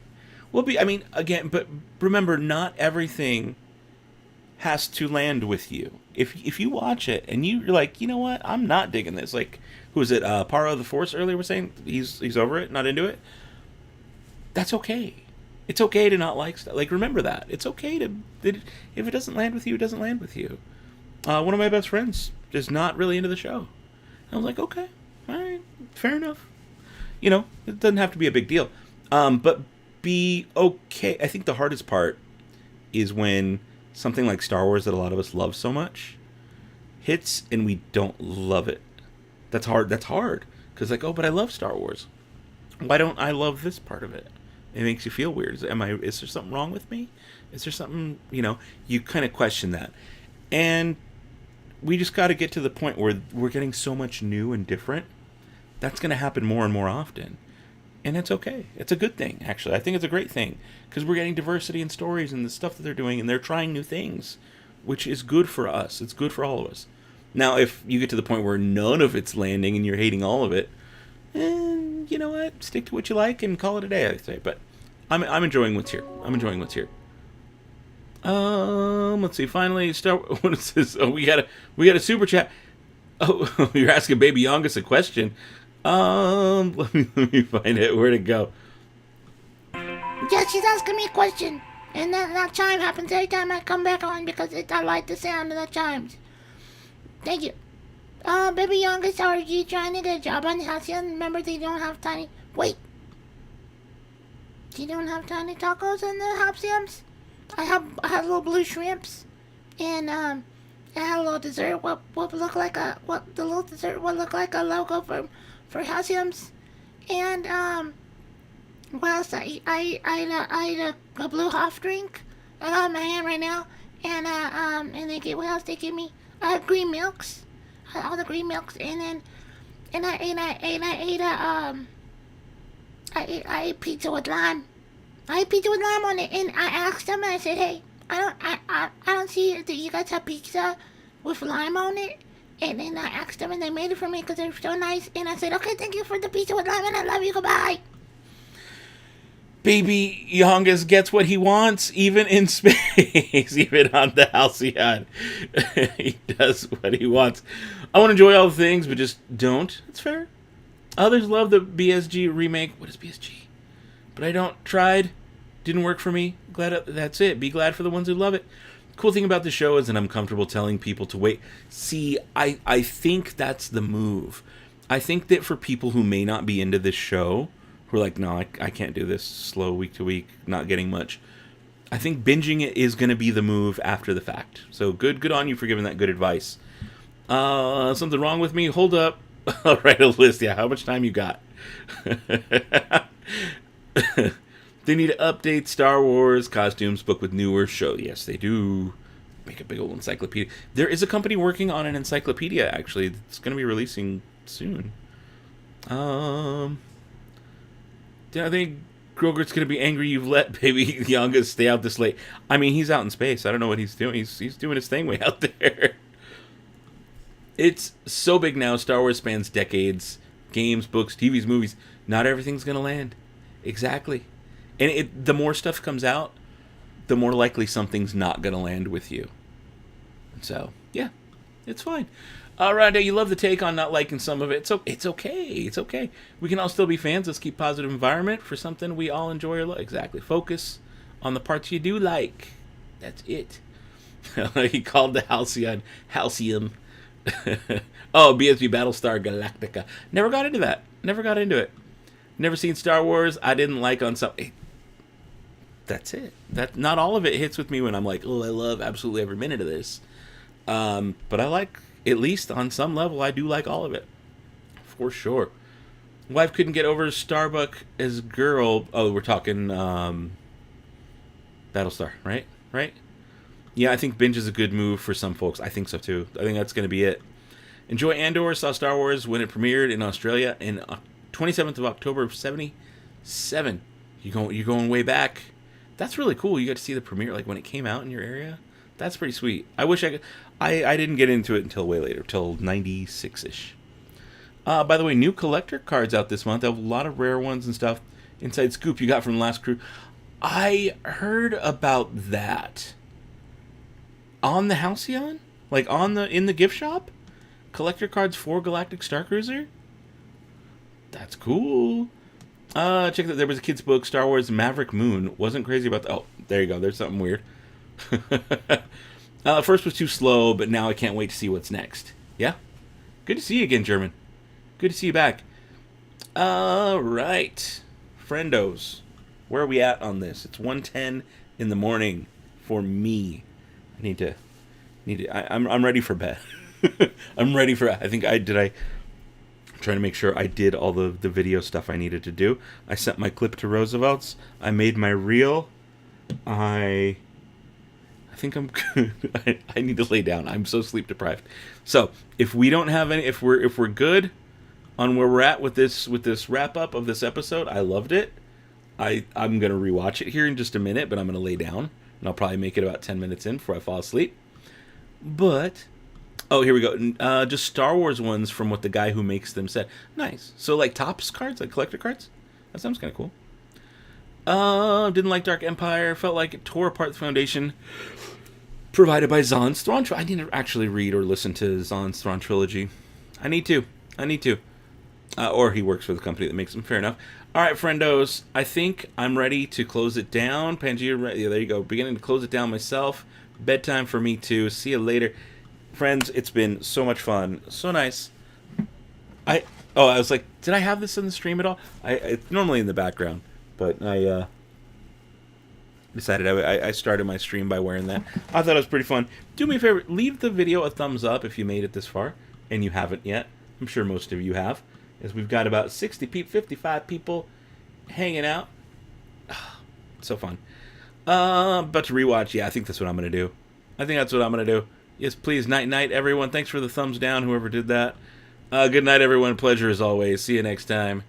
But remember, not everything has to land with you. If you watch it and you're like, you know what, I'm not digging this. Like, who was it? Paro the Force earlier was saying he's over it, not into it. That's okay. It's okay to not like stuff. Like, remember that. It's okay if it doesn't land with you, it doesn't land with you. One of my best friends is not really into the show. I was like, okay, all right, fair enough. It doesn't have to be a big deal. But be okay. I think the hardest part is when something like Star Wars that a lot of us love so much hits and we don't love it. That's hard. Because but I love Star Wars. Why don't I love this part of it? It makes you feel weird. Is there something wrong with me? Is there something, you kind of question that. And we just got to get to the point where we're getting so much new and different. That's going to happen more and more often. And it's okay. It's a good thing, actually. I think it's a great thing. Because we're getting diversity in stories and the stuff that they're doing. And they're trying new things. Which is good for us. It's good for all of us. Now, if you get to the point where none of it's landing and you're hating all of it, you know what? Stick to what you like and call it a day, I say. But I'm enjoying what's here. Let's see. Finally, what is this? Oh, we got a super chat. Oh, you're asking Baby Yongus a question. Let me find it. Where'd it go? Yeah, she's asking me a question. And that chime happens every time I come back on because I like the sound of the chimes. Thank you. Baby youngest, are you trying to get a job on the Halcyon? Remember, they don't have tiny... Wait. They don't have tiny tacos in the Halcyons? I had little blue shrimps. And, I had a little dessert. What look like a... What the little dessert would look like a logo for Halcyons. And, what else? I ate a blue half drink. I got it in my hand right now. And what else they give me? Green milks. All the green milks. And I ate pizza with lime. I ate pizza with lime on it. And I asked them and I said, hey, I don't see that you guys have pizza with lime on it. And then I asked them and they made it for me because they're so nice. And I said, okay, thank you for the pizza with lime and I love you. Goodbye. Baby youngest gets what he wants, even in space, even on the Halcyon. He does what he wants. I want to enjoy all the things, but just don't. It's fair. Others love the BSG remake. What is BSG? But I don't. Tried. Didn't work for me. That's it. Be glad for the ones who love it. Cool thing about the show is that I'm comfortable telling people to wait. See, I think that's the move. I think that for people who may not be into this show, who are like, no, I can't do this, slow week to week, not getting much, I think binging it is going to be the move after the fact. So good on you for giving that good advice. Something wrong with me? Hold up. I'll write a list. Yeah, how much time you got? They need to update Star Wars costumes book with newer show. Yes, they do. Make a big old encyclopedia. There is a company working on an encyclopedia, actually. It's going to be releasing soon. I think Groger's going to be angry you've let baby youngest stay out this late. I mean, he's out in space. I don't know what he's doing. He's doing his thing way out there. It's so big now. Star Wars spans decades. Games, books, TVs, movies. Not everything's going to land. Exactly. And the more stuff comes out, the more likely something's not going to land with you. So, yeah, it's fine. Rhonda, you love the take on not liking some of it. So it's okay. It's okay. We can all still be fans. Let's keep positive environment for something we all enjoy or like. Exactly. Focus on the parts you do like. That's it. He called the Halcyon. Oh, BSB Battlestar Galactica. Never got into that. Never got into it. Never seen Star Wars. I didn't like on something. That's it. That not all of it hits with me when I'm like, oh, I love absolutely every minute of this. But I like, at least on some level, I do like all of it. For sure. Wife couldn't get over Starbuck as girl. Oh, we're talking Battlestar, right? Right? Yeah, I think binge is a good move for some folks. I think so too. I think that's going to be it. Enjoy Andor. Saw Star Wars when it premiered in Australia in 27th of October of 77. You're going way back. That's really cool. You got to see the premiere like when it came out in your area. That's pretty sweet. I wish I could. I didn't get into it until way later, till 96-ish. By the way, new collector cards out this month. I have a lot of rare ones and stuff. Inside scoop you got from the last crew. I heard about that on the Halcyon, like in the gift shop. Collector cards for Galactic Star Cruiser. That's cool. Check that. There was a kid's book, Star Wars Maverick Moon. Wasn't crazy about that. Oh, there you go. There's something weird. First was too slow, but now I can't wait to see what's next. Yeah? Good to see you again, German. Good to see you back. Right. Friendos. Where are we at on this? It's 1:10 in the morning for me. I need to I'm ready for bed. I'm ready for, I'm trying to make sure I did all the video stuff I needed to do. I sent my clip to Roosevelt's. I made my reel. I think I'm good. I need to lay down. I'm so sleep deprived. So if we don't have any, if we're good on where we're at with this wrap up of this episode, I loved it. I'm gonna rewatch it here in just a minute, but I'm gonna lay down and I'll probably make it about 10 minutes in before I fall asleep. But oh, here we go. Just Star Wars ones from what the guy who makes them said. Nice. So like Topps cards, like collector cards. That sounds kind of cool. Didn't like Dark Empire. Felt like it tore apart the foundation provided by Zahn's Thrawn. I need to actually read or listen to Zahn's Thrawn trilogy. I need to. Or he works for the company that makes them. Fair enough. All right, friendos. I think I'm ready to close it down. Pangea, yeah, there you go. Beginning to close it down myself. Bedtime for me, too. See you later. Friends, it's been so much fun. So nice. I was like, did I have this in the stream at all? It's normally in the background. But I decided I started my stream by wearing that. I thought it was pretty fun. Do me a favor. Leave the video a thumbs up if you made it this far. And you haven't yet. I'm sure most of you have. As we've got about 55 people hanging out. So fun. But to rewatch, yeah, I think that's what I'm going to do. I think that's what I'm going to do. Yes, please, night, everyone. Thanks for the thumbs down, whoever did that. Good night, everyone. Pleasure as always. See you next time.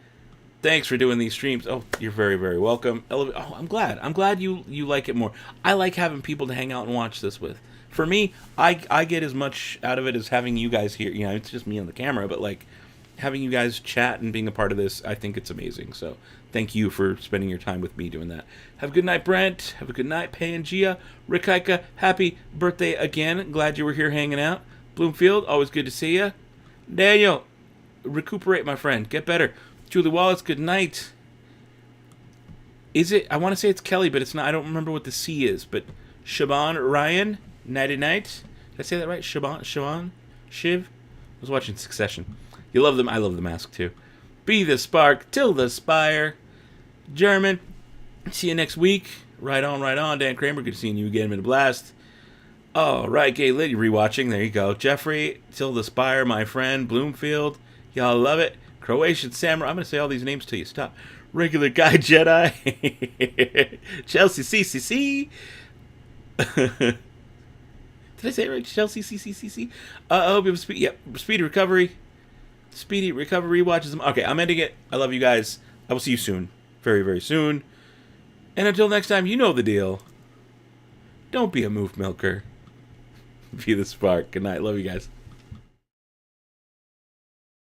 Thanks for doing these streams. Oh, you're very, very welcome. Oh, I'm glad. I'm glad you like it more. I like having people to hang out and watch this with. For me, I get as much out of it as having you guys here. You know, it's just me on the camera, but like having you guys chat and being a part of this, I think it's amazing. So thank you for spending your time with me doing that. Have a good night, Brent. Have a good night, Pangea. Rikaika, happy birthday again. Glad you were here hanging out. Bloomfield, always good to see you. Daniel, recuperate, my friend. Get better. Julie Wallace, good night. Is it? I want to say it's Kelly, but it's not. I don't remember what the C is. But Shaban Ryan, nighty night. Did I say that right? Shaban? Shiv? I was watching Succession. You love them. I love the mask too. Be the spark till the spire. German. See you next week. Right on, right on. Dan Kramer, good seeing you again. Been a blast. All right, Gay Lady rewatching. There you go. Jeffrey till the spire, my friend. Bloomfield. Y'all love it. Croatian Samurai. I'm going to say all these names till you stop. Regular Guy Jedi. Chelsea CCC. Did I say it right? Chelsea CCC. I hope you have speedy recovery. Speedy recovery watches them. Okay, I'm ending it. I love you guys. I will see you soon. Very, very soon. And until next time, you know the deal. Don't be a moof milker. Be the spark. Good night. Love you guys.